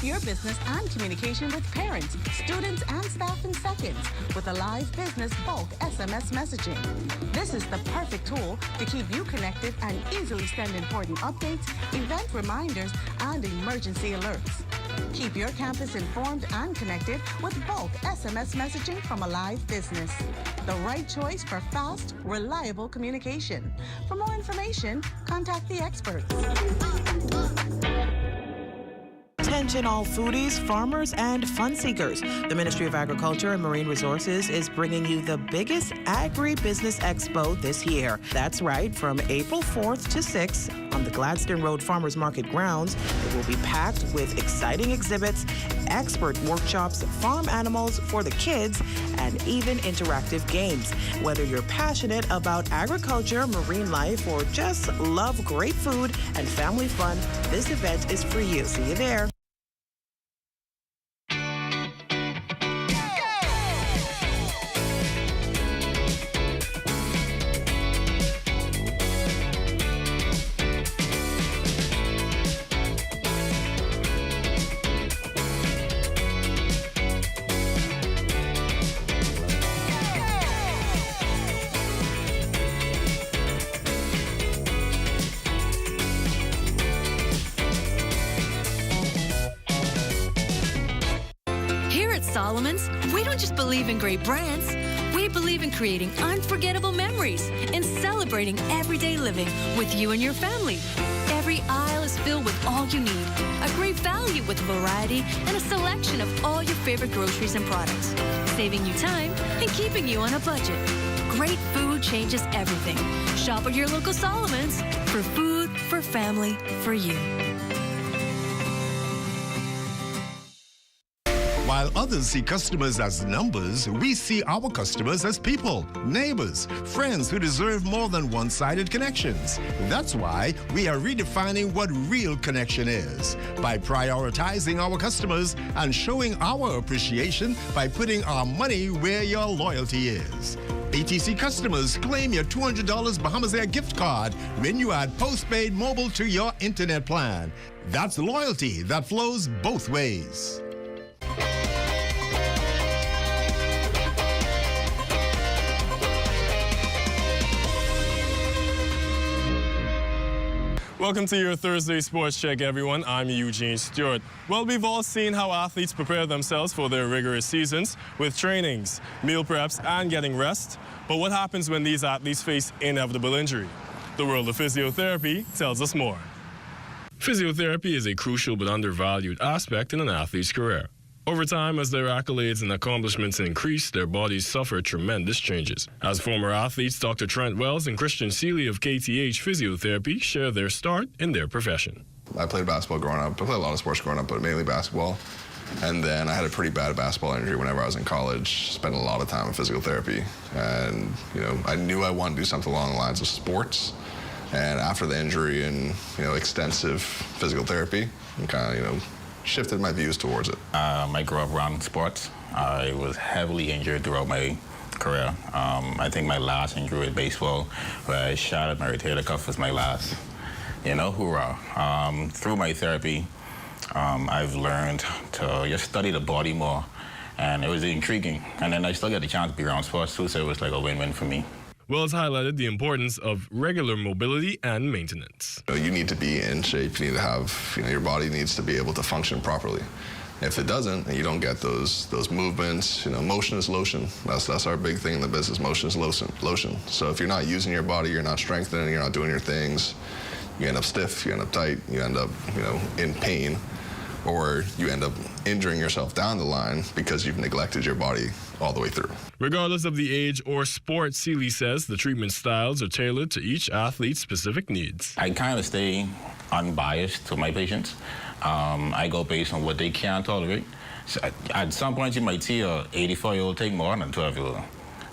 Speaker 23: Your business and communication with parents, students, and staff in seconds with a live business bulk SMS messaging. This is the perfect tool to keep you connected and easily send important updates, event reminders, and emergency alerts. Keep your campus informed and connected with bulk SMS messaging from Alive Business. The right choice for fast, reliable communication. For more information, contact the experts.
Speaker 26: Attention all foodies, farmers, and fun seekers. The Ministry of Agriculture and Marine Resources is bringing you the biggest Agri-business Expo this year. That's right, from April 4th to 6th on the Gladstone Road Farmers Market grounds. It will be packed with exciting exhibits, expert workshops, farm animals for the kids, and even interactive games. Whether you're passionate about agriculture, marine life, or just love great food and family fun, this event is for you. See you there.
Speaker 1: Solomon's, we don't just believe in great brands, we believe in creating unforgettable memories and celebrating everyday living with you and your family. Every aisle is filled with all you need, a great value with variety and a selection of all your favorite groceries and products, saving you time and keeping you on a budget. Great food changes everything. Shop at your local Solomon's for food, for family, for you.
Speaker 4: While others see customers as numbers, we see our customers as people, neighbors, friends who deserve more than one-sided connections. That's why we are redefining what real connection is by prioritizing our customers and showing our appreciation by putting our money where your loyalty is. ATC customers, claim your $200 Bahamasair gift card when you add postpaid mobile to your internet plan. That's loyalty that flows both ways.
Speaker 19: Welcome to your Thursday Sports Check, everyone. I'm Eugene Stewart. Well, we've all seen how athletes prepare themselves for their rigorous seasons with trainings, meal preps, and getting rest. But what happens when these athletes face inevitable injury? The world of physiotherapy tells us more. Physiotherapy is a crucial but undervalued aspect in an athlete's career. Over time, as their accolades and accomplishments increase, their bodies suffer tremendous changes. As former athletes, Dr. Trent Wells and Christian Seeley of KTH Physiotherapy share their start in their profession.
Speaker 8: I played basketball growing up. I played a lot of sports growing up, but mainly basketball. And then I had a pretty bad basketball injury whenever I was in college. Spent a lot of time in physical therapy. And, I knew I wanted to do something along the lines of sports. And after the injury and, extensive physical therapy, I kind of, shifted my views towards it.
Speaker 10: I grew up around sports. I was heavily injured throughout my career. I think my last injury was baseball, where I shattered my rotator cuff was my last. Hoorah. Through my therapy, I've learned to just study the body more, and it was intriguing. And then I still get the chance to be around sports too, so it was like a win-win for me.
Speaker 19: Wells highlighted the importance of regular mobility and maintenance.
Speaker 8: You need to be in shape. You need to have, your body needs to be able to function properly. If it doesn't, and you don't get those movements, motion is lotion. That's our big thing in the business. Motion is lotion. So if you're not using your body, you're not strengthening, you're not doing your things, you end up stiff, you end up tight, you end up, in pain, or you end up injuring yourself down the line because you've neglected your body all the way through.
Speaker 19: Regardless of the age or sport, Seeley says the treatment styles are tailored to each athlete's specific needs.
Speaker 10: I kind of stay unbiased to my patients. I go based on what they can tolerate. So at some point, you might see a 84-year-old take more than a 12-year-old.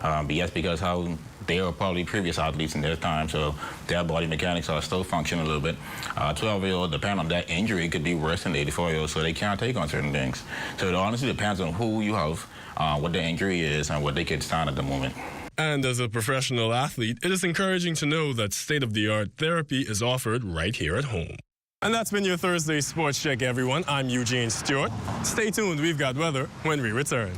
Speaker 10: But yes, because how they are probably previous athletes in their time, so their body mechanics are still functioning a little bit. 12-year-old, depending on that injury, could be worse than the 84-year-old, so they can't take on certain things. So it honestly depends on who you have, what the injury is, and what they can stand at the moment.
Speaker 19: And as a professional athlete, it is encouraging to know that state-of-the-art therapy is offered right here at home. And that's been your Thursday Sports Check, everyone. I'm Eugene Stewart. Stay tuned, we've got weather when we return.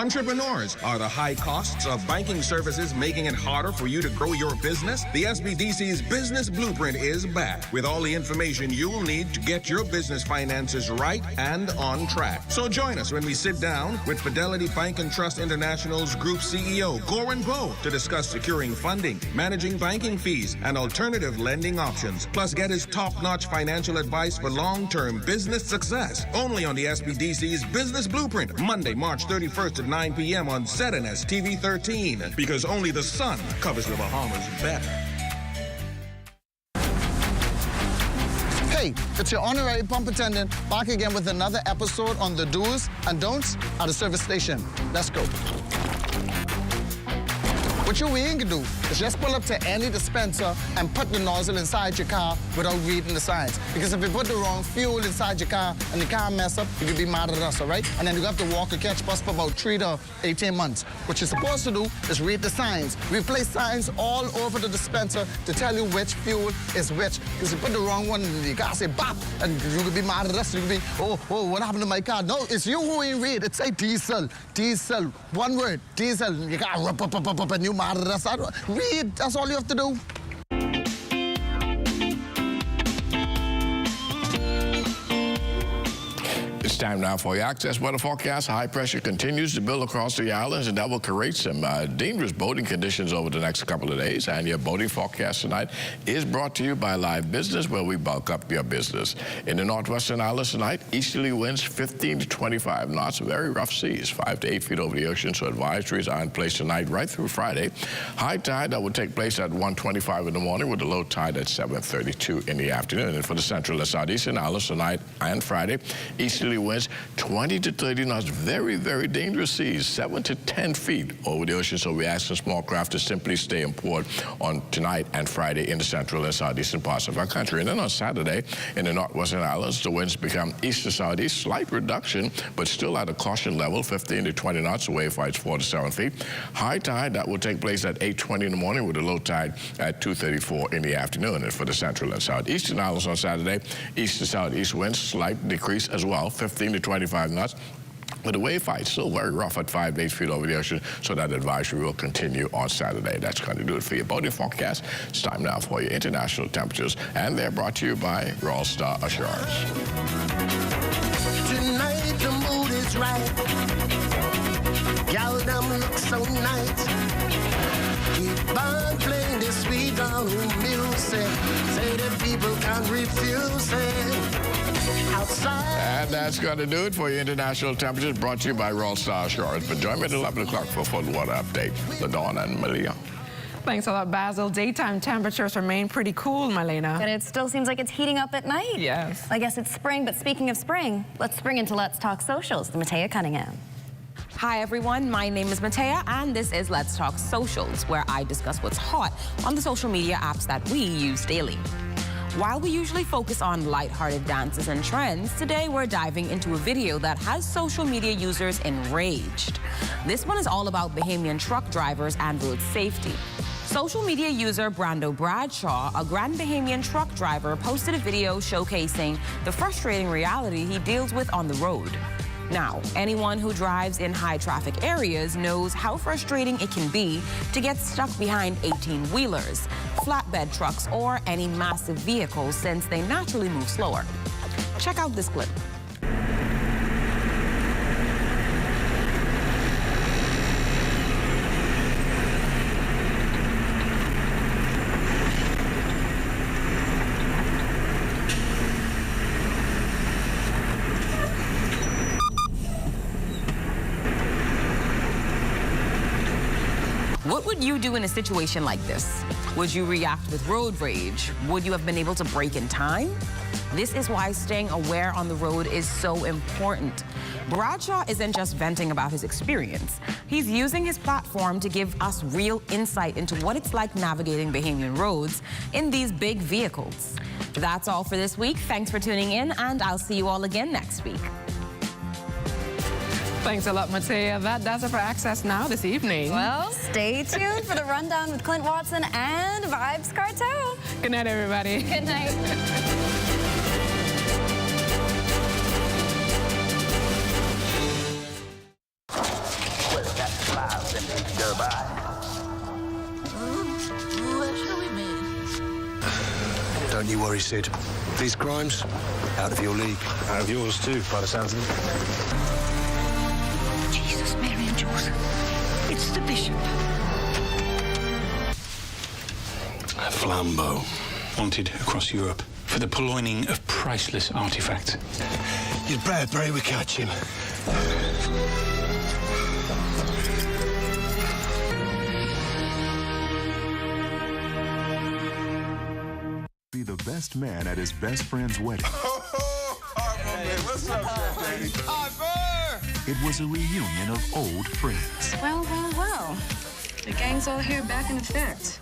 Speaker 3: Entrepreneurs, are the high costs of banking services making it harder for you to grow your business? The SBDC's Business Blueprint is back with all the information you'll need to get your business finances right and on track. So join us when we sit down with Fidelity Bank and Trust International's Group CEO, Goran Poe, to discuss securing funding, managing banking fees, and alternative lending options. Plus, get his top-notch financial advice for long-term business success. Only on the SBDC's Business Blueprint, Monday, March 31st at 9 p.m. on ZNS TV 13, because only the sun covers the Bahamas better.
Speaker 5: Hey, it's your honorary pump attendant back again with another episode on the do's and don'ts at a service station. Let's go. What you ain't gonna do is just pull up to any dispenser and put the nozzle inside your car without reading the signs. Because if you put the wrong fuel inside your car and the car mess up, you could be mad at us, all right? And then you have to walk or catch bus for about 3 to 18 months. What you're supposed to do is read the signs. We place signs all over the dispenser to tell you which fuel is which. Because you put the wrong one in the car, say bop, and you could be mad at us. You could be, oh, what happened to my car? No, it's you who ain't read. It say diesel, diesel, one word, diesel. You got up, and you mad at us. Read, that's all you have to do.
Speaker 9: It's time now for your access weather forecast. High pressure continues to build across the islands, and that will create some dangerous boating conditions over the next couple of days. And your boating forecast tonight is brought to you by Live Business, where we bulk up your business. In the northwestern islands tonight, easterly winds 15 to 25 knots, very rough seas, 5 to 8 feet over the ocean, so advisories are in place tonight right through Friday. High tide that will take place at 1:25 in the morning with the low tide at 7:32 in the afternoon. And for the central and southeastern islands tonight and Friday, easterly winds 20 to 30 knots, very, very dangerous seas, 7 to 10 feet over the ocean. So we ask the small craft to simply stay in port on tonight and Friday in the central and southeastern parts of our country. And then on Saturday, in the northwestern islands, the winds become east to southeast, slight reduction, but still at a caution level, 15 to 20 knots, the wave heights 4 to 7 feet. High tide, that will take place at 8:20 in the morning with a low tide at 2:34 in the afternoon. And for the central and southeastern islands on Saturday, east to southeast winds, slight decrease as well, 15 to 25 knots. But the wave height still very rough at 5 to 8 feet over the ocean, so that advisory will continue on Saturday. That's going to do it for your boating forecast. It's time now for your international temperatures, and they're brought to you by Royal Star Assurance.
Speaker 14: Tonight the mood is right. Y'all them look so nice. Keep on playing this sweet old music. Say that people can't refuse it.
Speaker 9: And that's going to do it for your international temperatures, brought to you by Royal Star Assurance. But join me at 11 o'clock for a full water update. LaDawn and Malia.
Speaker 2: Thanks a lot, Basil. Daytime temperatures remain pretty cool, Malena.
Speaker 11: But it still seems like it's heating up at night.
Speaker 2: Yes.
Speaker 11: I guess it's spring, but speaking of spring, let's spring into Let's Talk Socials. Matea Cunningham.
Speaker 20: Hi everyone, my name is Matea and this is Let's Talk Socials, where I discuss what's hot on the social media apps that we use daily. While we usually focus on lighthearted dances and trends, today we're diving into a video that has social media users enraged. This one is all about Bahamian truck drivers and road safety. Social media user Brando Bradshaw, a Grand Bahamian truck driver, posted a video showcasing the frustrating reality he deals with on the road. Now, anyone who drives in high traffic areas knows how frustrating it can be to get stuck behind 18-wheelers, flatbed trucks, or any massive vehicles since they naturally move slower. Check out this clip. What would you do in a situation like this? Would you react with road rage? Would you have been able to brake in time? This is why staying aware on the road is so important. Bradshaw isn't just venting about his experience. He's using his platform to give us real insight into what it's like navigating Bahamian roads in these big vehicles. That's all for this week. Thanks for tuning in, and I'll see you all again next week.
Speaker 2: Thanks a lot, Matea. That does it for Access Now this evening.
Speaker 11: Well, stay tuned for the rundown with Clint Watson and Vibes Cartel.
Speaker 2: Good night, everybody.
Speaker 11: Good night.
Speaker 6: Don't you worry, Sid. These crimes, out of your league. Out of yours, too, by the sounds of it.
Speaker 13: Jesus, Mary and Joseph. It's the bishop.
Speaker 6: Flambeau. Wanted across Europe for the purloining of priceless artifacts. You'd Bradbury, we catch him.
Speaker 21: Be the best man at his best friend's wedding.
Speaker 22: What's up, Daddy?
Speaker 21: It was a reunion of old friends.
Speaker 24: Well, well, well. The gang's all here back in effect.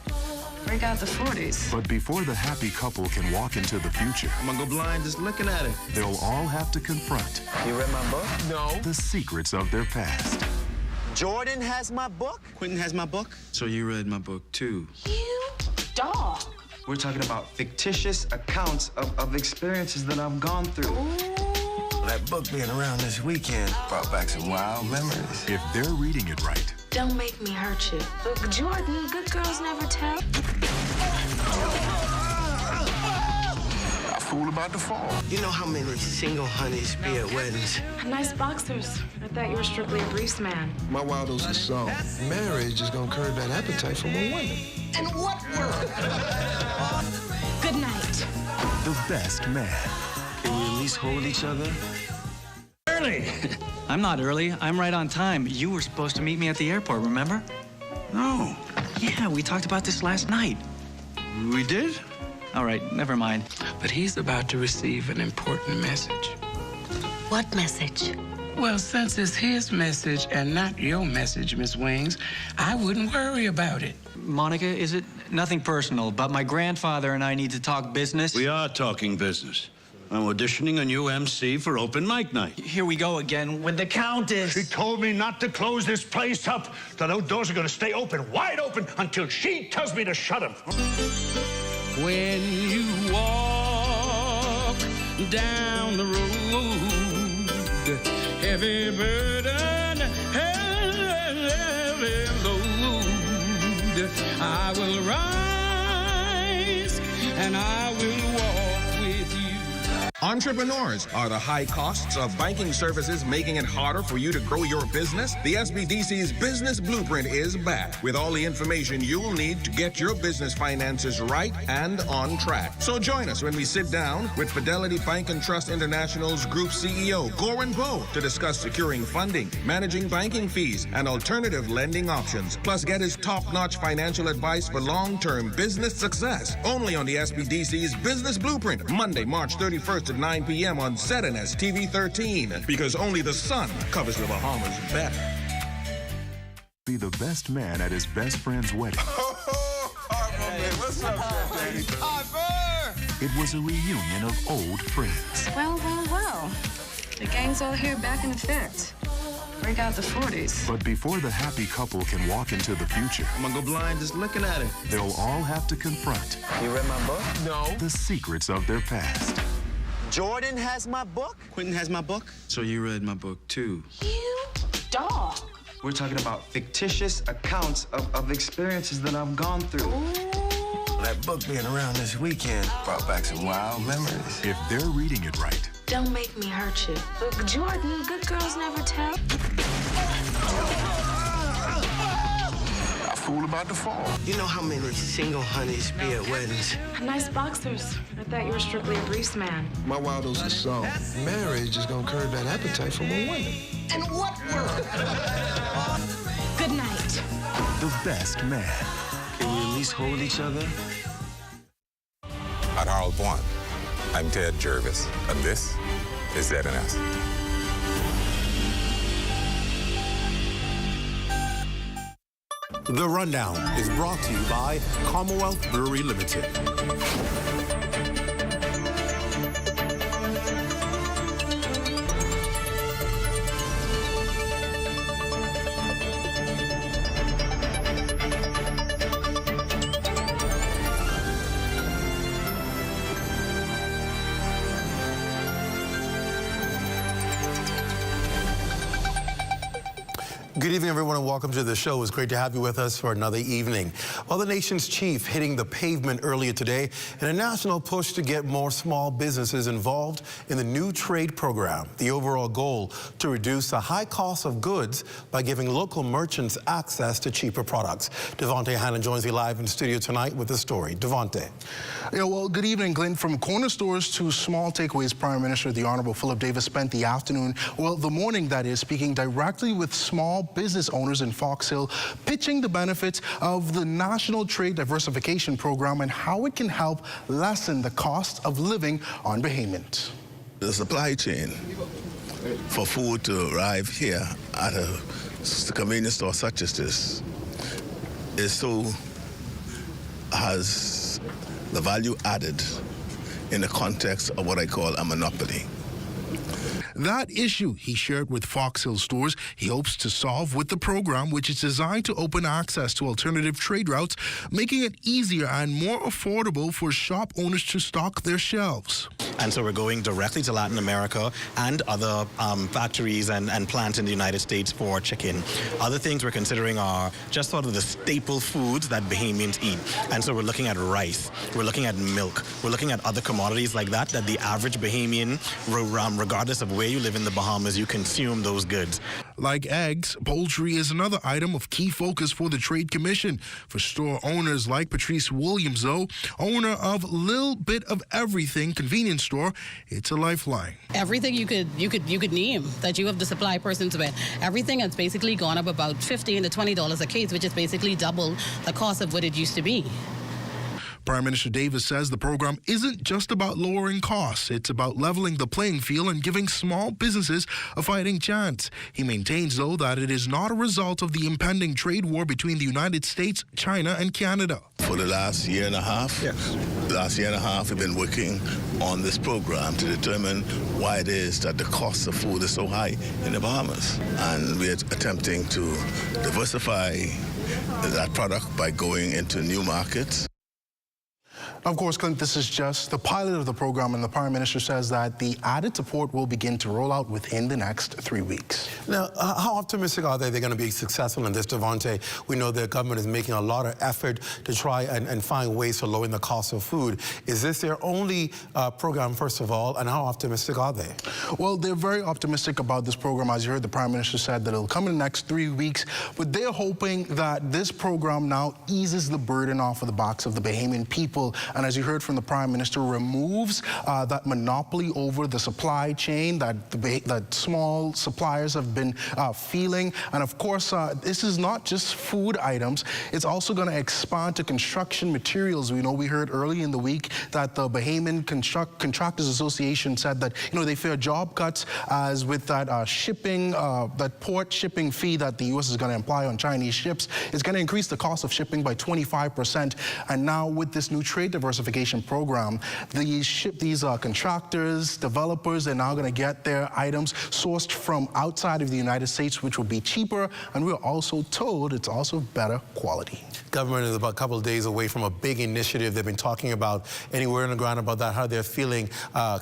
Speaker 24: Break out the 40s.
Speaker 21: But before the happy couple can walk into the future,
Speaker 22: I'm gonna go blind just looking at it.
Speaker 21: they'll all have to confront
Speaker 22: You read my book? No.
Speaker 21: the secrets of their past.
Speaker 22: Jordan has my book? Quentin has my book? So you read my book, too.
Speaker 24: You dog.
Speaker 22: We're talking about fictitious accounts of experiences that I've gone through. That book being around this weekend brought back some wild memories.
Speaker 21: If they're reading it right,
Speaker 24: Don't make me hurt you. Look, Jordan, good girls never tell.
Speaker 22: A fool about to fall. You know how many single honeys be at weddings?
Speaker 24: Nice boxers. I thought you were strictly a briefs man.
Speaker 6: My Waldo's a song. Marriage is gonna curb that appetite for more women.
Speaker 24: In what world? Good night.
Speaker 21: the best man.
Speaker 22: Can we at least hold each other?
Speaker 25: Early. I'm not early. I'm right on time. You were supposed to meet me at the airport, remember?
Speaker 22: No.
Speaker 25: Yeah, we talked about this last night.
Speaker 22: We did?
Speaker 25: All right, never mind.
Speaker 27: But he's about to receive an important message.
Speaker 24: What message?
Speaker 27: Well, since it's his message and not your message, Miss Wings, I wouldn't worry about it.
Speaker 25: Monica, is it nothing personal, but my grandfather and I need to talk business?
Speaker 6: We are talking business. I'm auditioning a new MC for open mic night.
Speaker 25: Here we go again with the Countess.
Speaker 6: She told me not to close this place up. The outdoors are going to stay open, wide open, until she tells me to shut them.
Speaker 27: When you walk down the road, heavy burden, heavy load, I will rise and I will walk with you.
Speaker 3: Entrepreneurs, are the high costs of banking services making it harder for you to grow your business? The SBDC's Business Blueprint is back with all the information you'll need to get your business finances right and on track. So join us when we sit down with Fidelity Bank and Trust International's Group CEO, Goran Poe, to discuss securing funding, managing banking fees, and alternative lending options. Plus, get his top-notch financial advice for long-term business success. Only on the SBDC's Business Blueprint, Monday, March 31st at 9 p.m. on ZNS TV 13, because only the sun covers the Bahamas better.
Speaker 21: Be the best man at his best friend's wedding.
Speaker 22: What's up, Daddy?
Speaker 21: It was a reunion of old friends.
Speaker 24: Well, well, well. The gang's all here back in effect. Break out the 40s.
Speaker 21: But before the happy couple can walk into the future,
Speaker 22: I'm gonna go blind just looking at it.
Speaker 21: they'll all have to confront
Speaker 22: You read my book? No.
Speaker 21: the secrets of their past.
Speaker 22: Jordan has my book? Quentin has my book? So you read my book, too.
Speaker 24: You dog.
Speaker 22: We're talking about fictitious accounts of experiences that I've gone through. That book being around this weekend brought back some wild memories.
Speaker 21: If they're reading it right,
Speaker 24: Don't make me hurt you. Look, Jordan, good girls never tell.
Speaker 6: A fool about to fall.
Speaker 22: You know how many single honeys be at weddings?
Speaker 24: Nice boxers. I thought you were strictly a briefs man.
Speaker 6: My Waldo's a song. Marriage is gonna curb that appetite for more women.
Speaker 24: In what world? Good night.
Speaker 21: the best man.
Speaker 22: Can we at least hold each other?
Speaker 28: At Harold One, I'm Ted Jervis, and this is ZNS.
Speaker 29: The Rundown is brought to you by Commonwealth Brewery Limited.
Speaker 1: Good evening, everyone, and welcome to the show. It's great to have you with us for another evening. Well, the nation's chief hitting the pavement earlier today in a national push to get more small businesses involved in the new trade program. The overall goal to reduce the high cost of goods by giving local merchants access to cheaper products. Devontae Hannon joins me live in studio tonight with the story. Devontae.
Speaker 7: Yeah, well, good evening, Glenn. From corner stores to small takeaways, Prime Minister the Honorable Philip Davis spent the afternoon, well, the morning that is, speaking directly with small business owners in Fox Hill, pitching the benefits of the National Trade Diversification Program and how it can help lessen the cost of living on Bahamians.
Speaker 12: The supply chain for food to arrive here at a convenience store such as this has the value added in the context of what I call a monopoly.
Speaker 7: That issue he shared with Fox Hill stores he hopes to solve with the program, which is designed to open access to alternative trade routes, making it easier and more affordable for shop owners to stock their shelves.
Speaker 15: And so we're going directly to Latin America and other factories and plants in the United States for chicken. Other things we're considering are just sort of the staple foods that Bahamians eat. And so we're looking at rice, we're looking at milk, we're looking at other commodities like that the average Bahamian, regardless of where you live in the Bahamas, you consume those goods.
Speaker 7: Like eggs, poultry is another item of key focus for the Trade Commission. For store owners like Patrice Williams, though, owner of Lil Bit of Everything convenience store, it's a lifeline.
Speaker 16: Everything you could name that you have the supply persons with, everything has basically gone up about $15 to $20 a case, which is basically double the cost of what it used to be.
Speaker 7: Prime Minister Davis says the program isn't just about lowering costs. It's about leveling the playing field and giving small businesses a fighting chance. He maintains, though, that it is not a result of the impending trade war between the United States, China, and Canada.
Speaker 12: For the last year and a half, we've been working on this program to determine why it is that the cost of food is so high in the Bahamas. And we're attempting to diversify that product by going into new markets.
Speaker 7: Of course, Clint, this is just the pilot of the program, and the Prime Minister says that the added support will begin to roll out within the next 3 weeks.
Speaker 1: Now, how optimistic are they're going to be successful in this, Devontae? We know the government is making a lot of effort to try and find ways to lower the cost of food. Is this their only program, first of all, and how optimistic are they?
Speaker 7: Well, they're very optimistic about this program. As you heard, the Prime Minister said that it'll come in the next 3 weeks, but they're hoping that this program now eases the burden off of the backs of the Bahamian people. And as you heard from the Prime Minister, removes that monopoly over the supply chain that small suppliers have been feeling. And of course, this is not just food items. It's also going to expand to construction materials. We heard early in the week that the Bahamian Contractors Association said that, they fear job cuts as with that that port shipping fee that the U.S. is going to apply on Chinese ships. It's going to increase the cost of shipping by 25%. And now with this new trade diversification program, these contractors, developers are now going to get their items sourced from outside of the United States, which will be cheaper, and we're also told it's also better quality.
Speaker 1: Government is about a couple of days away from a big initiative they've been talking about. Anywhere on the ground about that, how they're feeling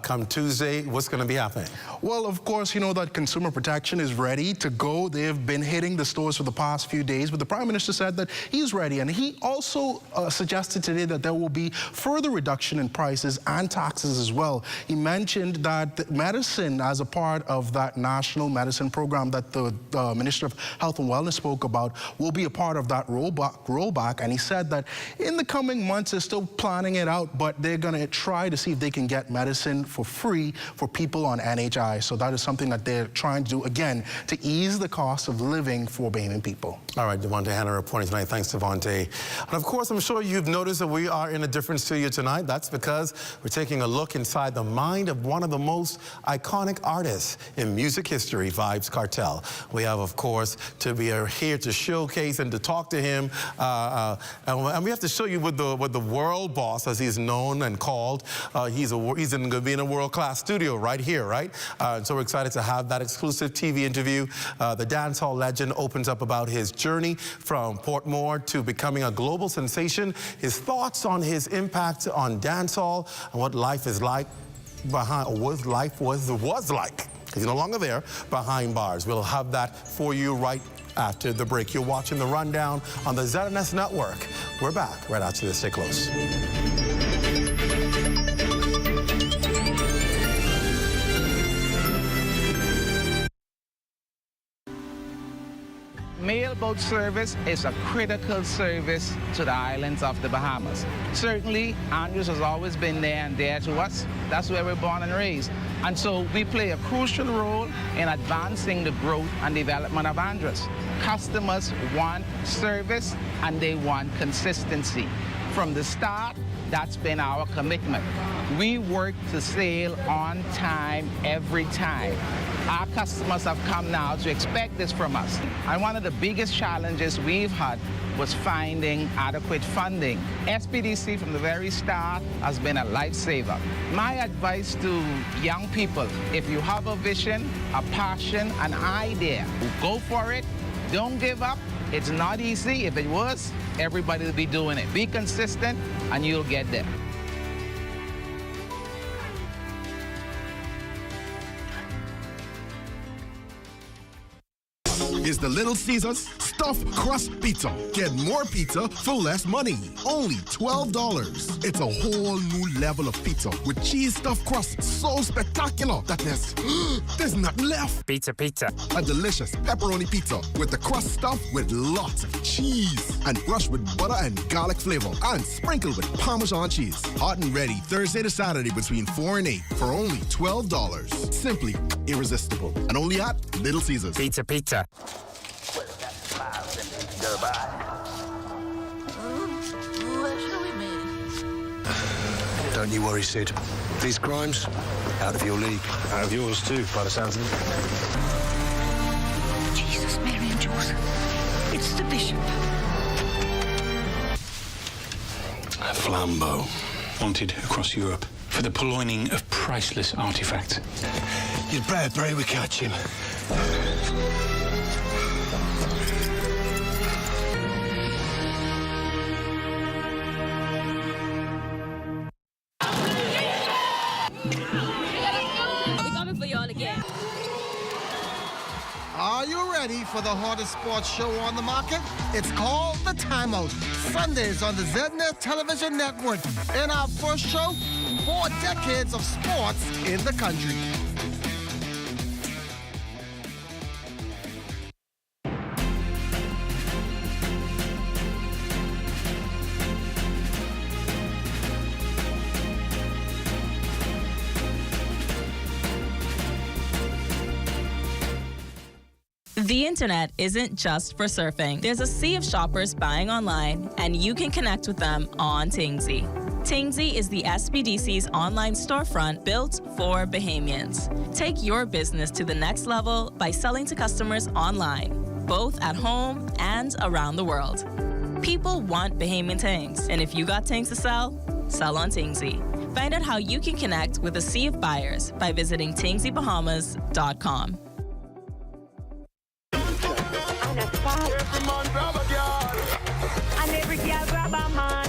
Speaker 1: come Tuesday? What's going to be happening?
Speaker 7: Well, of course, that consumer protection is ready to go. They've been hitting the stores for the past few days, but the Prime Minister said that he's ready, and he also suggested today that there will be further reduction in prices and taxes as well. He mentioned that medicine, as a part of that national medicine program that the Minister of Health and Wellness spoke about, will be a part of that rollback. And he said that in the coming months, they're still planning it out, but they're going to try to see if they can get medicine for free for people on NHI. So that is something that they're trying to do, again, to ease the cost of living for Bahamian people.
Speaker 1: All right, Devontae Hannon reporting tonight. Thanks, Devontae. And of course, I'm sure you've noticed that we are in a different studio tonight. That's because we're taking a look inside the mind of one of the most iconic artists in music history, Vybz Cartel. We have, of course, to be here to showcase and to talk to him. And we have to show you what the world boss, as he's known and called, he's going to be in a world-class studio right here, right? So we're excited to have that exclusive TV interview. The dancehall legend opens up about his journey from Portmore to becoming a global sensation, his thoughts on his impact on dancehall, and what life is like was like, because he's no longer there, behind bars. We'll have that for you right after the break. You're watching The Rundown on the ZNS Network. We're back right after this. Stay close.
Speaker 4: Mailboat service is a critical service to the islands of the Bahamas. Certainly, Andrews has always been there and dear to us. That's where we're born and raised. And so we play a crucial role in advancing the growth and development of Andrews. Customers want service and they want consistency. From the start, that's been our commitment. We work to sail on time every time. Our customers have come now to expect this from us. And one of the biggest challenges we've had was finding adequate funding. SBDC from the very start has been a lifesaver. My advice to young people, if you have a vision, a passion, an idea, go for it. Don't give up. It's not easy. If it was, everybody would be doing it. Be consistent and you'll get there.
Speaker 5: It's the Little Caesars Stuffed Crust Pizza. Get more pizza for less money. Only $12. It's a whole new level of pizza with cheese stuffed crust so spectacular that there's nothing left.
Speaker 8: Pizza.
Speaker 5: A delicious pepperoni pizza with the crust stuffed with lots of cheese and brushed with butter and garlic flavor and sprinkled with Parmesan cheese. Hot and ready Thursday to Saturday between 4 and 8 for only $12. Simply irresistible. And only at Little Caesars.
Speaker 8: Pizza.
Speaker 10: Don't you worry, Sid. These crimes, out of your league. Out of yours too, by the sounds of it.
Speaker 13: Jesus, Mary and Joseph. It's the bishop.
Speaker 6: A flambeau. Wanted across Europe for the purloining of priceless artifacts.
Speaker 10: You'd better pray we catch him.
Speaker 17: Are you ready for the hardest sports show on the market? It's called The Timeout. Sundays on the ZNS television network. In our first show, 4 decades of sports in the country.
Speaker 18: The internet isn't just for surfing. There's a sea of shoppers buying online, and you can connect with them on Tingsy. Tingsy is the SBDC's online storefront built for Bahamians. Take your business to the next level by selling to customers online, both at home and around the world. People want Bahamian things, and if you got things to sell, sell on Tingsy. Find out how you can connect with a sea of buyers by visiting TingsyBahamas.com.
Speaker 14: Every man grab a girl, and every girl grab a man.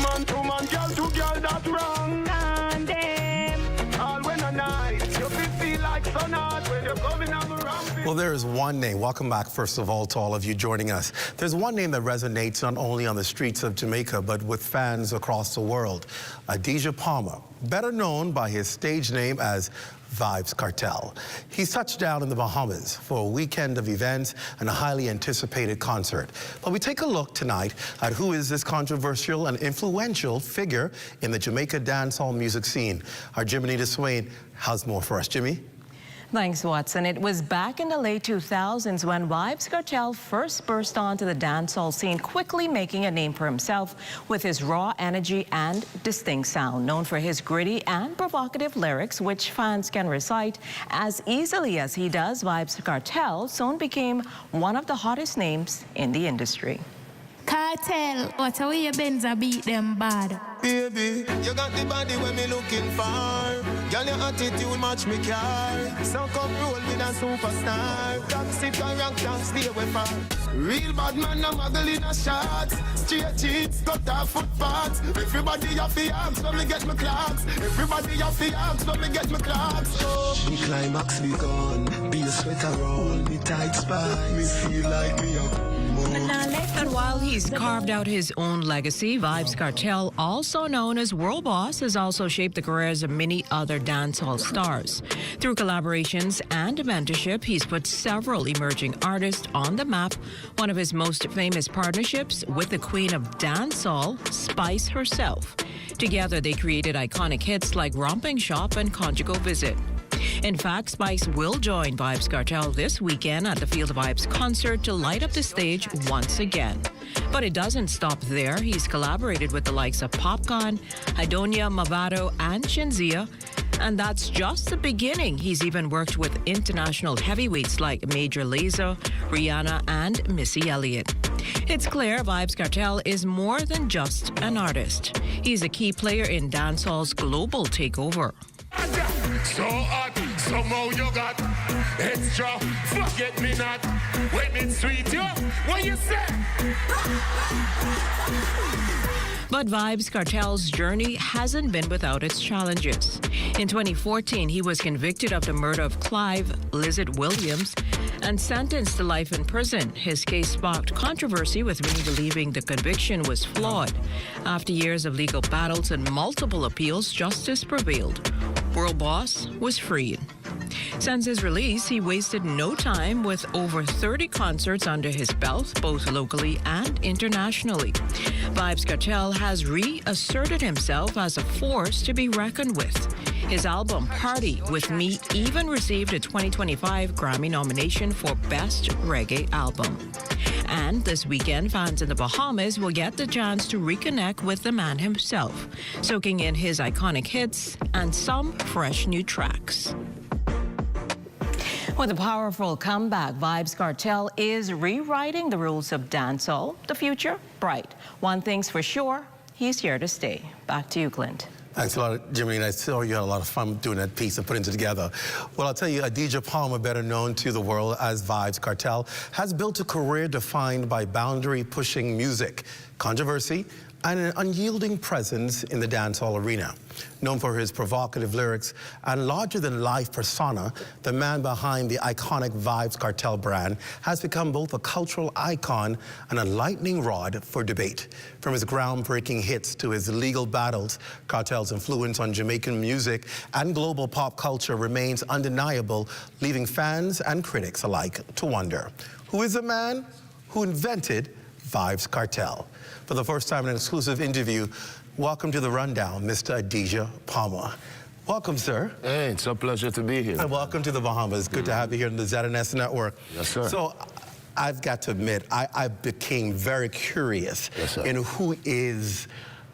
Speaker 14: Man to man, girl to girl, that's wrong. And them all when a night, you feel like sun hot when you're coming on the ramp.
Speaker 1: Well, there is one name. Welcome back, first of all, to all of you joining us. There's one name that resonates not only on the streets of Jamaica, but with fans across the world. Adidja Palmer, better known by his stage name as Vybz Cartel. He's touched down in the Bahamas for a weekend of events and a highly anticipated concert. But we take a look tonight at who is this controversial and influential figure in the Jamaica dancehall music scene. Our Jimmy Swain has more for us. Jimmy?
Speaker 19: Thanks, Watson. It was back in the late 2000s when Vybz Cartel first burst onto the dancehall scene, quickly making a name for himself with his raw energy and distinct sound. Known for his gritty and provocative lyrics, which fans can recite as easily as he does, Vybz Cartel soon became one of the hottest names in the industry.
Speaker 23: Cartel, what a way you bends a beat them bad.
Speaker 14: Baby, you got the body when me looking for.
Speaker 22: Girl, your attitude match me car. So come roll with a superstar. Toxic character, stay away from. Real bad man, no muggle in a shot. Straight cheats, cut off footpaths. Everybody have the arms, let me get my clocks. Everybody have the arms, let me get my clocks.
Speaker 14: The climax we gone, be a sweater roll, me tight spice. Me feel like me up.
Speaker 2: And while he's carved out his own legacy, Vybz Cartel, also known as World Boss, has also shaped the careers of many other dancehall stars. Through collaborations and mentorship, he's put several emerging artists on the map. One of his most famous partnerships with the queen of dancehall, Spice herself. Together, they created iconic hits like Romping Shop and Conjugal Visit. In fact, Spice will join Vybz Cartel this weekend at the Field of Vibes concert to light up the stage once again. But it doesn't stop there. He's collaborated with the likes of Popcorn, Hidonia, Mavado, and Shinzia. And that's just the beginning. He's even worked with international heavyweights like Major Lazer, Rihanna, and Missy Elliott. It's clear Vybz Cartel is more than just an artist. He's a key player in dancehall's global takeover.
Speaker 3: So hot, somehow you got extra, forget me not. When it's sweet, you, what you say?
Speaker 2: But Vybz Cartel's journey hasn't been without its challenges. In 2014, he was convicted of the murder of Clive Lizard Williams and sentenced to life in prison. His case sparked controversy, with many believing the conviction was flawed. After years of legal battles and multiple appeals, justice prevailed. World Boss was freed. Since his release, he wasted no time, with over 30 concerts under his belt, both locally and internationally. Vybz Cartel has reasserted himself as a force to be reckoned with. His album, Party With Me, even received a 2025 Grammy nomination for Best Reggae Album. And this weekend, fans in the Bahamas will get the chance to reconnect with the man himself, soaking in his iconic hits and some fresh new tracks.
Speaker 19: With a powerful comeback, Vybz Cartel is rewriting the rules of dancehall. The future, bright. One thing's for sure, he's here to stay. Back to you, Clint.
Speaker 1: Thanks a lot, Jimmy, and I saw you had a lot of fun doing that piece and putting it together. Well, I'll tell you, Adidja Palmer, better known to the world as Vybz Cartel, has built a career defined by boundary-pushing music, controversy, and an unyielding presence in the dancehall arena. Known for his provocative lyrics and larger-than-life persona, the man behind the iconic Vybz Cartel brand has become both a cultural icon and a lightning rod for debate. From his groundbreaking hits to his legal battles, Cartel's influence on Jamaican music and global pop culture remains undeniable, leaving fans and critics alike to wonder, who is the man who invented Vybz Cartel? For the first time in an exclusive interview, welcome to the Rundown, Mr. Adidja Palmer. Welcome, sir.
Speaker 8: Hey, it's a pleasure to be here.
Speaker 1: And welcome to the Bahamas. Good to have you here on the ZNS network.
Speaker 8: Yes, sir.
Speaker 1: So, I've got to admit, I became very curious in who is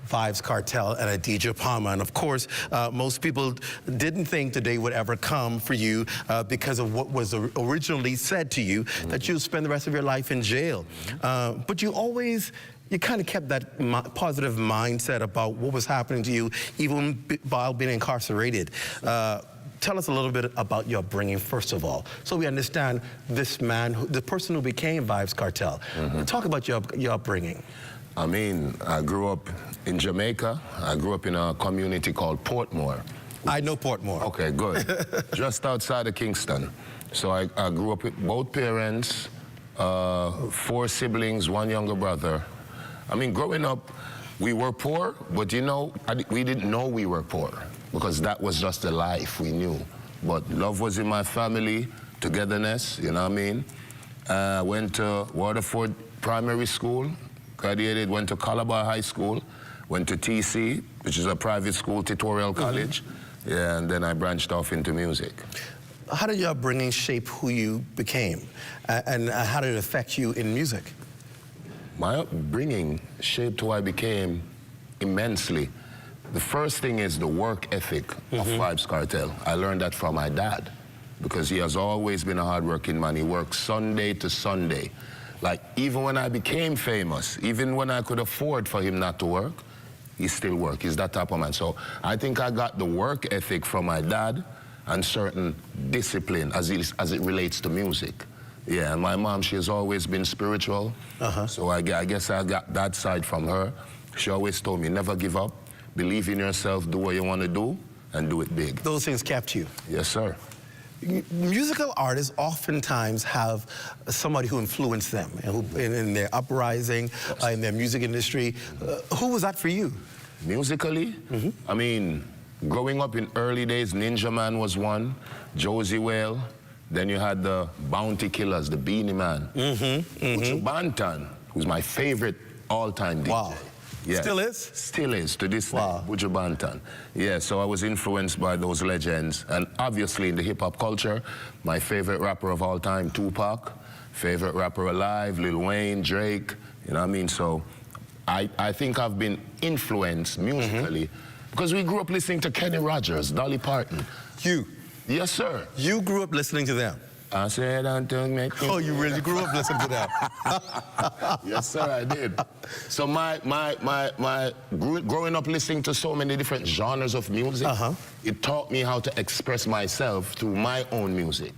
Speaker 1: Vybz Cartel and Adidja Palmer. And of course, most people didn't think the day would ever come for you because of what was originally said to you, that you'd spend the rest of your life in jail. But you kind of kept that positive mindset about what was happening to you, even while being incarcerated. Tell us a little bit about your upbringing, first of all, so we understand this man, the person who became Vybz Cartel. Talk about your upbringing.
Speaker 8: I mean, I grew up in Jamaica. I grew up in a community called Portmore.
Speaker 1: I know Portmore.
Speaker 8: Okay, good. Just outside of Kingston. So I grew up with both parents, 4 siblings, 1 younger brother. I mean, growing up, we were poor, but you know, we didn't know we were poor because that was just the life we knew. But love was in my family, togetherness, you know what I mean? Went to Waterford Primary School, graduated, went to Calabar High School, went to TC, which is a private school, tutorial college. Yeah, and then I branched off into music.
Speaker 1: How did your upbringing shape who you became? And how did it affect you in music?
Speaker 8: My upbringing shaped who I became immensely. The first thing is the work ethic of Vybz Cartel. I learned that from my dad because he has always been a hardworking man. He worked Sunday to Sunday. Like, even when I became famous, even when I could afford for him not to work, he still work. He's that type of man. So I think I got the work ethic from my dad and certain discipline as it relates to music. Yeah, and my mom, she has always been spiritual. So I guess I got that side from her. She always told me, never give up, believe in yourself, do what you want to do, and do it big.
Speaker 1: Those things kept you?
Speaker 8: Yes, sir.
Speaker 1: Musical artists oftentimes have somebody who influenced them and who, in their uprising, in their music industry. Who was that for you?
Speaker 8: Musically? I mean, growing up in early days, Ninja Man was one, Josie Whale. Then you had the Bounty Killers, the Beanie Man. Buju Banton, who's my favorite all-time DJ.
Speaker 1: Wow.
Speaker 8: Yeah.
Speaker 1: Still is?
Speaker 8: Still is, to this day, Buju Banton. Yeah, so I was influenced by those legends. And obviously in the hip-hop culture, my favorite rapper of all time, Tupac. Favorite rapper alive, Lil Wayne, Drake. You know what I mean? So I think I've been influenced musically because we grew up listening to Kenny Rogers, Dolly Parton.
Speaker 1: You?
Speaker 8: Yes, sir.
Speaker 1: You grew up listening to them?
Speaker 8: I said, don't make me.
Speaker 1: Oh, you really grew up listening to them?
Speaker 8: Yes, sir, I did. So growing up listening to so many different genres of music, it taught me how to express myself through my own music.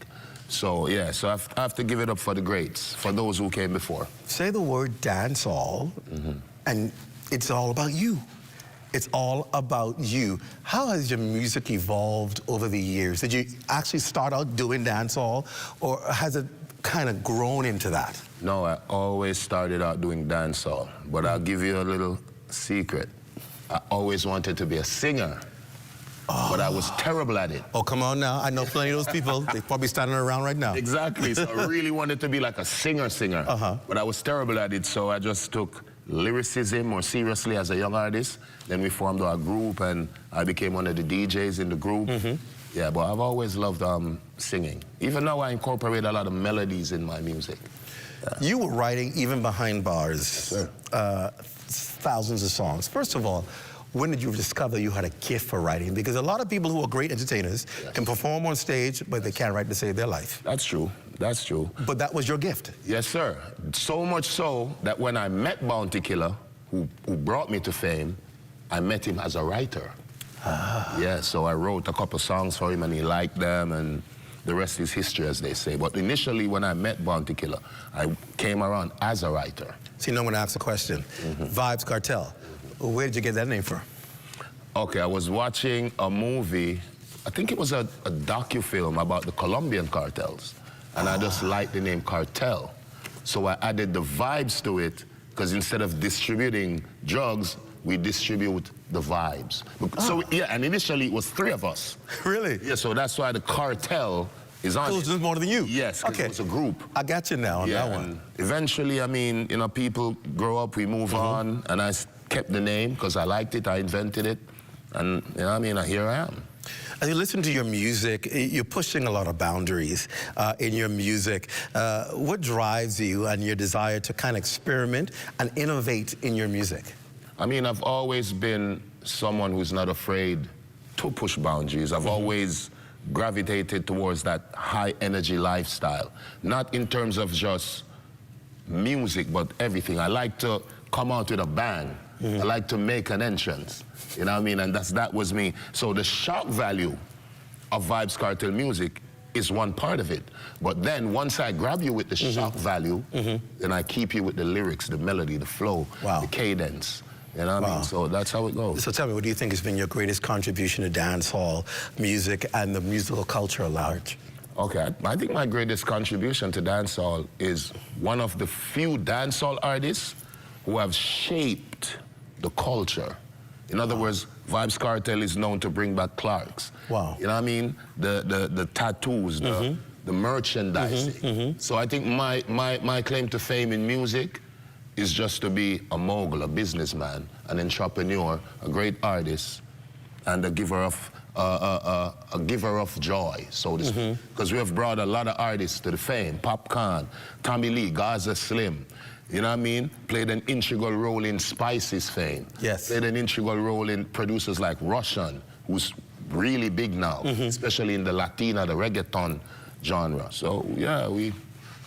Speaker 8: So, yeah, so I have to give it up for the greats, for those who came before.
Speaker 1: Say the word dancehall, and it's all about you. It's all about you. How has your music evolved over the years? Did you actually start out doing dancehall, or has it kind of grown into that?
Speaker 8: No, I always started out doing dancehall, but I'll give you a little secret. I always wanted to be a singer, but I was terrible at it.
Speaker 1: Oh, come on now. I know plenty of those people. They're probably standing around right now.
Speaker 8: Exactly. So I really wanted to be like a singer, but I was terrible at it, so I just took lyricism more seriously as a young artist. Then we formed our group, and I became one of the DJs in the group. Yeah, but I've always loved singing. Even now, I incorporate a lot of melodies in my music. Yeah.
Speaker 1: You were writing even behind bars, thousands of songs. First of all, when did you discover you had a gift for writing? Because a lot of people who are great entertainers can perform on stage, but they can't write to save their life.
Speaker 8: That's true. That's true.
Speaker 1: But that was your gift.
Speaker 8: Yes, sir. So much so that when I met Bounty Killer, who brought me to fame, I met him as a writer. Yeah, so I wrote a couple songs for him and he liked them, and the rest is history, as they say. But initially, when I met Bounty Killer, I came around as a writer.
Speaker 1: See, no one asked a question. Vybz Cartel. Where did you get that name from?
Speaker 8: Okay, I was watching a movie, I think it was a docu-film about the Colombian cartels, and I just liked the name Cartel. So I added the vibes to it, because instead of distributing drugs, we distribute the vibes. So, yeah, and initially it was 3 of us.
Speaker 1: Really?
Speaker 8: Yeah, so that's why the Cartel is on it.
Speaker 1: There's more than you?
Speaker 8: Yes, because it was a group.
Speaker 1: I got you now on that one.
Speaker 8: Eventually, I mean, you know, people grow up, we move on, and I kept the name because I liked it, I invented it, and, you know what I mean, here I am.
Speaker 1: As you listen to your music, you're pushing a lot of boundaries in your music. What drives you and your desire to kind of experiment and innovate in your music?
Speaker 8: I mean, I've always been someone who's not afraid to push boundaries. I've always gravitated towards that high-energy lifestyle, not in terms of just music, but everything. I like to come out with a bang. I like to make an entrance. You know what I mean? And that was me. So the shock value of Vybz Cartel music is one part of it. But then once I grab you with the shock value, then I keep you with the lyrics, the melody, the flow, the cadence. You know what I mean? So that's how it goes.
Speaker 1: So tell me, what do you think has been your greatest contribution to dancehall music and the musical culture at large?
Speaker 8: Okay, I think my greatest contribution to dancehall is one of the few dancehall artists who have shaped the culture. In other words, Vybz Cartel is known to bring back Clarks.
Speaker 1: Wow.
Speaker 8: You know what I mean? The tattoos, the merchandising. So I think my claim to fame in music is just to be a mogul, a businessman, an entrepreneur, a great artist, and a giver of joy, so to speak. Because we have brought a lot of artists to the fame. Popcorn, Tommy Lee, Gaza Slim. You know what I mean? Played an integral role in Spice's fame.
Speaker 1: Yes.
Speaker 8: Played an integral role in producers like Russian, who's really big now, especially in the Latina, the reggaeton genre. So, yeah, we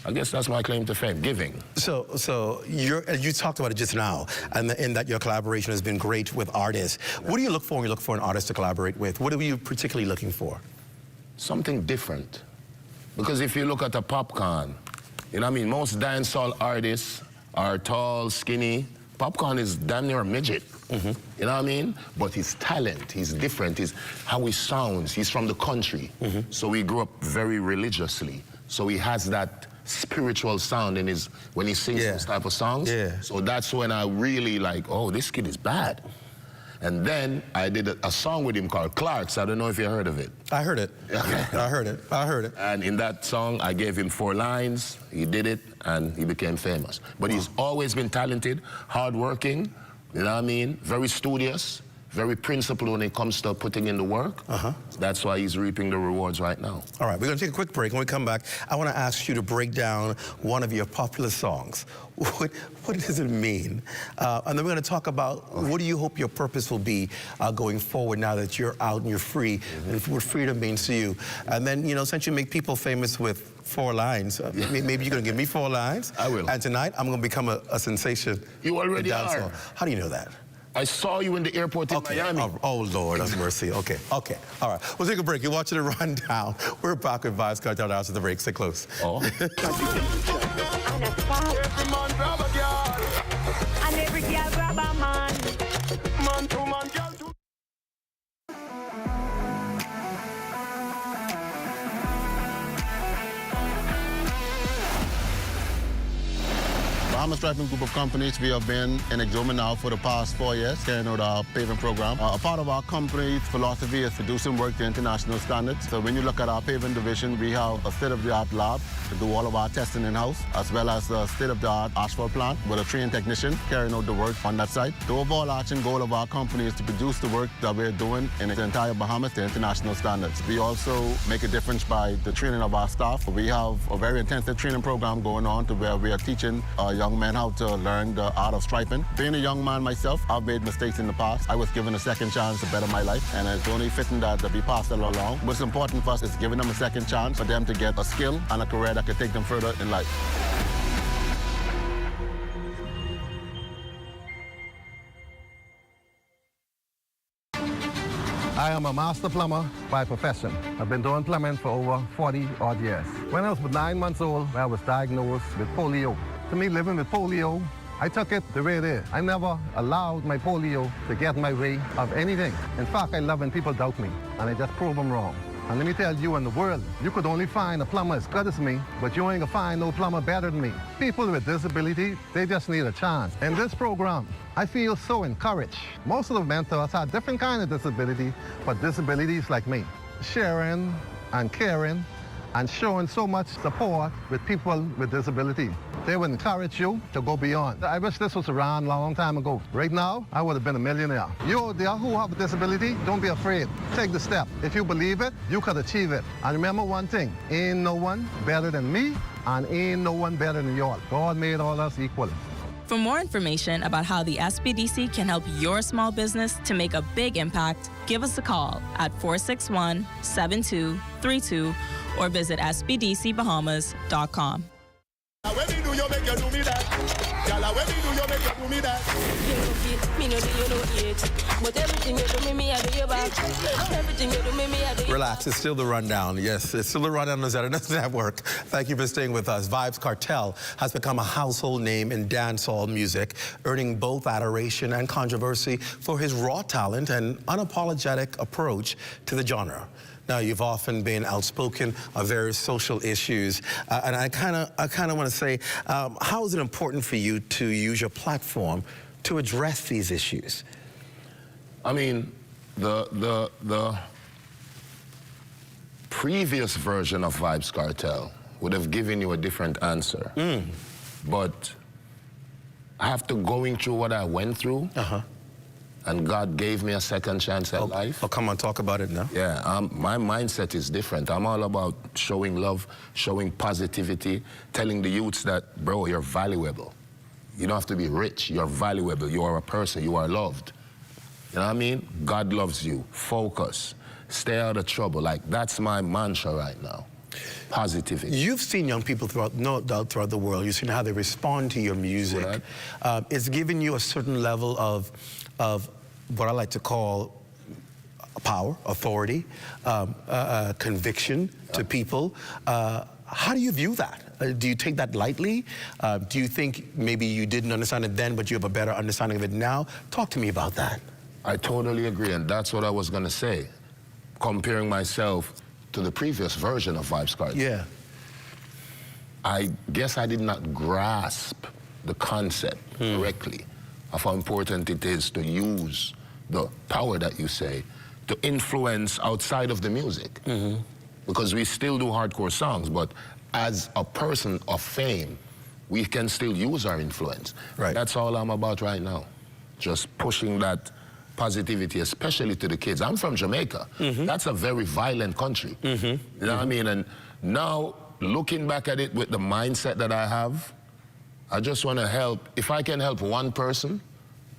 Speaker 8: I guess that's my claim to fame, giving.
Speaker 1: So you talked about it just now, and in that your collaboration has been great with artists. What do you look for when you look for an artist to collaborate with? What are you particularly looking for?
Speaker 8: Something different. Because if you look at a Popcorn, you know what I mean? Most dancehall artists are tall, skinny. Popcorn is damn near a midget. You know what I mean? But his talent, he's different, his how he sounds. He's from the country. So he grew up very religiously. So he has that spiritual sound in his, when he sings those type of songs. So that's when I really like, oh, this kid is bad. And then I did a song with him called Clarks. I don't know if you heard of it.
Speaker 1: I heard it. I heard it. I heard it.
Speaker 8: And in that song, I gave him 4 lines. He did it, and he became famous. But he's always been talented, hardworking, you know what I mean? Very studious, very principled when it comes to putting in the work. That's why he's reaping the rewards right now.
Speaker 1: All right, we're going to take a quick break. When we come back, I want to ask you to break down one of your popular songs. What does it mean? And then we're going to talk about what do you hope your purpose will be going forward now that you're out and you're free, and what freedom means to you. And then, you know, since you make people famous with 4 lines, maybe you're going to give me 4 lines.
Speaker 8: I will.
Speaker 1: And tonight, I'm going to become a sensation.
Speaker 8: You already are.
Speaker 1: How do you know that?
Speaker 8: I saw you in the airport in Miami.
Speaker 1: Oh, Lord have mercy. Okay. All right. We'll take a break. You're watching The Rundown. We're back with Vybz Cartel after the break. Stay close.
Speaker 22: Every man grab a girl, and every girl grab a man. Man to man, girl to.
Speaker 9: Bahamas Driving Group of Companies, we have been in Exuma now for the past 4 years, carrying out our paving program. A part of our company's philosophy is producing work to international standards. So when you look at our paving division, we have a state-of-the-art lab to do all of our testing in-house, as well as a state-of-the-art asphalt plant with a trained technician carrying out the work on that site. The overarching goal of our company is to produce the work that we're doing in the entire Bahamas to international standards. We also make a difference by the training of our staff. We have a very intensive training program going on to where we are teaching young men how to learn the art of striping. Being a young man myself, I've made mistakes in the past. I was given a second chance to better my life, and it's only fitting that we pass that along. What's important for us is giving them a second chance for them to get a skill and a career that could take them further in life.
Speaker 11: I am a master plumber by profession. I've been doing plumbing for over 40-odd years. When I was 9 months old, I was diagnosed with polio. To me, living with polio, I took it the way it is. I never allowed my polio to get in my way of anything. In fact, I love when people doubt me, and I just prove them wrong. And let me tell you, in the world, you could only find a plumber as good as me, but you ain't gonna find no plumber better than me. People with disability, they just need a chance. In this program, I feel so encouraged. Most of the mentors have different kind of disability, but disabilities like me. Sharing and caring and showing so much support with people with disability. They would encourage you to go beyond. I wish this was around a long time ago. Right now, I would have been a millionaire. You out there who have a disability, don't be afraid. Take the step. If you believe it, you could achieve it. And remember one thing, ain't no one better than me, and ain't no one better than y'all. God made all us equal.
Speaker 18: For more information about how the SBDC can help your small business to make a big impact, give us a call at 461-7232 or visit sbdcbahamas.com.
Speaker 22: When me do you make you do me that? Girl, when me do you make you do me that? You know it, me no do you know it. But everything you do me, I do you back. Everything you do me, I do you.
Speaker 1: Relax, it's still The Rundown. Yes, it's still The Rundown on the ZNS Network. Thank you for staying with us. Vybz Cartel has become a household name in dancehall music, earning both adoration and controversy for his raw talent and unapologetic approach to the genre. Now, you've often been outspoken on various social issues, and I kind of want to say, how is it important for you to use your platform to address these issues?
Speaker 8: I mean, the previous version of Vybz Cartel would have given you a different answer. But after going through what I went through, and God gave me a second chance at life.
Speaker 1: Oh, come on, talk about it now.
Speaker 8: Yeah, my mindset is different. I'm all about showing love, showing positivity, telling the youths that, bro, you're valuable. You don't have to be rich. You're valuable. You are a person. You are loved. You know what I mean? God loves you. Focus. Stay out of trouble. Like, that's my mantra right now. Positivity.
Speaker 1: You've seen young people throughout, no doubt, throughout the world. You've seen how they respond to your music.
Speaker 8: Right.
Speaker 1: It's given you a certain level of what I like to call power, authority, conviction to people. How do you view that? Do you take that lightly? Do you think maybe you didn't understand it then, but you have a better understanding of it now? Talk to me about that.
Speaker 8: I totally agree, and that's what I was going to say. Comparing myself to the previous version of Vybz Kartel.
Speaker 1: Yeah.
Speaker 8: I guess I did not grasp the concept correctly of how important it is to use the power that you say to influence outside of the music. Because we still do hardcore songs, but as a person of fame, we can still use our influence.
Speaker 1: Right.
Speaker 8: That's all I'm about right now. Just pushing that positivity, especially to the kids. I'm from Jamaica. That's a very violent country. You know what I mean? And now, looking back at it with the mindset that I have, I just want to help. If I can help one person,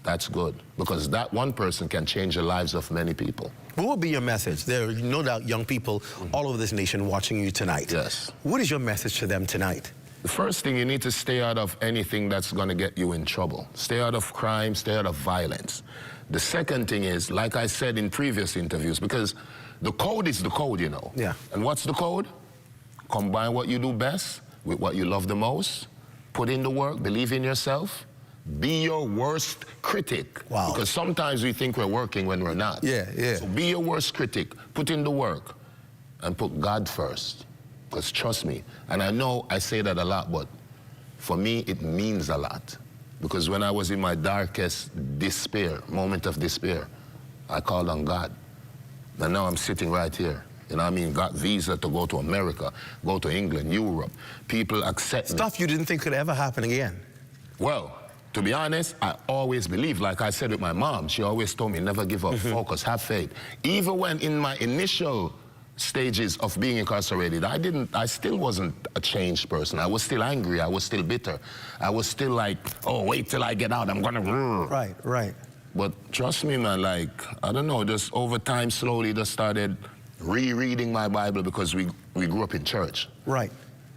Speaker 8: that's good, because that one person can change the lives of many people.
Speaker 1: What would be your message? There are no doubt young people all over this nation watching you tonight.
Speaker 8: Yes.
Speaker 1: What is your message to them tonight?
Speaker 8: The first thing, you need to stay out of anything that's going to get you in trouble. Stay out of crime, stay out of violence. The second thing is, like I said in previous interviews, because the code is the code, you know.
Speaker 1: Yeah.
Speaker 8: And what's the code? Combine what you do best with what you love the most. Put in the work, believe in yourself. Be your worst critic.
Speaker 1: Wow.
Speaker 8: Because sometimes we think we're working when we're not.
Speaker 1: Yeah, yeah.
Speaker 8: So be your worst critic. Put in the work and put God first. Because trust me, and I know I say that a lot, but for me, it means a lot. Because when I was in my darkest despair, moment of despair, I called on God. And now I'm sitting right here. You know what I mean? Got visa to go to America, go to England, Europe. People accept me.
Speaker 1: Stuff you didn't think could ever happen again.
Speaker 8: Well, to be honest, I always believed, like I said with my mom, she always told me, never give up, focus, have faith. Even when in my initial stages of being incarcerated, I still wasn't a changed person. I was still angry, I was still bitter. I was still like, oh, wait till I get out, I'm gonna...
Speaker 1: Right, right.
Speaker 8: But trust me, man, like, I don't know, just over time, slowly just started rereading my Bible because we grew up in church.
Speaker 1: Right.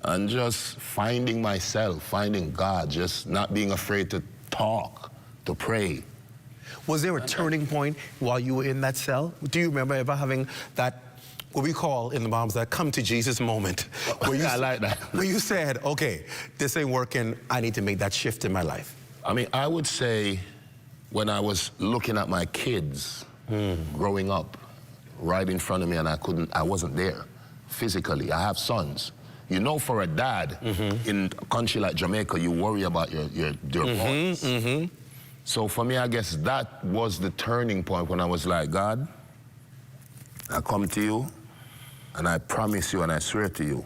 Speaker 8: And just finding myself, finding God, just not being afraid to talk, to pray.
Speaker 1: Was there a turning point while you were in that cell? Do you remember ever having that, what we call in the Bahamas, that come to Jesus moment? Where you,
Speaker 8: I like that.
Speaker 1: Where you said, okay, this ain't working, I need to make that shift in my life.
Speaker 8: I mean, I would say when I was looking at my kids growing up right in front of me and I wasn't there physically. I have sons. You know, for a dad in a country like Jamaica, you worry about your boys. So for me, I guess that was the turning point when I was like, God, I come to you and I promise you and I swear to you,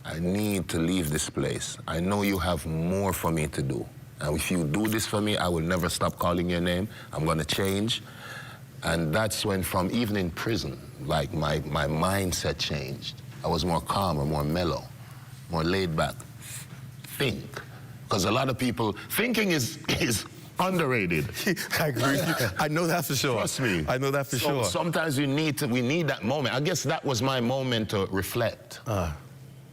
Speaker 8: I need to leave this place. I know you have more for me to do. And if you do this for me, I will never stop calling your name. I'm going to change. And that's when, from even in prison, like my mindset changed. I was more calmer, more mellow, more laid back. Think. Because a lot of people, thinking is underrated.
Speaker 1: I agree. I know that for sure.
Speaker 8: Trust me.
Speaker 1: I know that for sure.
Speaker 8: Sometimes we need that moment. I guess that was my moment to reflect. You know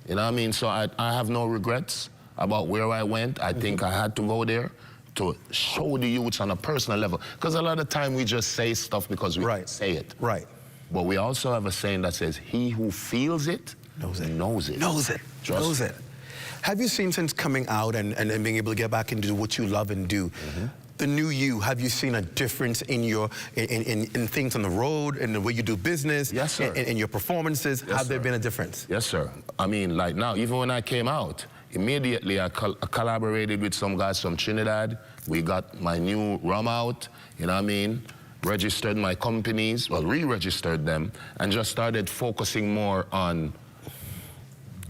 Speaker 8: what I mean? So I have no regrets about where I went. I think I had to go there to show the youths on a personal level. Because a lot of time we just say stuff because we can say it.
Speaker 1: Right.
Speaker 8: But we also have a saying that says, he who feels it, knows it.
Speaker 1: Knows it. Knows it. Have you seen, since coming out and being able to get back into what you love and do, the new you, have you seen a difference in your in things on the road, in the way you do business?
Speaker 8: Yes, sir.
Speaker 1: In your performances?
Speaker 8: Yes,
Speaker 1: have there been a difference?
Speaker 8: Yes, sir. I mean, like now, even when I came out, immediately I collaborated with some guys from Trinidad. We got my new rum out, you know what I mean? Registered my companies, well, re-registered them, and just started focusing more on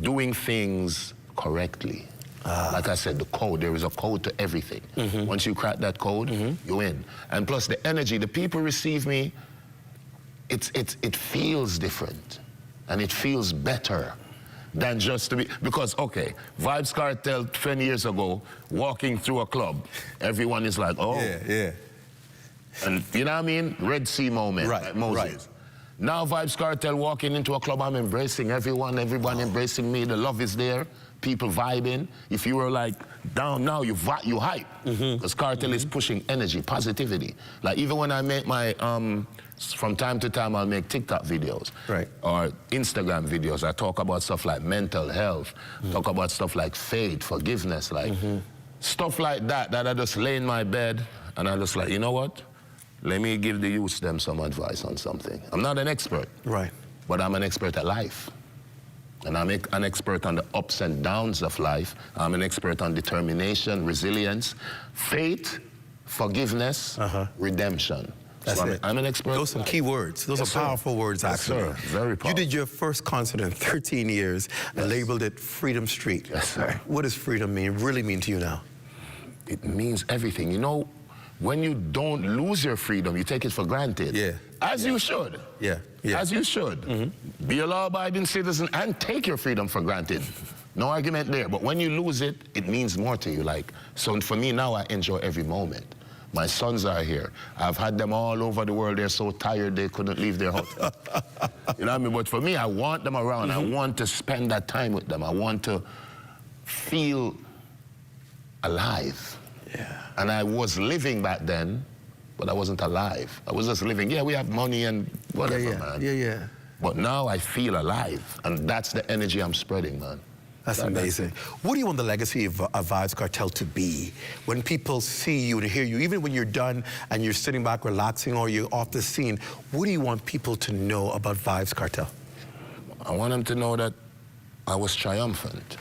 Speaker 8: doing things correctly. Like I said, the code, there is a code to everything. Once you crack that code, you win. And plus the energy, the people receive me, it feels different, and it feels better than just to be, because, okay, Vybz Kartel 20 years ago, walking through a club, everyone is like, oh.
Speaker 1: Yeah.
Speaker 8: And you know what I mean? Red Sea moment,
Speaker 1: right,
Speaker 8: like Moses.
Speaker 1: Right.
Speaker 8: Now Vibes Cartel walking into a club, I'm embracing everyone embracing me. The love is there, people vibing. If you were like down now, you hype. Because Cartel is pushing energy, positivity. Like even when I make my, from time to time I'll make TikTok videos.
Speaker 1: Right.
Speaker 8: Or Instagram videos. I talk about stuff like mental health, talk about stuff like faith, forgiveness, like stuff like that I just lay in my bed and I just like, you know what? Let me give the youth them some advice on something. I'm not an expert.
Speaker 1: Right.
Speaker 8: But I'm an expert at life. And I'm an expert on the ups and downs of life. I'm an expert on determination, resilience, faith, forgiveness, redemption.
Speaker 1: That's
Speaker 8: so
Speaker 1: it.
Speaker 8: I'm an expert.
Speaker 1: Those are some key words. Those are powerful words, actually.
Speaker 8: Yes, sir. Very powerful.
Speaker 1: You did your first concert in 13 years and labeled it Freedom Street.
Speaker 8: Yes, sir.
Speaker 1: What does freedom really mean to you now?
Speaker 8: It means everything. You know, when you don't lose your freedom, you take it for granted.
Speaker 1: Yeah.
Speaker 8: As you should.
Speaker 1: Yeah.
Speaker 8: As you should. Be a law-abiding citizen and take your freedom for granted. No argument there. But when you lose it, it means more to you. Like, so for me now, I enjoy every moment. My sons are here. I've had them all over the world. They're so tired they couldn't leave their hotel. You know what I mean? But for me, I want them around. I want to spend that time with them. I want to feel alive.
Speaker 1: Yeah.
Speaker 8: And I was living back then, but I wasn't alive. I was just living. Yeah, we have money and whatever, man.
Speaker 1: Yeah.
Speaker 8: But now I feel alive, and that's the energy I'm spreading, man.
Speaker 1: That's amazing. What do you want the legacy of Vibes Cartel to be? When people see you and hear you, even when you're done and you're sitting back relaxing or you're off the scene, what do you want people to know about Vibes Cartel?
Speaker 8: I want them to know that I was triumphant.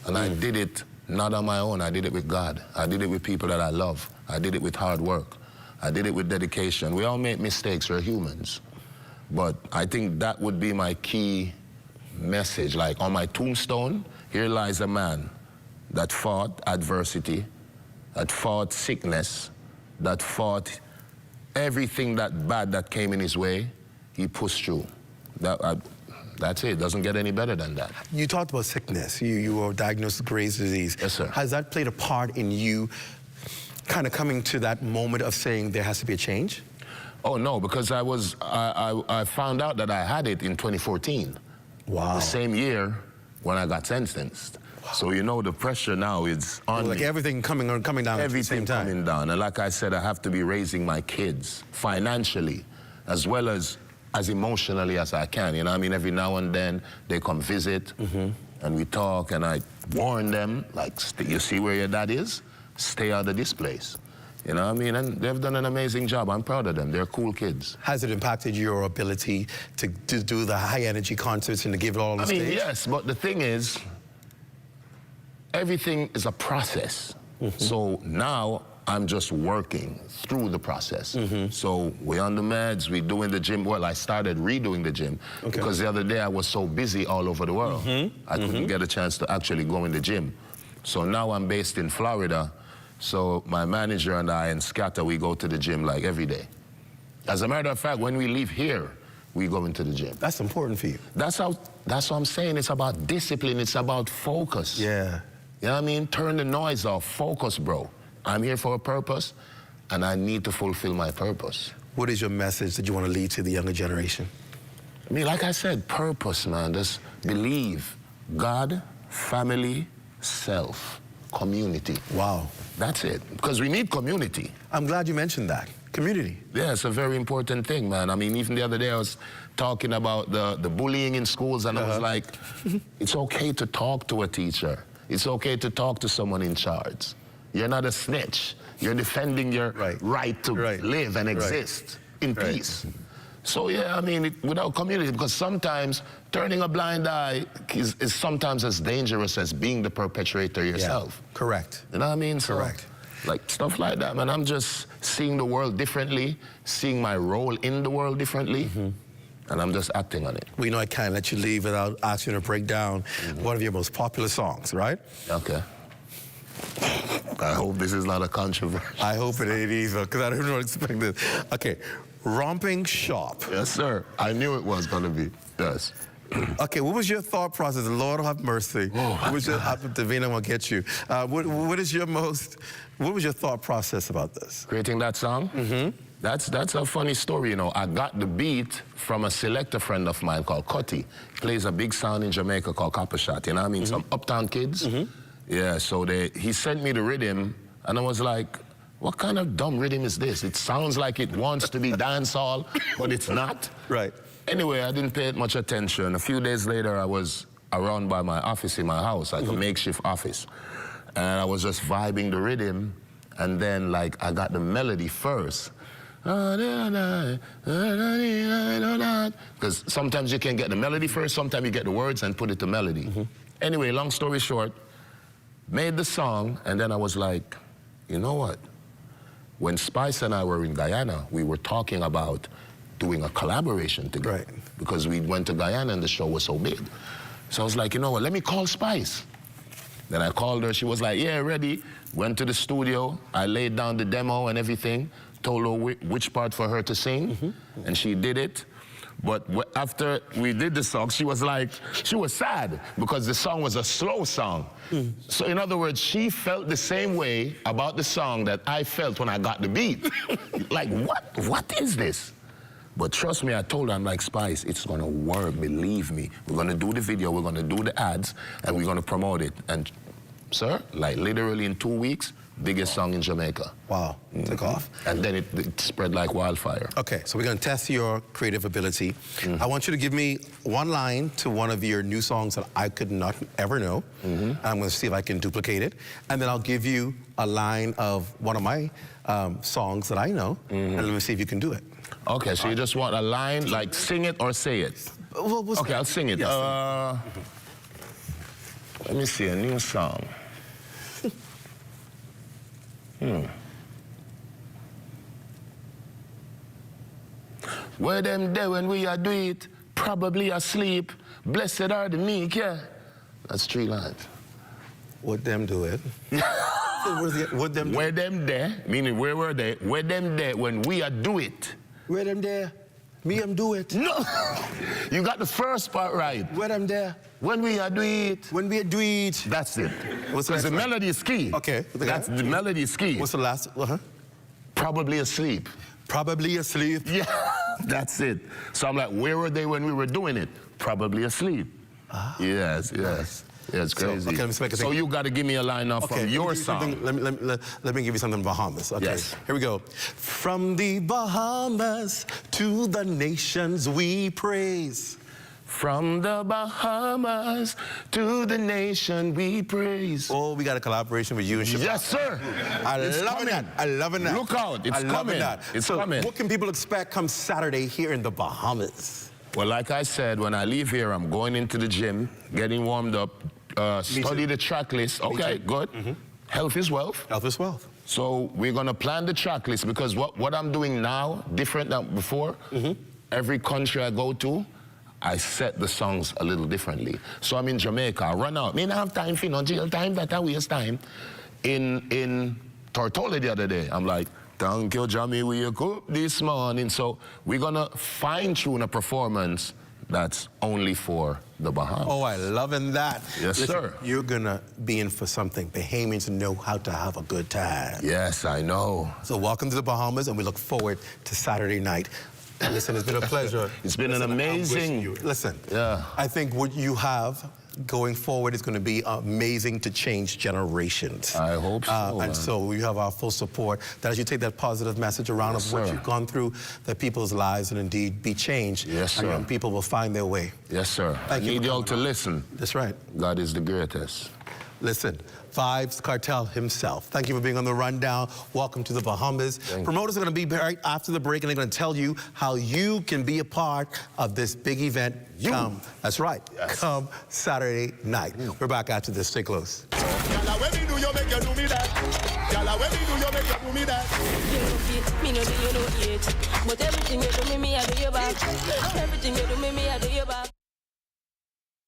Speaker 8: And I did it not on my own. I did it with God. I did it with people that I love. I did it with hard work. I did it with dedication. We all make mistakes. We're humans. But I think that would be my key message. Like on my tombstone, here lies a man that fought adversity, that fought sickness, that fought everything that bad that came in his way. He pushed through. That's it. It doesn't get any better than that.
Speaker 1: You talked about sickness. You were diagnosed with Graves' disease.
Speaker 8: Yes, sir.
Speaker 1: Has that played a part in you kind of coming to that moment of saying there has to be a change?
Speaker 8: Oh, no, because I found out that I had it in 2014.
Speaker 1: Wow.
Speaker 8: The same year when I got sentenced. Wow. So, you know, the pressure now is on me.
Speaker 1: Like everything coming down at the same time.
Speaker 8: Everything coming down. And like I said, I have to be raising my kids financially as well as emotionally as I can. You know what I mean? Every now and then they come visit and we talk and I warn them, like, you see where your dad is? Stay out of this place. You know what I mean? And they've done an amazing job. I'm proud of them. They're cool kids.
Speaker 1: Has it impacted your ability to do the high-energy concerts and to give it all on the stage? I mean,
Speaker 8: yes, but the thing is, everything is a process. So now I'm just working through the process. So we're on the meds, we're doing the gym. Well, I started redoing the gym because the other day I was so busy all over the world. I couldn't get a chance to actually go in the gym. So now I'm based in Florida. So my manager and I and Scatter, we go to the gym like every day. As a matter of fact, when we leave here, we go into the gym.
Speaker 1: That's important for you.
Speaker 8: That's what I'm saying. It's about discipline. It's about focus.
Speaker 1: Yeah.
Speaker 8: You know what I mean? Turn the noise off. Focus, bro. I'm here for a purpose, and I need to fulfill my purpose.
Speaker 1: What is your message that you want to lead to the younger generation?
Speaker 8: I mean, like I said, purpose, man. Just believe. God, family, self, community.
Speaker 1: Wow.
Speaker 8: That's it. Because we need community.
Speaker 1: I'm glad you mentioned that. Community.
Speaker 8: Yeah, it's a very important thing, man. I mean, even the other day I was talking about the bullying in schools, and I was like, it's okay to talk to a teacher. It's okay to talk to someone in charge. You're not a snitch. You're defending your right to live and exist in peace. So, yeah, I mean, without community, because sometimes turning a blind eye is sometimes as dangerous as being the perpetrator yourself.
Speaker 1: Yeah. Correct.
Speaker 8: You know what I mean? So,
Speaker 1: correct.
Speaker 8: Like, stuff like that, man. I'm just seeing the world differently, seeing my role in the world differently, and I'm just acting on it.
Speaker 1: Well, you know, I can't let you leave without asking you to break down one of your most popular songs, right?
Speaker 8: Okay. I hope this is not a controversy.
Speaker 1: I hope it ain't either, because I didn't expect this. Okay, Romping Shop.
Speaker 8: Yes, sir. I knew it was going to be. Yes.
Speaker 1: Okay, what was your thought process? Lord have mercy. What was your, Davina will get you. What was your thought process about this?
Speaker 8: Creating that song? That's a funny story, you know. I got the beat from a selector friend of mine called Cutty. Plays a big sound in Jamaica called Copper Shot, you know what I mean? Some uptown kids. Yeah, so he sent me the rhythm, and I was like, what kind of dumb rhythm is this? It sounds like it wants to be dancehall, but it's not.
Speaker 1: Right.
Speaker 8: Anyway, I didn't pay it much attention. A few days later, I was around by my office in my house, like a makeshift office. And I was just vibing the rhythm, and then, like, I got the melody first. Because sometimes you can get the melody first, sometimes you get the words and put it to melody. Anyway, long story short, made the song, and then I was like, you know what? When Spice and I were in Guyana, we were talking about doing a collaboration together. Because we went to Guyana and the show was so big. So I was like, you know what, let me call Spice. Then I called her, she was like, yeah, ready. Went to the studio, I laid down the demo and everything, told her which part for her to sing, and she did it. But after we did the song, she was like, she was sad because the song was a slow song. So in other words, she felt the same way about the song that I felt when I got the beat. Like, what is this? But trust me, I told her, I'm like, Spice, it's gonna work, believe me. We're gonna do the video, we're gonna do the ads, and we're gonna promote it. And sir, like literally in 2 weeks, biggest song in Jamaica.
Speaker 1: Wow, took off.
Speaker 8: And then it spread like wildfire.
Speaker 1: Okay, so we're gonna test your creative ability. I want you to give me one line to one of your new songs that I could not ever know. I'm gonna see if I can duplicate it. And then I'll give you a line of one of my songs that I know, and let me see if you can do it.
Speaker 8: Okay, so you just want a line, like sing it or say it?
Speaker 1: Well,
Speaker 8: okay, I'll sing it.
Speaker 1: Yes,
Speaker 8: let me see, a new song. Where them there when we are do it, probably asleep. Blessed are the meek, yeah. That's 3 lines.
Speaker 1: What them do it? What them do?
Speaker 8: Where them there, meaning where were they? Where them there when we are do it.
Speaker 1: Where them there? Me am do it.
Speaker 8: No! You got the first part right.
Speaker 1: Where them there?
Speaker 8: When we are do it.
Speaker 1: When we do it.
Speaker 8: That's it.
Speaker 1: Because
Speaker 8: the melody is key.
Speaker 1: Okay.
Speaker 8: That's the melody is key.
Speaker 1: What's the last?
Speaker 8: Probably asleep.
Speaker 1: Probably asleep.
Speaker 8: Yeah, that's it. So I'm like, where were they when we were doing it? Probably asleep. Yes. Yeah, it's crazy. So you got to give me a line now from your song.
Speaker 1: Let me give you something Bahamas. Okay.
Speaker 8: Yes.
Speaker 1: Here we go. From the Bahamas to the nations we praise.
Speaker 8: From the Bahamas to the nation we praise.
Speaker 1: Oh, we got a collaboration with you and Shabbat.
Speaker 8: Yes, sir.
Speaker 1: I love that. I love it.
Speaker 8: Look out, it's coming. It's coming.
Speaker 1: What can people expect come Saturday here in the Bahamas?
Speaker 8: Well, like I said, when I leave here, I'm going into the gym, getting warmed up, study the track list. Okay, good. Health is wealth.
Speaker 1: Health is wealth.
Speaker 8: So we're going to plan the track list because what I'm doing now, different than before, every country I go to, I set the songs a little differently. So I'm in Jamaica, I run out. I mean, I have time for no jail time, that I waste time. In Tortola the other day, I'm like, thank you, Jamie, we wake up this morning. So we're gonna fine-tune a performance that's only for the Bahamas.
Speaker 1: Oh, I loving that.
Speaker 8: Yes,
Speaker 1: Listen,
Speaker 8: sir.
Speaker 1: You're gonna be in for something. Bahamians know how to have a good time.
Speaker 8: Yes, I know.
Speaker 1: So welcome to the Bahamas, and we look forward to Saturday night. Listen, it's been a pleasure.
Speaker 8: It's been an amazing...
Speaker 1: Listen,
Speaker 8: yeah.
Speaker 1: I think what you have going forward is going to be amazing to change generations.
Speaker 8: I hope so.
Speaker 1: And so you have our full support that as you take that positive message around of what you've gone through, that people's lives will indeed be changed.
Speaker 8: Yes, sir.
Speaker 1: And young people will find their way.
Speaker 8: Yes, sir. I need y'all to listen.
Speaker 1: That's right.
Speaker 8: God is the greatest.
Speaker 1: Listen, Vibes Cartel himself. Thank you for being on the rundown. Welcome to the Bahamas. Promoters are going to be right after the break, and they're going to tell you how you can be a part of this big event. That's right. Yes. Come Saturday night. We're back after this. Stay close.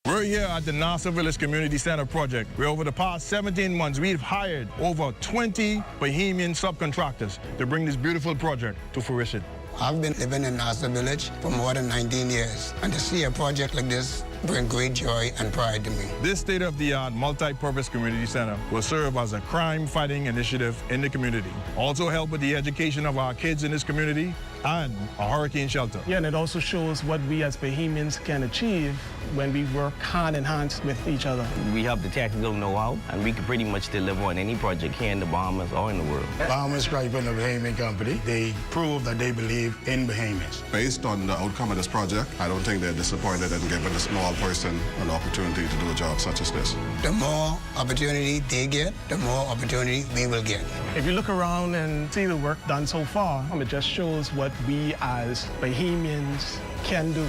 Speaker 15: We're here at the Nassau Village Community Center project, where over the past 17 months, we've hired over 20 Bahamian subcontractors to bring this beautiful project to fruition.
Speaker 20: I've been living in Nassau Village for more than 19 years, and to see a project like this
Speaker 16: bring great joy and pride to me.
Speaker 15: This state-of-the-art multi-purpose community center will serve as a crime-fighting initiative in the community. Also help with the education of our kids in this community and a hurricane shelter.
Speaker 20: Yeah, and it also shows what we as Bahamians can achieve when we work hand in hand with each other.
Speaker 21: We have the technical know-how, and we can pretty much deliver on any project here in the Bahamas or in the world.
Speaker 24: Bahamas Striping, the Bahamian company, they prove that they believe in Bahamians.
Speaker 9: Based on the outcome of this project, I don't think they're disappointed in giving a small person an opportunity to do a job such as this.
Speaker 16: The more opportunity they get, the more opportunity we will get.
Speaker 20: If you look around and see the work done so far, it just shows what we as Bahamians can do.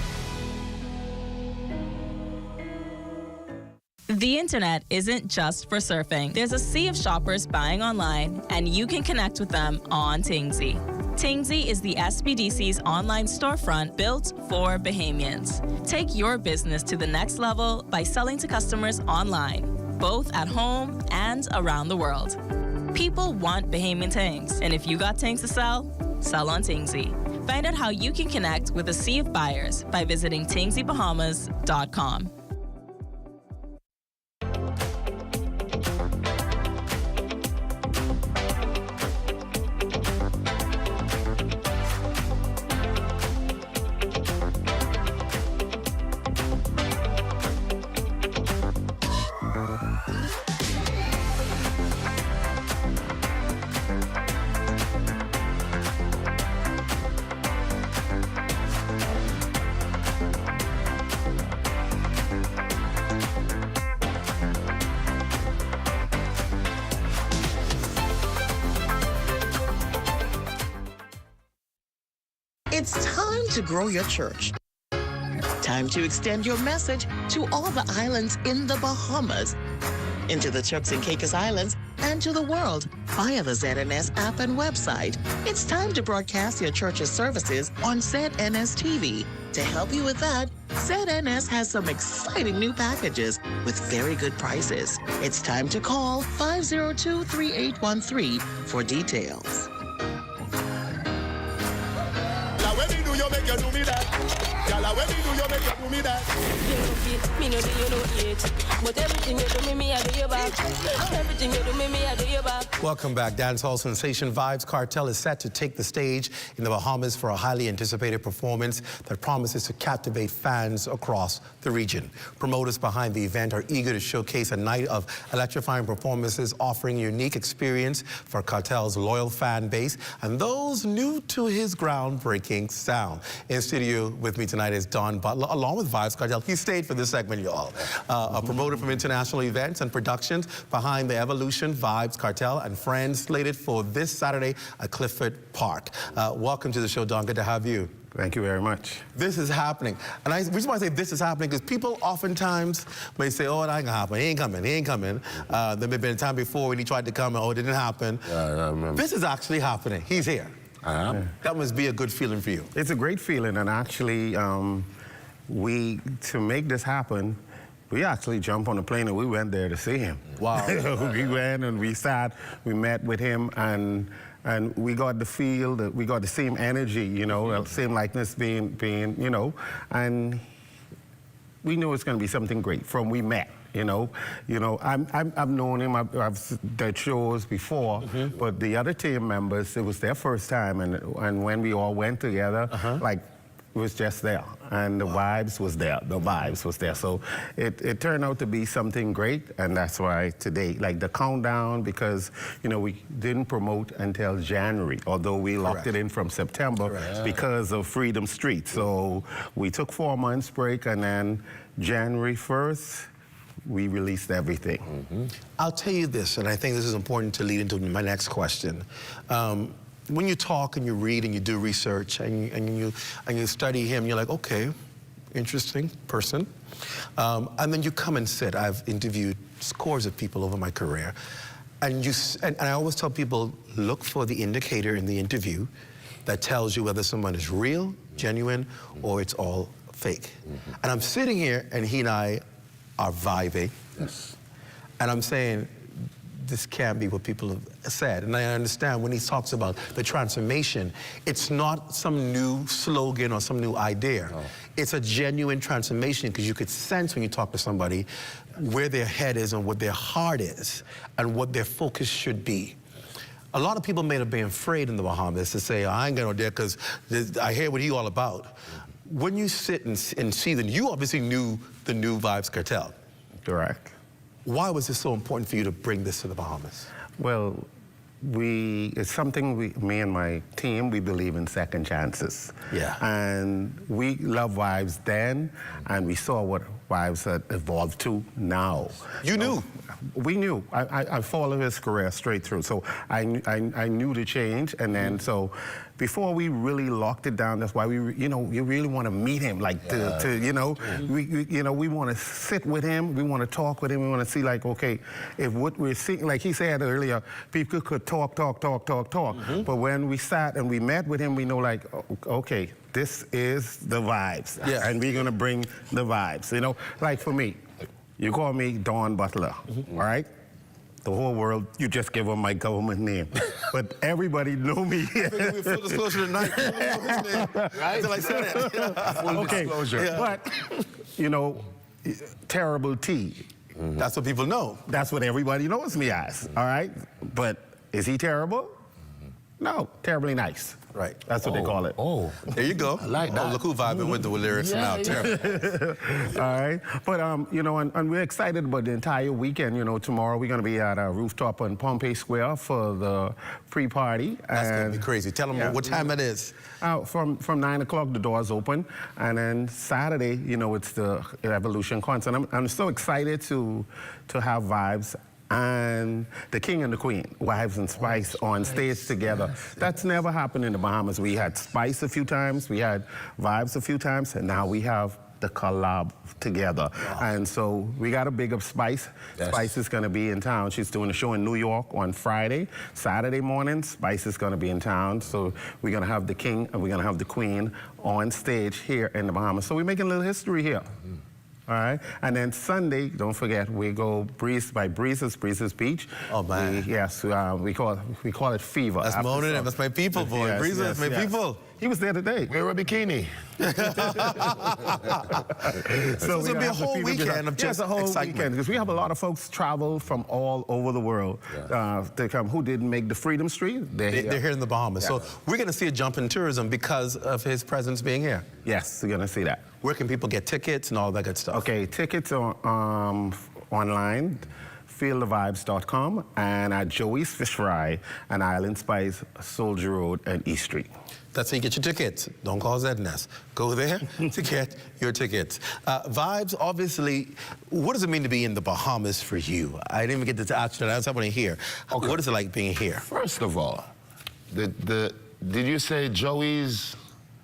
Speaker 18: The internet isn't just for surfing. There's a sea of shoppers buying online, and you can connect with them on Tingsy. Tingsy is the SBDC's online storefront built for Bahamians. Take your business to the next level by selling to customers online, both at home and around the world. People want Bahamian things, and if you got things to sell, sell on Tingsy. Find out how you can connect with a sea of buyers by visiting tingsybahamas.com.
Speaker 25: It's time to grow your church. Time to extend your message to all the islands in the Bahamas, into the Turks and Caicos Islands, and to the world via the ZNS app and website. It's time to broadcast your church's services on ZNS TV. To help you with that, ZNS has some exciting new packages with very good prices. It's time to call 502-3813 for details.
Speaker 22: You make you do me that. Girl, when me do you make you do me that.
Speaker 26: You know it, me know you know it. But everything you do me, I do you back. Everything you do me, I do you back.
Speaker 1: Welcome back. Dancehall sensation Vibes Cartel is set to take the stage in the Bahamas for a highly anticipated performance that promises to captivate fans across the region. Promoters behind the event are eager to showcase a night of electrifying performances offering a unique experience for Cartel's loyal fan base and those new to his groundbreaking sound. In studio with me tonight is Don Butler, along with Vibes Cartel. He stayed for this segment, y'all. A promoter from international events and productions behind the Evolution, Vibes Cartel, and Friends slated for this Saturday at Clifford Park. Welcome to the show, Don. Good to have you.
Speaker 9: Thank you very much.
Speaker 1: This is happening. And I just want to say this is happening because people oftentimes may say, oh, that ain't gonna happen. He ain't coming. He ain't coming. There may have been a time before when he tried to come and, oh, it didn't happen.
Speaker 9: Yeah, I remember.
Speaker 1: This is actually happening. He's here. That must be a good feeling for you.
Speaker 9: It's a great feeling, and actually, to make this happen, we actually jumped on a plane and we went there to see him.
Speaker 1: Wow.
Speaker 9: We went and we sat, we met with him, and we got the feel that we got the same energy, you know, same likeness being, you know, and we knew it's going to be something great from we met. You know, I've known him. I've done shows before, but the other team members, it was their first time, and when we all went together, like it was just there, and the vibes was there. The vibes was there. So it turned out to be something great, and that's why today, like the countdown, because we didn't promote until January, although we locked it in from September because of Freedom Street. So we took 4 months break, and then January 1st. We released everything.
Speaker 1: I'll tell you this, and I think this is important to lead into my next question. When you talk and you read and you do research and you study him, you're like, okay, interesting person. And then you come and sit. I've interviewed scores of people over my career, and I always tell people, look for the indicator in the interview that tells you whether someone is real, genuine, or it's all fake. And I'm sitting here, and he and I are vibing. Yes. And I'm saying, this can't be what people have said. And I understand when he talks about the transformation, it's not some new slogan or some new idea. No. It's a genuine transformation because you could sense when you talk to somebody where their head is and what their heart is and what their focus should be. A lot of people may have been afraid in the Bahamas to say, I ain't going there because I hear what he all about. When you sit and see them, you obviously knew the new Vibes Cartel.
Speaker 4: Correct.
Speaker 1: Why was it so important for you to bring this to the Bahamas?
Speaker 4: Well, it's something me and my team, we believe in second chances.
Speaker 1: Yeah.
Speaker 4: And we love Vibes then, and we saw what Vibes had evolved to now.
Speaker 1: You knew?
Speaker 4: We knew. I followed his career straight through, so I knew the change, and then so before we really locked it down, that's why we, you really want to meet him, like we want to sit with him, we want to talk with him, we want to see like, okay, if what we're seeing, like he said earlier, people could talk, but when we sat and we met with him, we know like, okay, this is the Vibes, and we're gonna bring the Vibes, like for me. You call me Don Butler, all right? The whole world, you just give them my government name. But everybody know me.
Speaker 1: I think we're full disclosure tonight. Right? Until I said it.
Speaker 4: Full disclosure.
Speaker 1: Yeah.
Speaker 4: But, Terrible T.
Speaker 1: That's what people know.
Speaker 4: That's what everybody knows me as, all right? But is he terrible? No, terribly nice.
Speaker 1: Right.
Speaker 4: That's what they call it.
Speaker 1: Oh. There you go.
Speaker 4: I like that.
Speaker 1: Oh, look who vibing with the lyrics now. Terrible.
Speaker 4: All right. But, and we're excited about the entire weekend. Tomorrow we're going to be at a rooftop on Pompey Square for the pre-party.
Speaker 1: That's going to be crazy. Tell them what time it is.
Speaker 4: From 9 o'clock, the doors open. And then Saturday, it's the Evolution concert. I'm so excited to have Vibes and the King and the Queen, Vibes and Spice, on stage together. Yes. That's never happened in the Bahamas. We had Spice a few times, we had Vibes a few times, and now we have the collab together. Wow. And so we got to big up Spice. Yes. Spice is going to be in town. She's doing a show in New York on Friday. Saturday morning, Spice is going to be in town. So we're going to have the King and we're going to have the Queen on stage here in the Bahamas. So we're making a little history here. All right, and then Sunday, don't forget, we go Breezes Beach.
Speaker 1: Oh man!
Speaker 4: We call it Fever.
Speaker 1: That's Mona. That's my people, boy. Yes, Breezes, that's my people.
Speaker 4: He was there today.
Speaker 8: Wear a bikini.
Speaker 1: So it's gonna be a whole weekend of just excitement.
Speaker 4: Because we have a lot of folks travel from all over the world to come. Who didn't make the Freedom Street? They're
Speaker 1: here in the Bahamas. Yeah. So we're gonna see a jump in tourism because of his presence being here.
Speaker 4: Yes, we're gonna see that.
Speaker 1: Where can people get tickets and all that good stuff?
Speaker 4: Okay, tickets are online, feelthevibes.com, and at Joey's Fish Fry and Island Spice, Soldier Road and East Street.
Speaker 1: That's how you get your tickets. Don't call ZNS. Go there to get your tickets. Vibes, obviously, what does it mean to be in the Bahamas for you? I didn't even get to ask you that. That's what I want to hear. Okay. What is it like being here?
Speaker 8: First of all, did you say Joey's?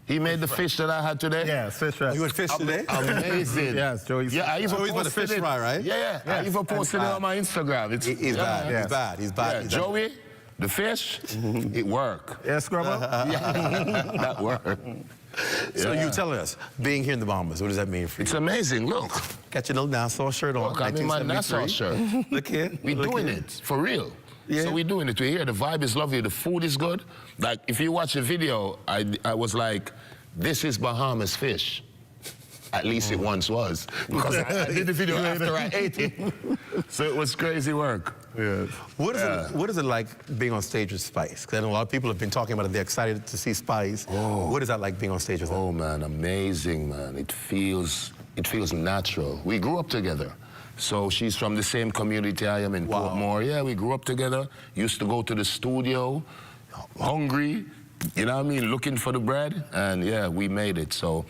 Speaker 8: He made the fish that I had today?
Speaker 4: Yeah, fish fry.
Speaker 1: You had fish today?
Speaker 8: Amazing.
Speaker 4: Yes, Joey's.
Speaker 8: Yeah, I even
Speaker 1: Joey's fish fry, right?
Speaker 8: Yeah. I even posted it on my Instagram.
Speaker 1: He's bad. He's bad.
Speaker 8: Yeah, Joey, the fish, it worked.
Speaker 4: Yeah, Scrubber?
Speaker 8: That worked.
Speaker 1: So you telling us, being here in the Bahamas, what does that mean for you?
Speaker 8: It's amazing, look.
Speaker 1: Got your little Nassau shirt on.
Speaker 8: Look, I'm in my Nassau shirt.
Speaker 1: Look here.
Speaker 8: We're doing it, for real. Yeah. So we're doing it. We're here, the vibe is lovely, the food is good. Like, if you watch the video, I was like, this is Bahamas fish. At least it once was. Because I did the video after I ate it. So it was crazy work.
Speaker 4: Yeah.
Speaker 1: What is it like being on stage with Spice? Because I know a lot of people have been talking about it. They're excited to see Spice.
Speaker 8: Oh.
Speaker 1: What is that like being on stage with them?
Speaker 8: Oh, man, amazing, man. It feels natural. We grew up together. So she's from the same community I am in Portmore. Yeah, we grew up together. Used to go to the studio, hungry, you know what I mean, looking for the bread. And yeah, we made it. So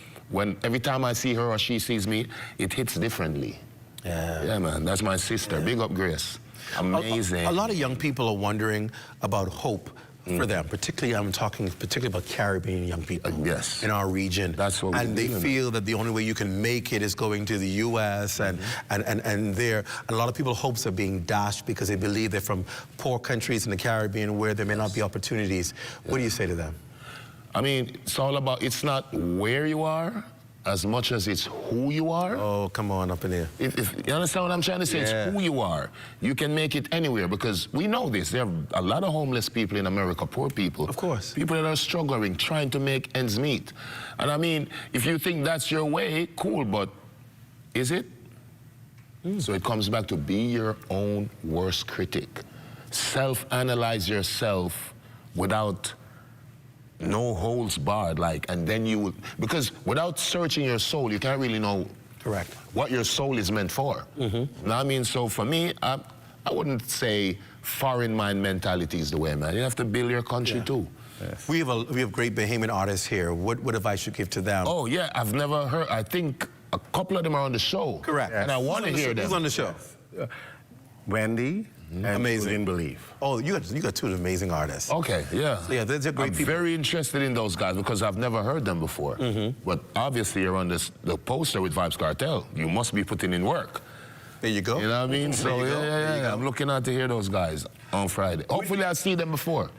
Speaker 8: every time I see her or she sees me, it hits differently. Yeah, man, that's my sister. Big up, Grace. Amazing.
Speaker 1: A lot of young people are wondering about hope for them. Particularly, I'm talking about Caribbean young people in our region.
Speaker 8: That's what
Speaker 1: and they feel that the only way you can make it is going to the U.S. and a lot of people's hopes are being dashed because they believe they're from poor countries in the Caribbean where there may not be opportunities. What do you say to them?
Speaker 8: I mean, it's all about, it's not where you are, as much as it's who you are.
Speaker 1: Oh, come on, up in here.
Speaker 8: If you understand what I'm trying to say, it's who you are. You can make it anywhere, because we know this. There are a lot of homeless people in America, poor people.
Speaker 1: Of course.
Speaker 8: People that are struggling, trying to make ends meet. And I mean, if you think that's your way, cool, but is it? So it comes back to be your own worst critic. Self-analyze yourself without no holds barred, and then you will, because without searching your soul, you can't really know what your soul is meant for. You know what I mean? So for me, I wouldn't say foreign mind mentality is the way, man. You have to build your country too.
Speaker 1: Yes. We have great Bahamian artists here. What advice you give to them?
Speaker 8: Oh yeah, I've never heard. I think a couple of them are on the show.
Speaker 1: Correct.
Speaker 8: And I want to hear them.
Speaker 1: Who's on the show?
Speaker 4: Wendy.
Speaker 1: Amazing.
Speaker 4: Didn't believe.
Speaker 1: Oh, you got two amazing artists.
Speaker 8: Okay, yeah.
Speaker 1: So, yeah, they're great people.
Speaker 8: I'm very interested in those guys because I've never heard them before. But obviously you're on the poster with Vibes Cartel. You must be putting in work.
Speaker 1: There you go.
Speaker 8: You know what I mean? So
Speaker 1: yeah.
Speaker 8: I'm looking out to hear those guys on Friday. Hopefully I'll see them before.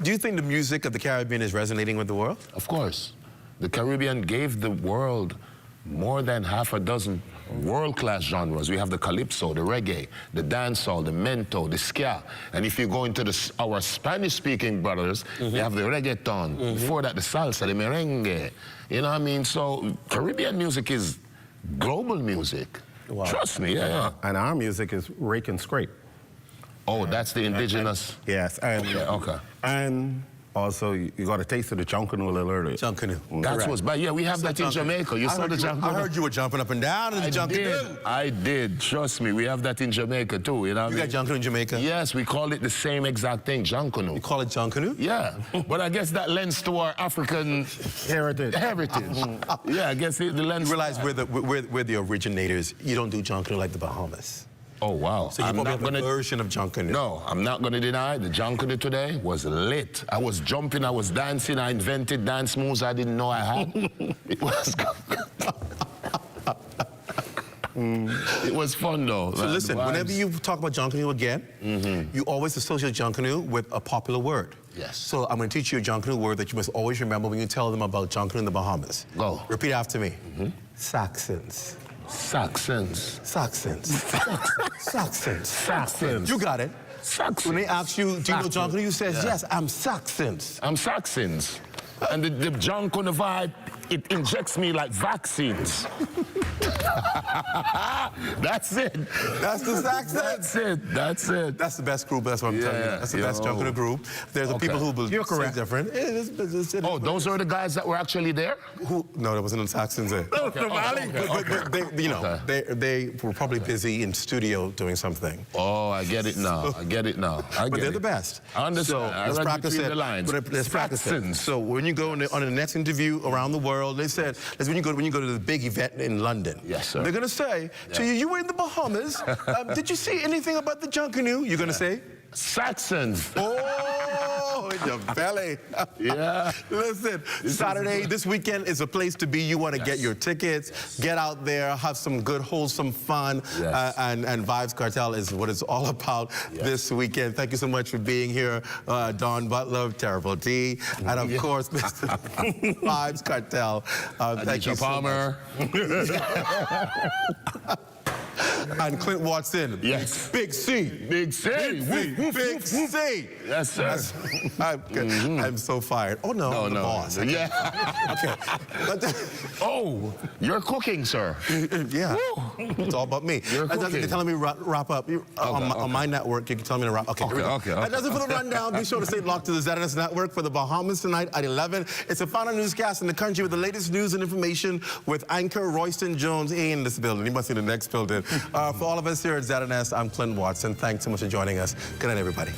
Speaker 1: Do you think the music of the Caribbean is resonating with the world?
Speaker 8: Of course. The Caribbean gave the world more than half a dozen world-class genres. We have the calypso, the reggae, the dancehall, the mento, the ska. And if you go into our Spanish-speaking brothers, they have the reggaeton. Before that, the salsa, the merengue. You know what I mean? So Caribbean music is global music.
Speaker 4: Wow.
Speaker 8: Trust me, yeah.
Speaker 4: And our music is rake and scrape.
Speaker 8: Oh, that's the indigenous?
Speaker 4: Yes. And,
Speaker 8: okay.
Speaker 4: And also, you got a taste of the Junkanoo a little earlier.
Speaker 1: Junkanoo.
Speaker 8: That's what's bad. Yeah, we have that in Jamaica. You saw the Junkanoo?
Speaker 1: I heard you were jumping up and down in the Junkanoo.
Speaker 8: I did. Trust me, we have that in Jamaica too. You know what I mean?
Speaker 1: got Junkanoo in Jamaica?
Speaker 8: Yes, we call it the same exact thing, Junkanoo.
Speaker 1: You call it Junkanoo?
Speaker 8: Yeah. But I guess that lends to our African
Speaker 4: heritage.
Speaker 8: Yeah, I guess the lens.
Speaker 1: You realize we're the originators. You don't do Junkanoo like the Bahamas.
Speaker 8: Oh, wow.
Speaker 1: So you probably have a version of Junkanoo.
Speaker 8: No, I'm not going to deny the Junkanoo today was lit. I was jumping, I was dancing, I invented dance moves I didn't know I had. It was It was fun, though.
Speaker 1: So listen, whenever you talk about Junkanoo again, you always associate Junkanoo with a popular word.
Speaker 8: Yes.
Speaker 1: So I'm going to teach you a Junkanoo word that you must always remember when you tell them about Junkanoo in the Bahamas.
Speaker 8: Go.
Speaker 1: Repeat after me. Saxons.
Speaker 8: Saxons.
Speaker 1: Saxons. Saxons.
Speaker 8: Saxons.
Speaker 1: You got it.
Speaker 8: Saxons.
Speaker 1: When they ask you, do you know Junkanoo? You say, yes, I'm Saxons.
Speaker 8: I'm Saxons. And the Junkanoo vibe, it injects me like vaccines. That's it.
Speaker 1: That's the Saxons.
Speaker 8: That's it. That's it.
Speaker 1: That's the best group. That's what I'm telling you. That's the best Junkanoo group. There's the people who believe it's different.
Speaker 8: Oh, those are the guys that were actually there?
Speaker 1: No, there wasn't no Saxons there. But they were probably busy in studio doing something.
Speaker 8: Oh, I get it now. I get it now.
Speaker 1: But they're the best.
Speaker 8: I understand.
Speaker 1: So let's practice it. Let's practice it. So when you go on the next interview around the world, they said, when you go to the big event in London,
Speaker 8: yes, sir.
Speaker 1: They're going to say to you, you were in the Bahamas. Did you see anything about the Junkanoo? You're going to say?
Speaker 8: Saxons.
Speaker 1: Oh, in your belly.
Speaker 8: Yeah.
Speaker 1: Listen, Saturday, this weekend is a place to be. You want to get your tickets, get out there, have some good, wholesome fun.
Speaker 8: Yes.
Speaker 1: And Vibes Cartel is what it's all about this weekend. Thank you so much for being here, Don Butler, Terrible D, and of course, Mr. Vibes Cartel. Thank you so much. And Clint Watson.
Speaker 8: Yes.
Speaker 1: Big C.
Speaker 8: Big C.
Speaker 1: Big C.
Speaker 8: Yes, sir.
Speaker 1: I'm so fired. Oh, no, the boss.
Speaker 8: Yeah.
Speaker 1: Okay.
Speaker 8: Oh, you're cooking, sir.
Speaker 1: Yeah. It's all about me.
Speaker 8: You're cooking.
Speaker 1: They're telling me wrap up. On my network, you can tell me to wrap. Okay. That does it for the rundown. Be sure to stay locked to the ZNS network for the Bahamas tonight at 11. It's a final newscast in the country with the latest news and information with anchor Royston Jones in this building. He must be in the next building. For all of us here at ZNS, I'm Clint Watson. Thanks so much for joining us. Good night, everybody.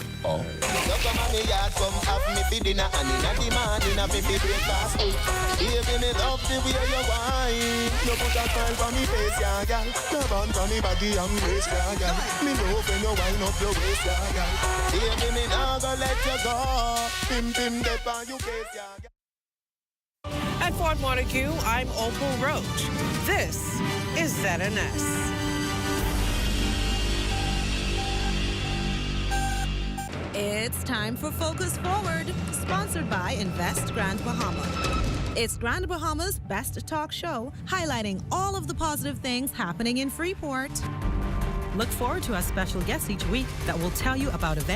Speaker 5: At Fort Montague, I'm Opal Roach. This is ZNS.
Speaker 6: It's time for Focus Forward, sponsored by Invest Grand Bahama. It's Grand Bahama's best talk show, highlighting all of the positive things happening in Freeport.
Speaker 7: Look forward to our special guests each week that will tell you about events